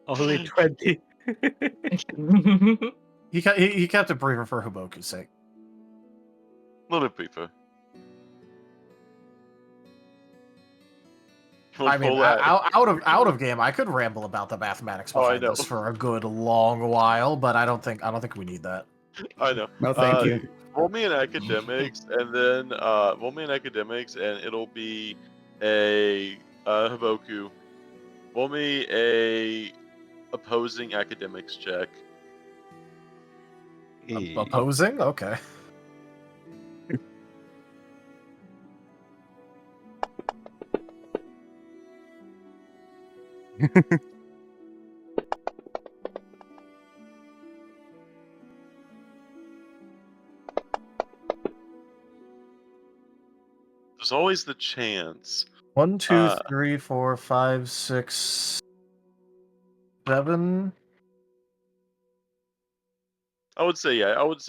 Only 20. He kept it briefer for Haboku's sake. A little bit briefer. I mean, out of game, I could ramble about the mathematics behind this for a good long while, but I don't think we need that. I know. No, thank you. Roll me in academics, and then roll me in academics, and it'll be a Haboku. Roll me a opposing academics check. Opposing? Okay. There's always the chance. 1, 2, 3, 4, 5, 6, 7. I would say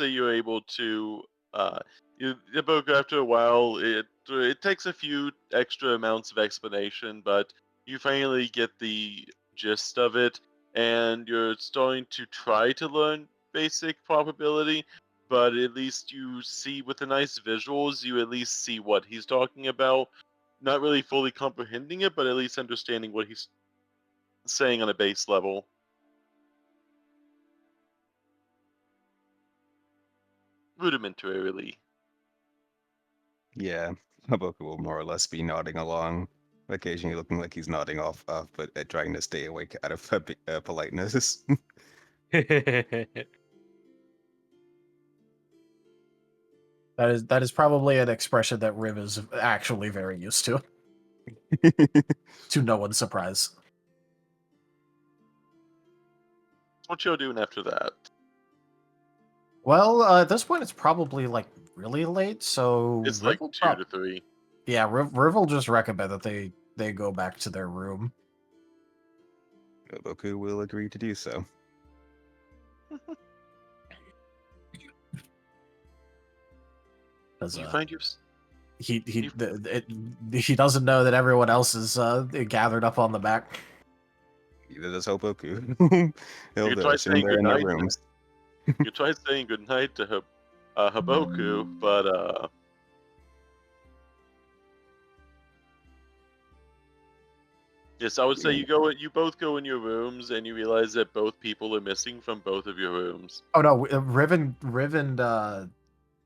you're able to Haboku, after a while it takes a few extra amounts of explanation, but you finally get the gist of it, and you're starting to try to learn basic probability, but at least you see with the nice visuals, you at least see what he's talking about. Not really fully comprehending it, but at least understanding what he's saying on a base level. Rudimentarily. Yeah, Haboku will more or less be nodding along, occasionally looking like he's nodding off, but trying to stay awake out of politeness. That is probably an expression that Riv is actually very used to. To no one's surprise. What y'all doing after that? Well, at this point, it's probably like really late, so It's Riv like will 2 to 3. Yeah, Riv will just recommend that they go back to their room. Haboku will agree to do so. Because You find your he doesn't know that everyone else is gathered up on the back. Either does Haboku. He'll You try assume saying they're in their goodnight. rooms. You try saying goodnight to Haboku, but yes, I would say you both go in your rooms, and you realize that both people are missing from both of your rooms. Oh no, Riv and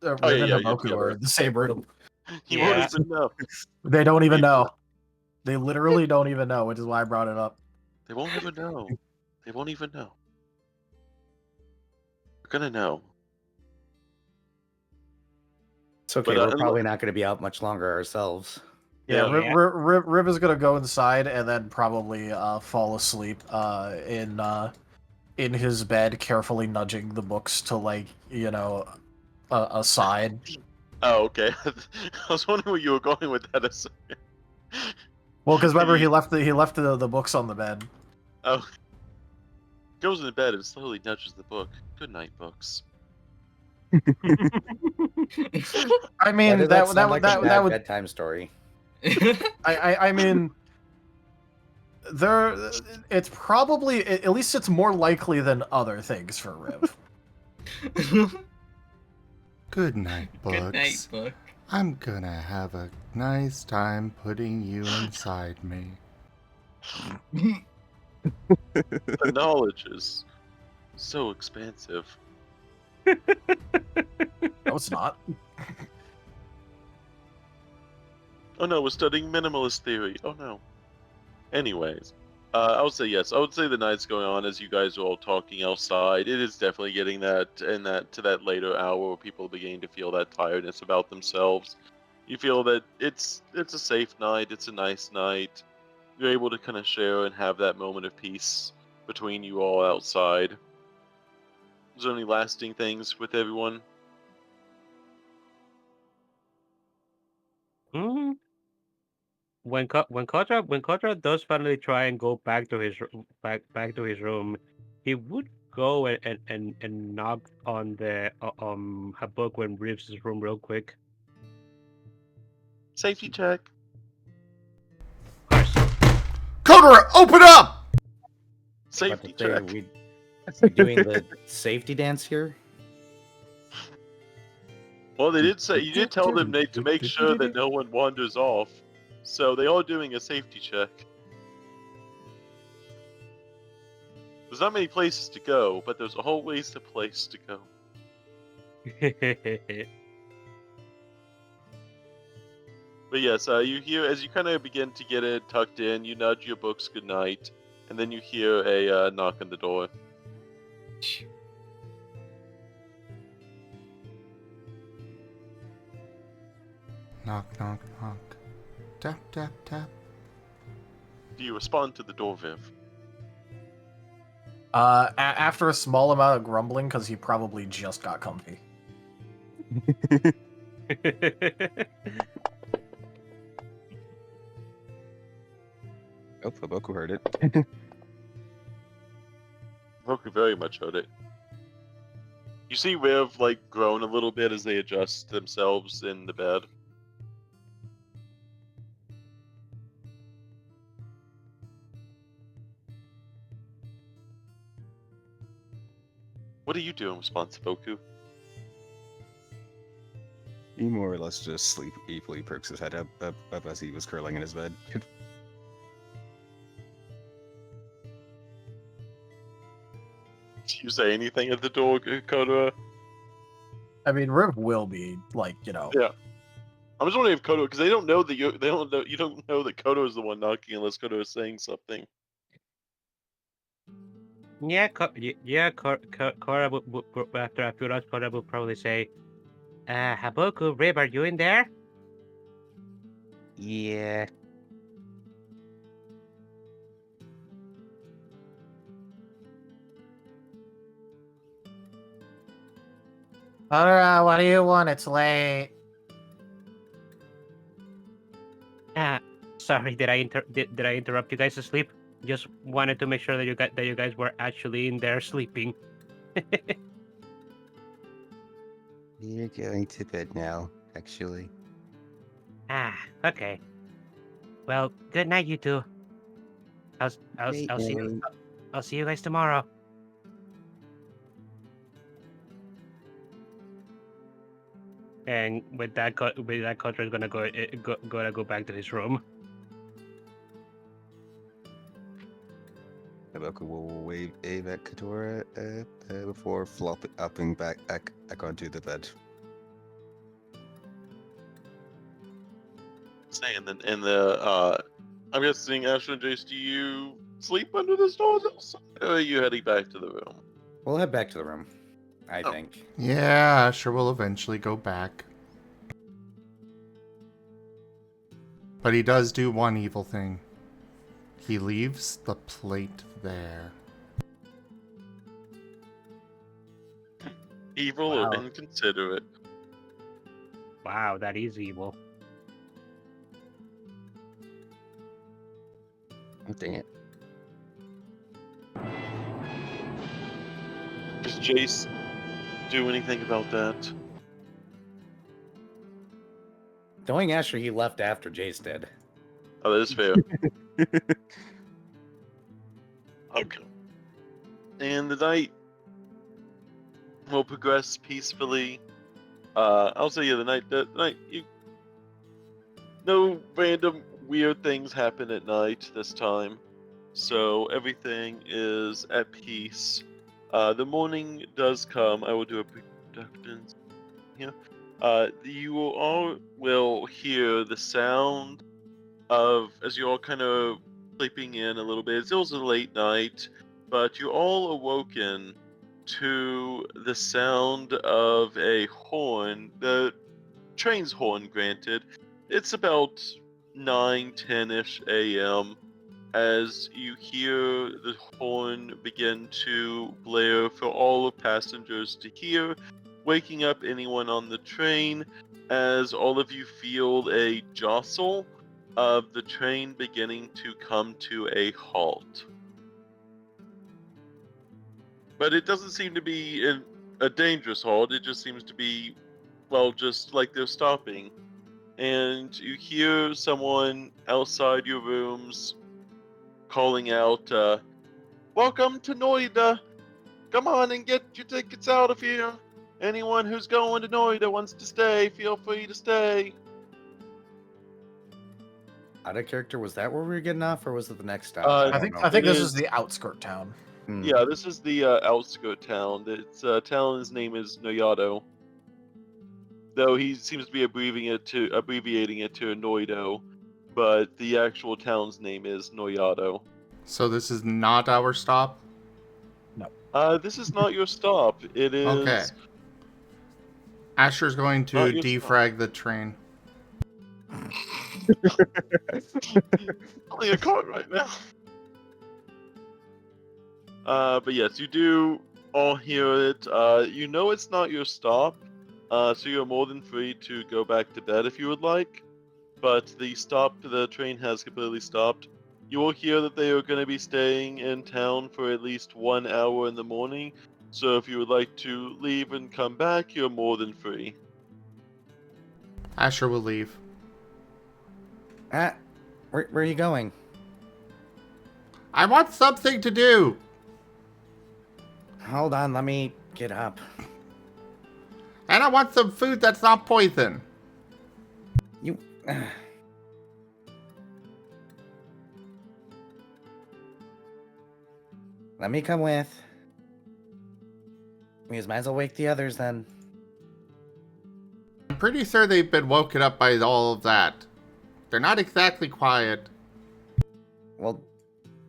Haboku are in the same room. You won't even know. They don't even know. They literally don't even know, which is why I brought it up. They won't ever know. They won't even know. They're gonna know. It's okay. But, We're probably not going to be out much longer ourselves. Yeah, Yeah. Rib is gonna go inside and then probably fall asleep in his bed, carefully nudging the books to aside. Oh, okay. I was wondering where you were going with that. A second. Well, because remember he left the books on the bed. Oh. Goes into bed and slowly nudges the book. Good night, books. I mean, Why did that sound like a that bad would. bedtime story? I mean, it's probably at least it's more likely than other things for Riv. Good night, Bugs. Good night, book. I'm gonna have a nice time putting you inside me. The knowledge is so expansive. No, it's not. Oh no, we're studying minimalist theory. Oh no. Anyways, I would say yes. I would say the night's going on as you guys are all talking outside. It is definitely getting to that later hour where people are beginning to feel that tiredness about themselves. You feel that it's a safe night. It's a nice night. You're able to kind of share and have that moment of peace between you all outside. Is there any lasting things with everyone? Hmm. When Kotora does finally try and go back to his back to his room, he would go and knock on the Haboku and Reeves' room real quick. Safety check. Of course. Kotora, open up! Safety Say, are check. we doing the safety dance here? Well, they did say you did tell them to make sure that no one wanders off, so they are doing a safety check. There's not many places to go, but there's always a place to go. But yes, you hear as you kind of begin to get it tucked in, you nudge your books goodnight, and then you hear a knock on the door. Knock, knock, knock. Tap, tap, tap. Do you respond to the door, Viv? After a small amount of grumbling, because he probably just got comfy. Oh, Haboku heard it. Roku very much heard it. You see Viv groan a little bit as they adjust themselves in the bed. What are you doing in response to Boku? He more or less just sleepily perks his head up as he was curling in his bed. Do you say anything at the door, Kotora? I mean, Riv will be Yeah. I'm just wondering if Kotora, because they don't know that you don't know that Kotora is the one knocking unless Kotora is saying something. Yeah, Cora would after a few hours, Cora would probably say, Haboku, Rib, are you in there? Yeah. Kotora, what do you want? It's late. Sorry, did I interrupt you guys to sleep? Just wanted to make sure that you guys were actually in there sleeping. You're going to bed now, actually. Okay. Well, good night, you two. I'll see you guys tomorrow. And with that, Kotra is gonna go back to his room. Haboku will wave at Kotora before flopping back onto the bed. Saying that in the I'm guessing, Asher and Jace, do you sleep under the stars outside, or are you heading back to the room? We'll head back to the room, I Oh. think. Yeah, Asher will eventually go back. But he does do one evil thing. He leaves the plate there. Evil Wow. or inconsiderate? Wow, that is evil. Dang it. Does Jace do anything about that? Knowing Asher, he left after Jace did. Oh, that is fair. Okay. And the night will progress peacefully. I'll say, yeah, the night, no random weird things happen at night this time. So everything is at peace. The morning does come. I will do a pre-production here. You all will hear the sound of, as you're all kind of sleeping in a little bit. It's also late night, but you're all awoken to the sound of a horn. The train's horn, granted. It's about 9:10ish a.m. as you hear the horn begin to blare for all of passengers to hear, waking up anyone on the train as all of you feel a jostle of the train beginning to come to a halt. But it doesn't seem to be a dangerous halt, it just seems to be, well, just like they're stopping. And you hear someone outside your rooms calling out, "Welcome to Noida! Come on and get your tickets out of here! Anyone who's going to Noida wants to stay, feel free to stay!" Out of character, was that where we were getting off, or was it the next stop? I don't I think know. I think It this is- is the outskirt town. Hmm. Yeah, this is the outskirt town. Its town's name is Noyado. Though he seems to be abbreviating it to Noido, but the actual town's name is Noyado. So this is not our stop? This is not your stop. It is Okay. Asher's going to Not your defrag the train. only a cart right now. But yes, you do all hear it. You know it's not your stop, so you're more than free to go back to bed if you would like. But the train has completely stopped. You will hear that they are going to be staying in town for at least 1 hour in the morning. So if you would like to leave and come back, you're more than free. Asher will leave. Where are you going? I want something to do! Hold on, let me get up. And I want some food that's not poison. You. Let me come with. We might as well wake the others then. I'm pretty sure they've been woken up by all of that. They're not exactly quiet. Well,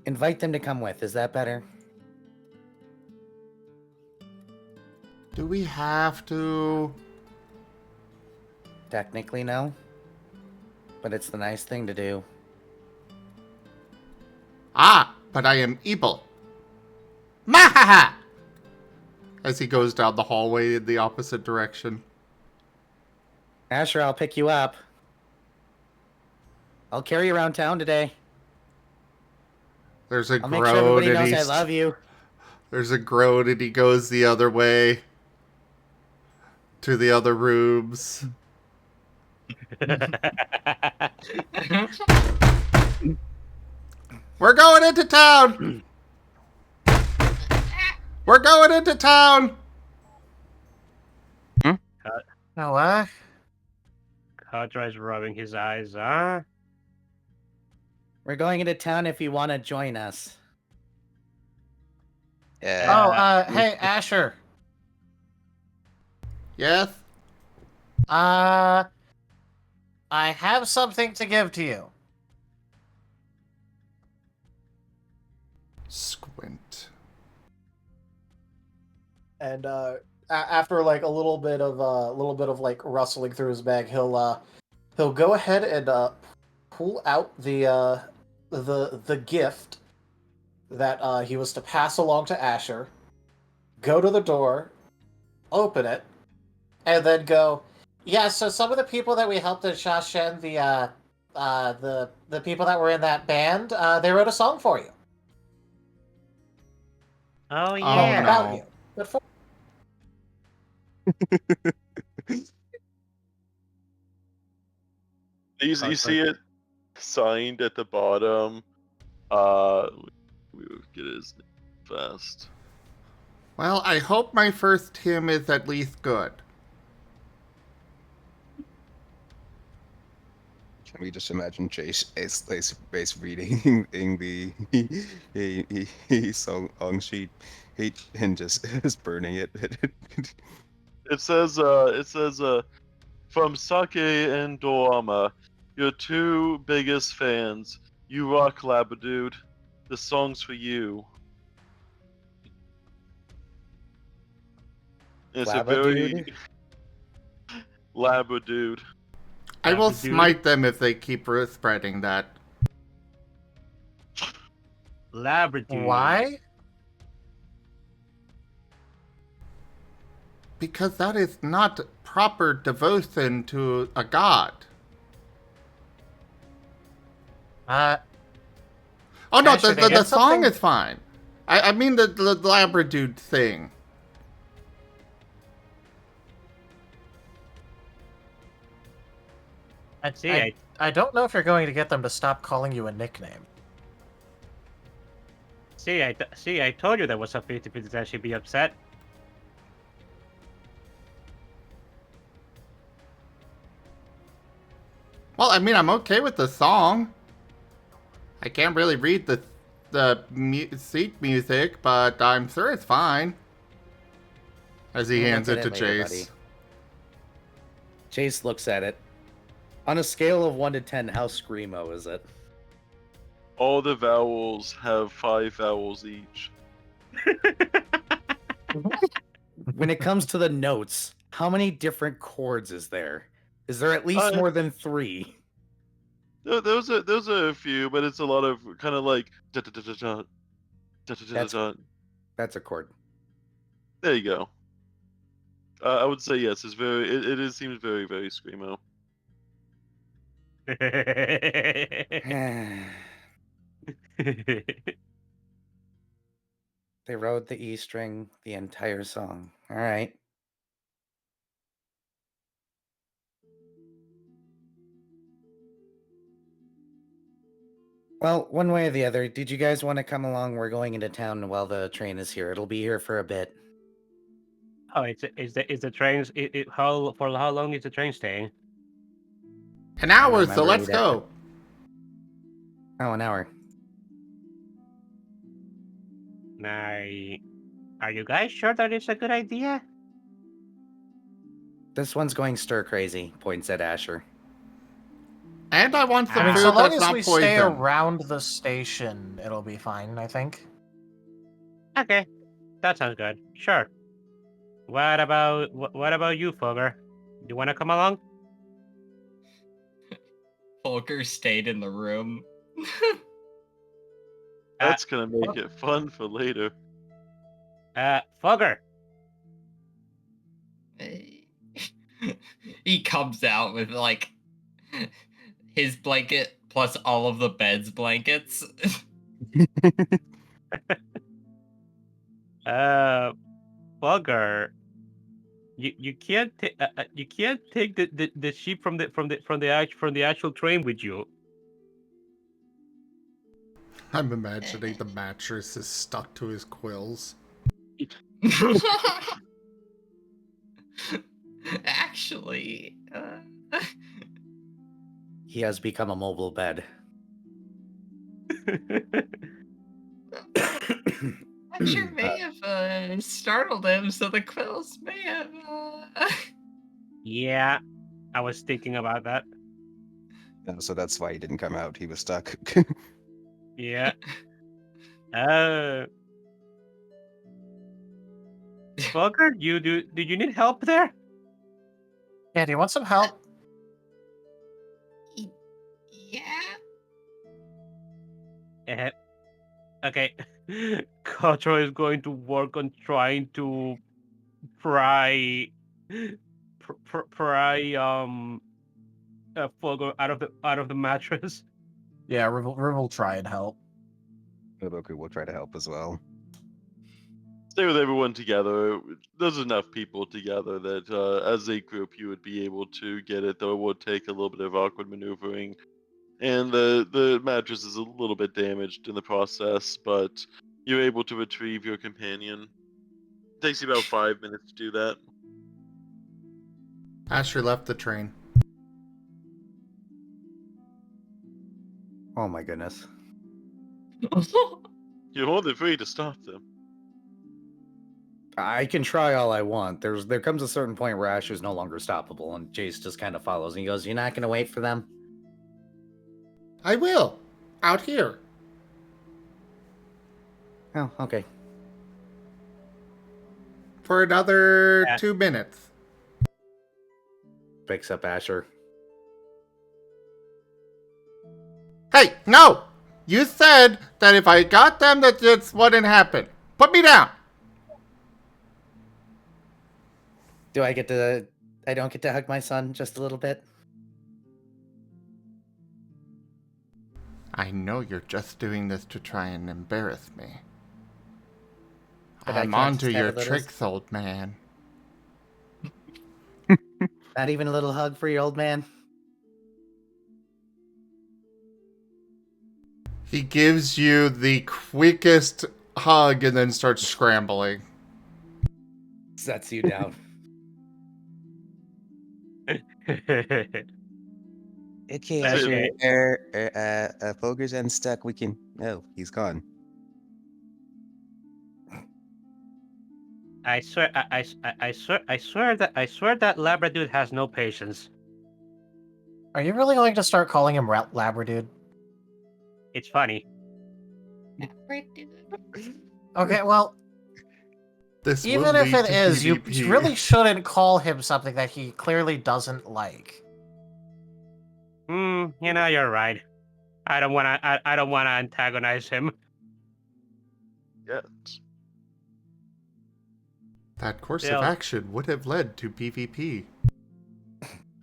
invite them to come with. Is that better? Do we have to? Technically, no. But it's the nice thing to do. Ah, but I am evil. Mahaha! As he goes down the hallway in the opposite direction. Asher, I'll pick you up. I'll carry you around town today. There's a I'll groan make sure everybody and knows I love you. There's a groan and he goes the other way. To the other rooms. We're going into town! We're going into town! No, what? Kotora's rubbing his eyes, huh? We're going into town if you want to join us. Yeah. Oh, hey, Asher. Yes? I have something to give to you. Squint. And after like a little bit of like rustling through his bag, he'll go ahead and pull out the gift that he was to pass along to Asher. Go to the door, open it, and then go. Yeah, so some of the people that we helped in Shashen, the people that were in that band, they wrote a song for you. Oh Oh, yeah. About no. you. But for You see it signed at the bottom. We will get his name fast. Well, I hope my first hymn is at least good. Can we just imagine Chase is reading in the song sheet and just burning it? It says from Sake and Dorama, your two biggest fans. You rock, Labradude. The song's for you. It's a very Labradude. I will Labradude. smite them if they keep spreading that. Labradude. Why? Because that is not proper devotion to a god. Oh no, Asher, the they had song something- is fine. I mean the Labradude thing. Let's see. I don't know if you're going to get them to stop calling you a nickname. I told you there was a 50-50 that she'd be upset. Well, I mean, I'm okay with the song. I can't really read the seat music, but I'm sure it's fine. As he We'll hands look it at to it later, Chase. buddy. Chase looks at it. On a scale of 1 to 10, how screamo is it? All the vowels have 5 vowels each. When it comes to the notes, how many different chords is there? Is there at least more than 3? Those are a few, but it's a lot of kind of like da da da da da da da da da. That's a chord. There you go. I would say yes. It's very. It seems very very screamo. They wrote the E string the entire song. All right. Well, one way or the other, did you guys want to come along? We're going into town while the train is here. It'll be here for a bit. Oh, is the train? For how long is the train staying? An hour, so remember let's we'd have go. Oh, an hour. Now, are you guys sure that it's a good idea? This one's going stir crazy, points at Asher. And I want some I mean, food so long that's as not we poison. stay around the station, it'll be fine, I think. Okay, that sounds good. Sure. What about you, Fogger? You want to come along? Volker stayed in the room. That's gonna make it fun for later. Fogger. He comes out with like his blanket plus all of the bed's blankets. Fogger. You can't take the sheep from the actual train with you. I'm imagining the mattress is stuck to his quills. Actually, He has become a mobile bed. I'm sure may have startled him, so the quills may have. Yeah, I was thinking about that. So that's why he didn't come out. He was stuck. Yeah. Volker, did you need help there? Yeah, do you want some help? Yeah. Okay. Kotora is going to work on trying to pry Fulgur out of the mattress. Yeah, Riv will try and help. Haboku will try to help as well. Stay with everyone together. There's enough people together that as a group you would be able to get it, though it would take a little bit of awkward maneuvering. And the mattress is a little bit damaged in the process, but you're able to retrieve your companion. It takes you about 5 minutes to do that. Asher left the train. Oh my goodness. You're more than free to stop them. I can try all I want. There comes a certain point where Asher's no longer stoppable, and Jace just kind of follows, and he goes, "You're not going to wait for them?" I will. Out here. Oh, okay. For another Yeah. 2 minutes. Picks up Asher. Hey, no! You said that if I got them, that this wouldn't happen. Put me down! Do I get to... I don't get to hug my son just a little bit? I know you're just doing this to try and embarrass me. But I I'm can't onto just have your a little- tricks, old man. Not even a little hug for your old man? He gives you the quickest hug and then starts scrambling. Sets you down. Okay, Okay. Asher. Fulgur's unstuck. We can. Oh, he's gone. I swear that Labradude has no patience. Are you really going to start calling him Labradude? It's funny. Okay, well, This will even if lead it to is, you PvP. really shouldn't call him something that he clearly doesn't like. You're right. I don't wanna antagonize him. Yes. That course Still. of action would have led to PvP.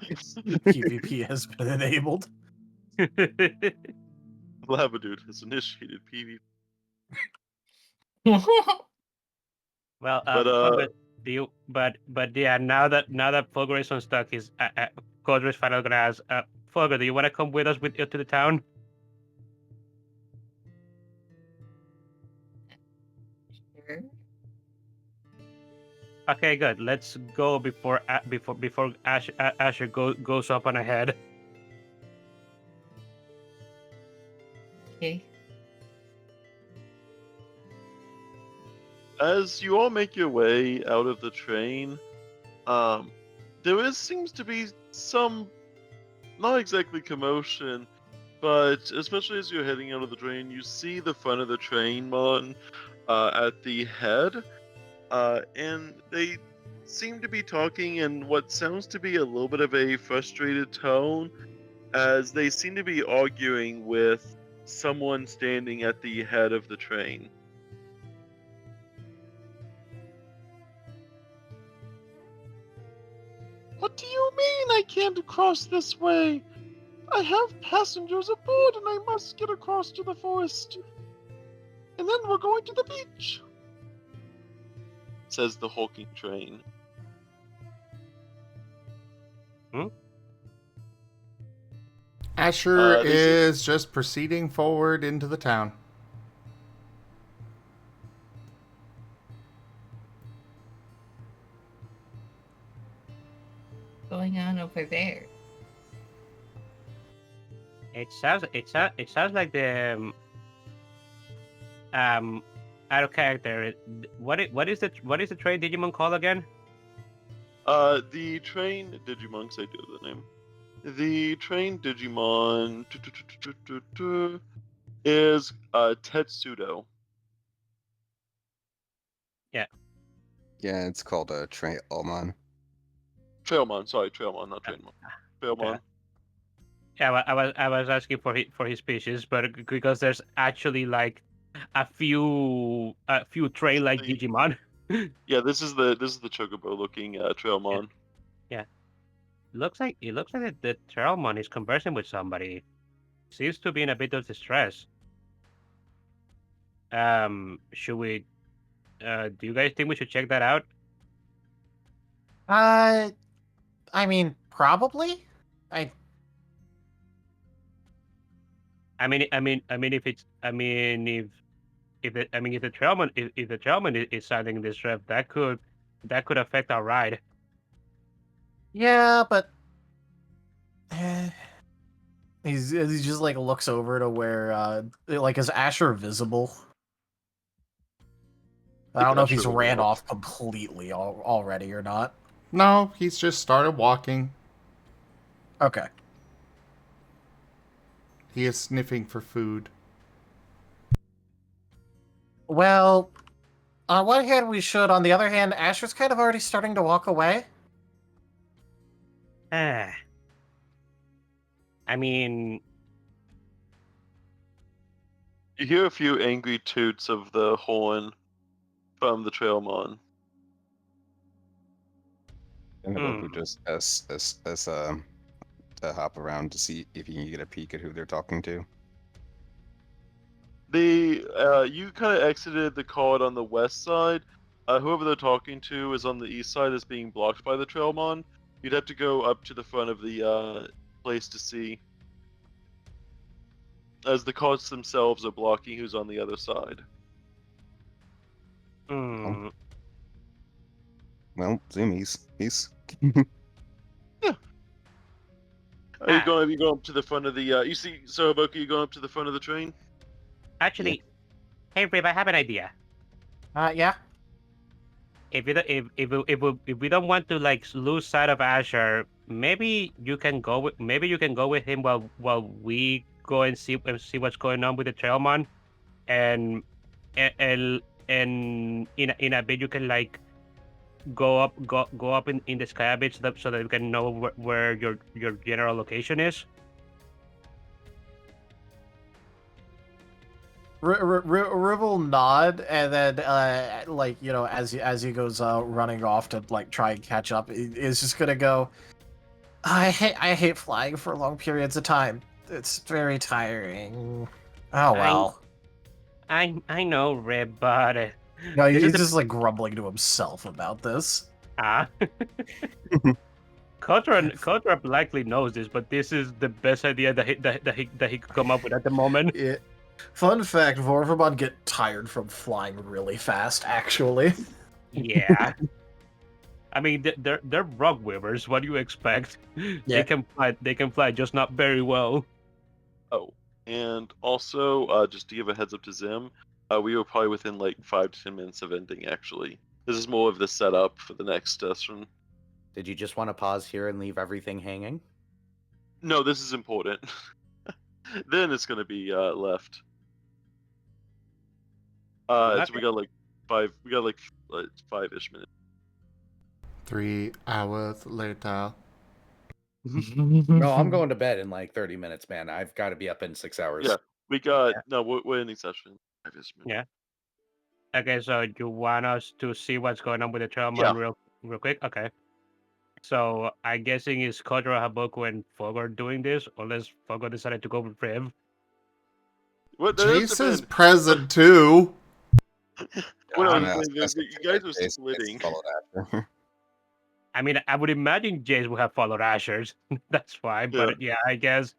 PvP has been enabled. Labradude has initiated PvP. Well, But, Fulgur, do you? But yeah, now that Fulgur is unstuck, is Kodra is finally gonna ask, Fulgur, do you want to come with us to the town? Sure. Okay, good. Let's go before Asher goes up on ahead. Okay. as you all make your way out of the train, seems to be some, not exactly commotion, but especially as you're heading out of the train, you see the front of the train, Marten, at the head, and they seem to be talking in what sounds to be a little bit of a frustrated tone, as they seem to be arguing with someone standing at the head of the train. What do you mean I can't cross this way? I have passengers aboard and I must get across to the forest. And then we're going to the beach, says the hulking train. Asher They seem- is just proceeding forward into the town. Going on over there? It sounds like the out of character. What is the train Digimon called again? The train Digimon, 'cause I do the name. The train Digimon is Tetsudo. Yeah, it's called a Trailmon. Trailmon, sorry, Trailmon, not Trainmon. Trailmon. Yeah, I was asking for his species, but because there's actually like a few trail like Digimon. Yeah, this is the Chocobo looking Trailmon. Yeah. It looks like the Trailmon is conversing with somebody. Seems to be in a bit of distress. Should we? Do you guys think we should check that out? I mean, probably. If the Trailmon if the Trailmon is sounding distress, that could affect our ride. Yeah, but he just like looks over to where like is Asher visible? I don't know if he's ran off completely already or not. No, he's just started walking. Okay. He is sniffing for food. Well, on one hand we should. On the other hand, Asher's kind of already starting to walk away. I mean, You hear a few angry toots of the horn from the Trailmon. And Haboku just to hop around to see if you can get a peek at who they're talking to. You kind of exited the card on the west side. Whoever they're talking to is on the east side, is being blocked by the Trailmon. You'd have to go up to the front of the place to see, as the cards themselves are blocking who's on the other side. Well, zoomies. Peace. Are you going? You go up to the front of the? You see, so Haboku, you going up to the front of the train? actually, hey Rib, I have an idea. Yeah. If we don't want to like lose sight of Asher, maybe you can go with him while we go and see what's going on with the Trailmon, and in a bit you can like go up in the sky a bit so that you can know where your general location is. Riv will nod, and then like as he goes running off to like try and catch up, is just gonna go. I hate flying for long periods of time. It's very tiring. Oh well. I know, Rib, but No, he's just like grumbling to himself about this. Kotora likely knows this, but this is the best idea that he could come up with at the moment. Yeah. Fun fact: Vorvamon get tired from flying really fast. Actually. Yeah. I mean, they're rock weavers. What do you expect? Yeah. They can fly, just not very well. Oh, and also, just to give a heads up to Zim, we were probably within like 5 to 10 minutes of ending. Actually, this is more of the setup for the next session. Did you just want to pause here and leave everything hanging? No, this is important. Then it's gonna be left. So we got like 5-ish minutes. 3 hours later. No, I'm going to bed in like 30 minutes, man. I've got to be up in 6 hours. Yeah, we got we're ending session. 5-ish minutes. Yeah. Okay, so you want us to see what's going on with the Trailmon real quick? Okay. So I'm guessing is Kotora, Haboku, and Fogor doing this, unless Fogor decided to go with Riv. Chase is present too. Well, you guys are splitting. I mean, I would imagine Jace would have followed Asher's. That's fine. But yeah, I guess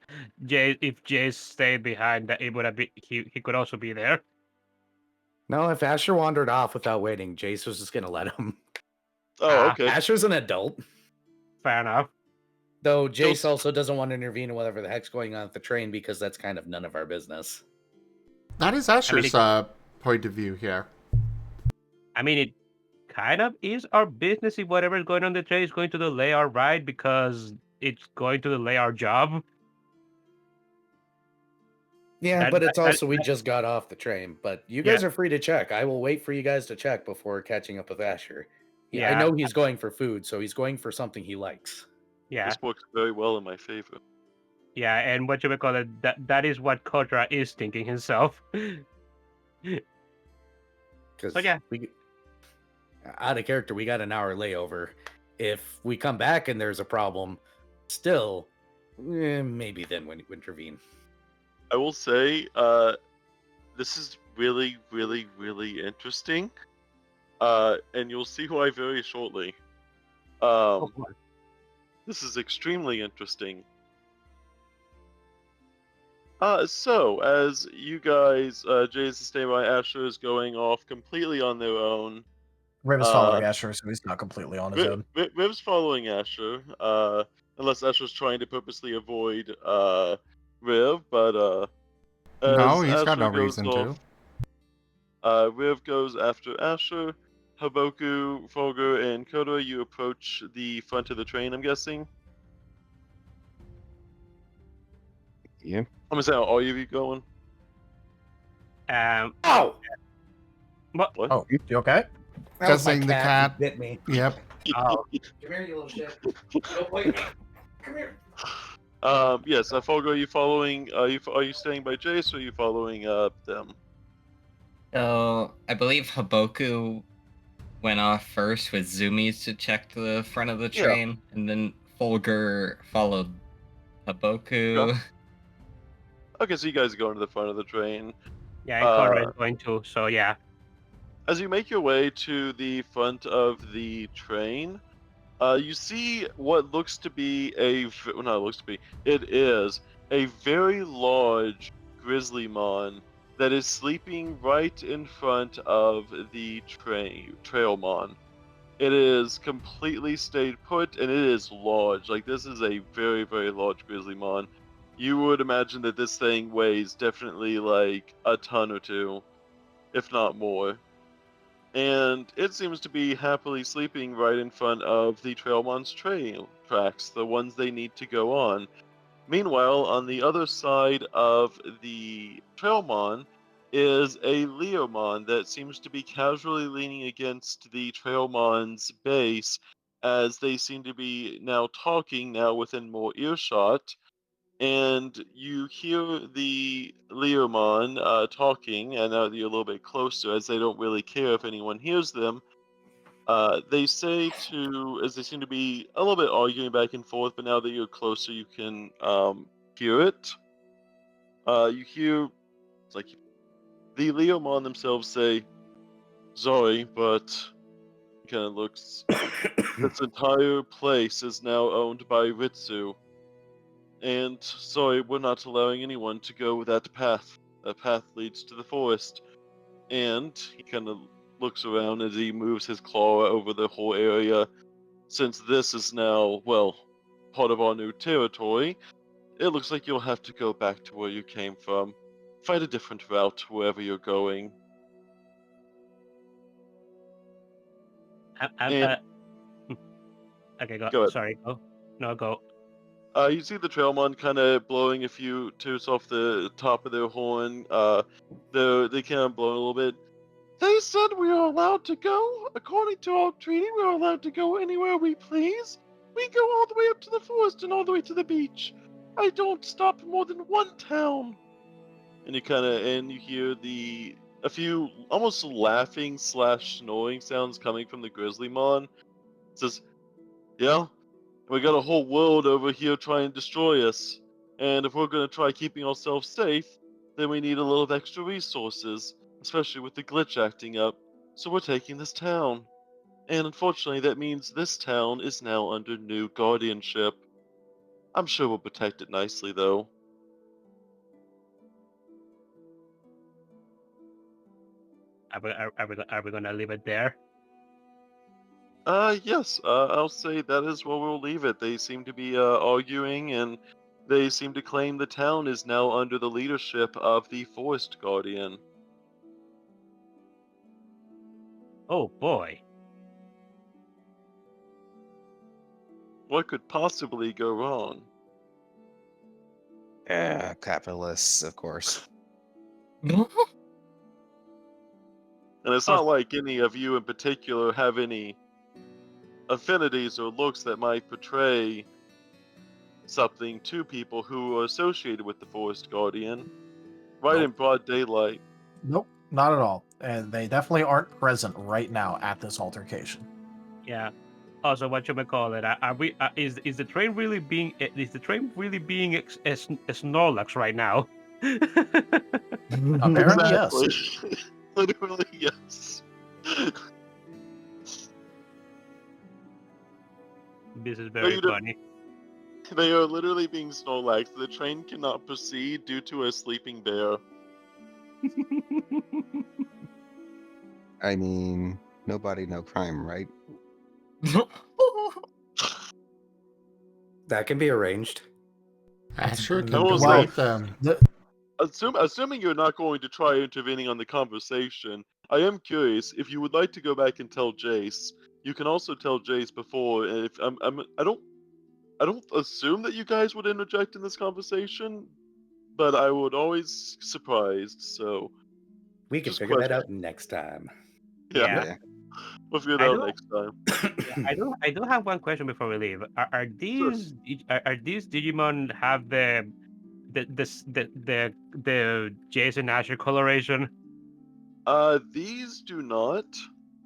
if Jace stayed behind, that it would have been he could also be there. No, if Asher wandered off without waiting, Jace was just gonna let him. Oh, okay. Asher's an adult. Fair enough. Though Jace also doesn't want to intervene in whatever the heck's going on at the train because that's kind of none of our business. That is Asher's point of view here. I mean, it kind of is our business if whatever is going on the train is going to delay our ride because it's going to delay our job. Yeah, That- but it's that- also we just got off the train. But you guys are free to check. I will wait for you guys to check before catching up with Asher. Yeah, I Yeah. know he's going for food, so he's going for something he likes. Yeah, This works very well in my favor. yeah, and what you would call it, that is what Kotora is thinking himself. Because But yeah. we out of character, we got an hour layover. If we come back and there's a problem, still, maybe then when intervene. I will say, this is really, really, really interesting. And you'll see why very shortly. This is extremely interesting. So, as you guys, Jay's to stay by, Asher is going off completely on their own. Riv is following Asher, so he's not completely on his own. Riv's following Asher, unless Asher's trying to purposely avoid Riv, but No, as he's got no Asher goes reason off, Riv goes after Asher. Haboku, Fulgur, and Kotora, you approach the front of the train, I'm guessing? Yeah. I'm gonna say, are all of you going? Ow! What? Oh, you okay? That was my Guessing the He cat. bit me. Yep. Oh. Come here, you little shit. Don't bite me. Come here. Yes, Fulgur, are you following, are you staying by Jace, or are you following, them? So I believe Haboku went off first with Zoomies to check the front of the Yeah. train, and then Fulgur followed Haboku. Yeah. Okay, so you guys are going to the front of the train. Yeah, and Kotora is going to, so yeah. As you make your way to the front of the train, you see what looks to be it is a very large Grizzlymon that is sleeping right in front of the Trailmon. It is completely stayed put, and it is large. Like, this is a very, very large Grizzlymon. You would imagine that this thing weighs definitely like a ton or two, if not more. And it seems to be happily sleeping right in front of the Trailmon's trail tracks, the ones they need to go on. Meanwhile, on the other side of the Trailmon is a Leomon that seems to be casually leaning against the Trailmon's base, as they seem to be now talking, now within more earshot. And you hear the Leomon talking, and now that you're a little bit closer, as they don't really care if anyone hears them, they say to, as they seem to be a little bit arguing back and forth, but now that you're closer, you can hear it. You hear, it's like, the Leomon themselves say, sorry, but it kind of looks, this entire place is now owned by Ritsu. And sorry, we're not allowing anyone to go that path. That path leads to the forest. And he kind of looks around as he moves his claw over the whole area. Since this is now, well, part of our new territory, it looks like you'll have to go back to where you came from. Find a different route wherever you're going. And- Okay, go. Go ahead. Sorry, go. No, go. You see the Trailmon kind of blowing a few toots off the top of their horn. They kind of blow a little bit. They said we are allowed to go. According to our treaty, we are allowed to go anywhere we please. We go all the way up to the forest and all the way to the beach. I don't stop more than one town. And you hear a few almost laughing / snoring sounds coming from the Grizzlymon. It says, yeah, we got a whole world over here trying to destroy us. And if we're going to try keeping ourselves safe, then we need a little extra resources, especially with the glitch acting up. So we're taking this town. And unfortunately, that means this town is now under new guardianship. I'm sure we'll protect it nicely, though. Are we gonna leave it there? Yes, I'll say that is where we'll leave it. They seem to be arguing, and they seem to claim the town is now under the leadership of the Forest Guardian. Oh boy. What could possibly go wrong? Capitalists, of course. And it's Oh. not like any of you in particular have any affinities or looks that might portray something to people who are associated with the Forest Guardian. Right in broad daylight. Nope, not at all. And they definitely aren't present right now at this altercation. Yeah. Also, what should we call it? Are we? Is the train really being? Is the train really being a Snorlax right now? Apparently, Exactly. yes. Literally, yes. This is very funny. They are literally being Snorlax. The train cannot proceed due to a sleeping bear. I mean, nobody, no crime, right? That can be arranged. Asher That can was delight like- them. Assuming you're not going to try intervening on the conversation, I am curious if you would like to go back and tell Jace. You can also tell Jace before. And if I don't assume that you guys would interject in this conversation, but I would always surprised. So We can Just figure that question. out next time. Yeah. We'll figure it I out don't- next time. I do have one question before we leave. Are these Digimon have the Jason Asher coloration? These do not.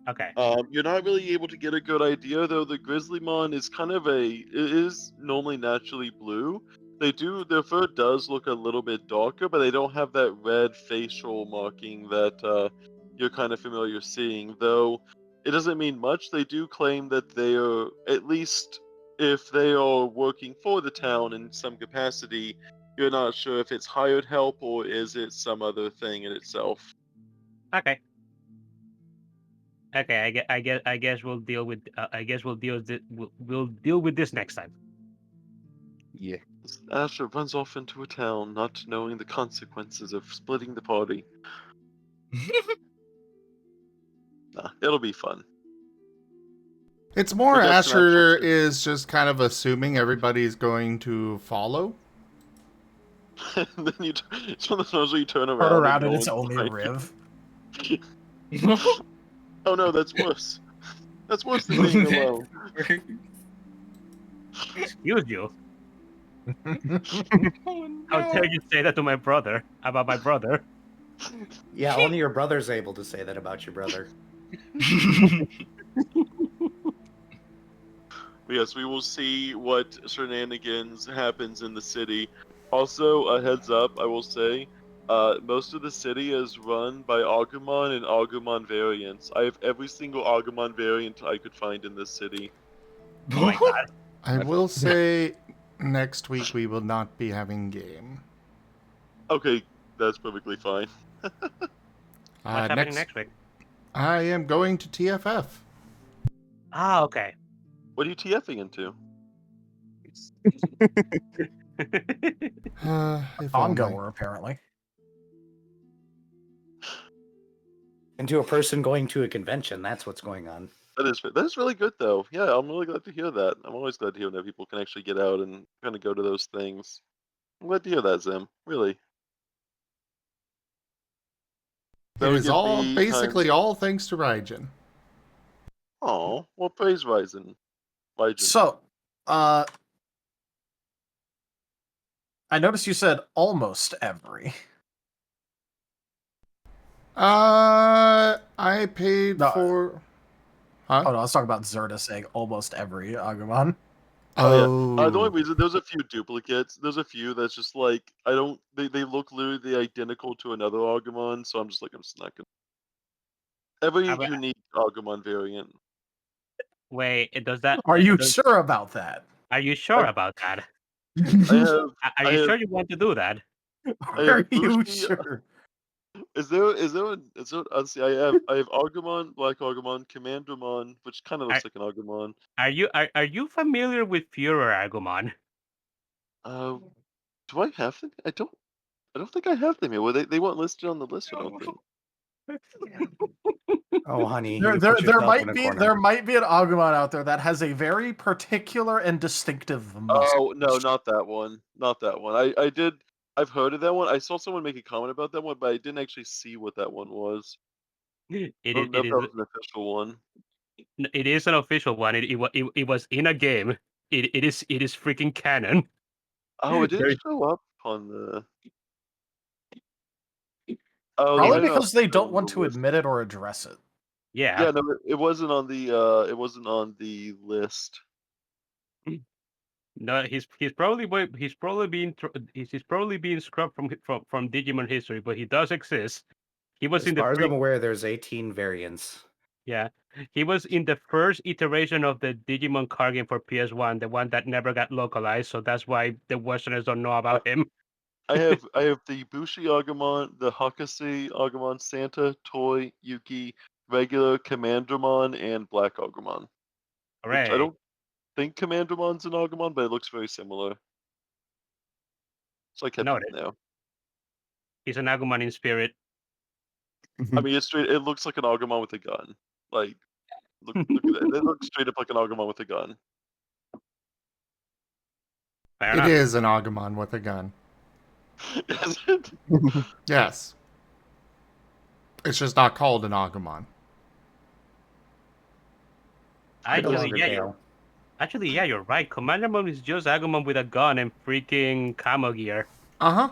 Okay. You're not really able to get a good idea though. The Grizzlymon is kind of it is normally naturally blue. Their fur does look a little bit darker, but they don't have that red facial marking that you're kind of familiar seeing. Though it doesn't mean much. They do claim that they are, at least if they are working for the town in some capacity, you're not sure if it's hired help or is it some other thing in itself. Okay. Okay. I guess we'll deal with. We'll deal with this next time. Yeah. Asher runs off into a town, not knowing the consequences of splitting the party. Nah, it'll be fun. It's more We got some Asher actual- is just kind of assuming everybody's going to follow. And then it's one of those where you turn around. Turn around and no it's one's only a behind Riv. you. Oh no, that's worse. That's worse than being alone. Excuse you. How dare you say that to my brother about my brother? Yeah, only your brother's able to say that about your brother. Yes, we will see what shenanigans happens in the city. Also, a heads up, I will say, most of the city is run by Agumon and Agumon variants. I have every single Agumon variant I could find in this city. Oh my god. I will say next week we will not be having game. Okay, that's perfectly fine. What's happening next week? I am going to TFF. Ah, okay. What are you TFing into? If only. Ongoer, apparently. Into a person going to a convention, that's what's going on. That is really good though. Yeah, I'm really glad to hear that. I'm always glad to hear that people can actually get out and kind of go to those things. I'm glad to hear that, Zim. Really. It is all basically all thanks to Raijin. Oh, well, praise Ryzen. So, I noticed you said almost every. I paid No. for. Huh? Oh no, let's talk about Zerda saying almost every Agumon. Oh yeah. The only reason there's a few duplicates. There's a few that's just like I don't. They look literally identical to another Agumon, so I'm just not gonna. Every unique Agumon variant. Wait, does that? Are you sure about that? Are you sure about that? I Are you have- sure you want to do that? Are you sure? Is there? Let's see. I have Agumon, Black Agumon, Commandormon, which kind of looks like an Agumon. Are you familiar with Furry Agumon? Do I have them? I don't think I have them here. Well, they weren't listed on the list. I don't think. Oh, honey, There you put yourself in a corner. there might be an Agumon out there that has a very particular and distinctive muzzle. Oh no, not that one. Not that one. I did I've heard of that one. I saw someone make a comment about that one, but I didn't actually see what that one was. It I is, don't know it if that is was an official one. it is an official one. It was in a game. It is freaking canon. Oh, it didn't There- show up on the. Oh, Probably it might not because they show don't on want the to list. admit it or address it. yeah. Yeah, no, it wasn't on the. It wasn't on the list. No, he's probably being scrubbed from Digimon history, but he does exist. He was As in the far as pre- I'm aware, there's 18 variants. Yeah, he was in the first iteration of the Digimon card game for PS1, the one that never got localized. So that's why the Westerners don't know about him. I have the Bushi Agumon, the Hakase Agumon, Santa, Toy, Yuki, regular Commandramon, and Black Agumon. Which I Hooray! don't think Commandramon's an Agumon, but it looks very similar. So I kept Noted. it in there. He's an Agumon in spirit. I mean, it looks like an Agumon with a gun. Like, look at that. It looks straight up like an Agumon with a gun. Fair It enough. is an Agumon with a gun. Is it? Yes. It's just not called an Agumon. Actually, yeah, you're right. Commandramon is just Agumon with a gun and freaking camo gear. Uh-huh.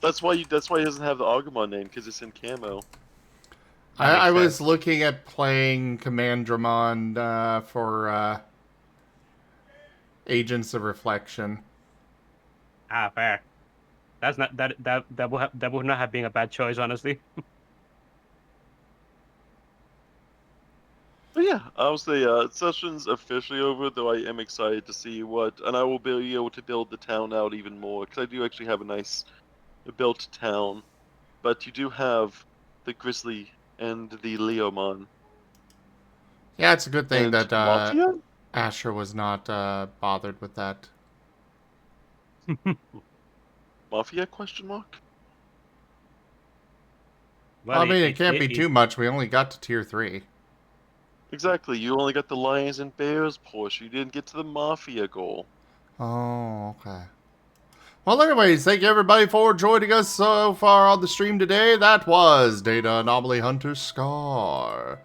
That's why he doesn't have the Agumon name, because it's in camo. I was looking at playing Commandramon for Agents of Reflection. Ah, fair. That's not that would not have been a bad choice, honestly. But yeah, obviously, session's officially over, though I am excited to see and I will be able to build the town out even more, because I do actually have a nice built town. But you do have the Grizzly and the Leomon. Yeah, it's a good thing And that Mafia? Asher was not bothered with that. Mafia, question mark? Well, I mean, it can't be too much. We only got to tier 3. Exactly, you only got the Lions and Bears portion. You didn't get to the Mafia goal. Oh, okay. Well, anyways, thank you everybody for joining us so far on the stream today. That was Data Anomaly Hunter Scar.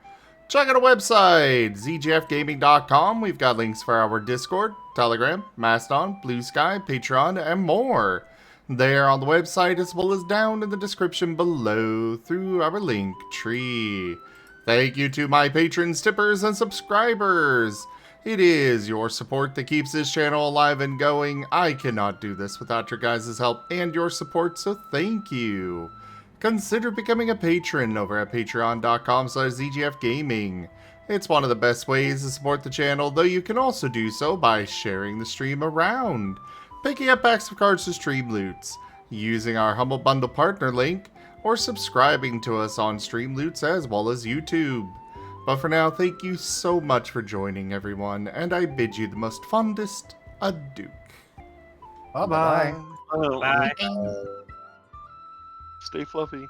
Check out our website, zgfgaming.com. We've got links for our Discord, Telegram, Mastodon, Blue Sky, Patreon, and more. They are on the website as well as down in the description below through our link tree. Thank you to my patrons, tippers, and subscribers. It is your support that keeps this channel alive and going. I cannot do this without your guys' help and your support, so thank you. Consider becoming a patron over at patreon.com/zgfgaming. It's one of the best ways to support the channel, though you can also do so by sharing the stream around, picking up packs of cards to stream loots, using our Humble Bundle partner link, or subscribing to us on Streamloots as well as YouTube. But for now, thank you so much for joining, everyone, and I bid you the most fondest adieu. Bye-bye. Oh, Bye. stay fluffy.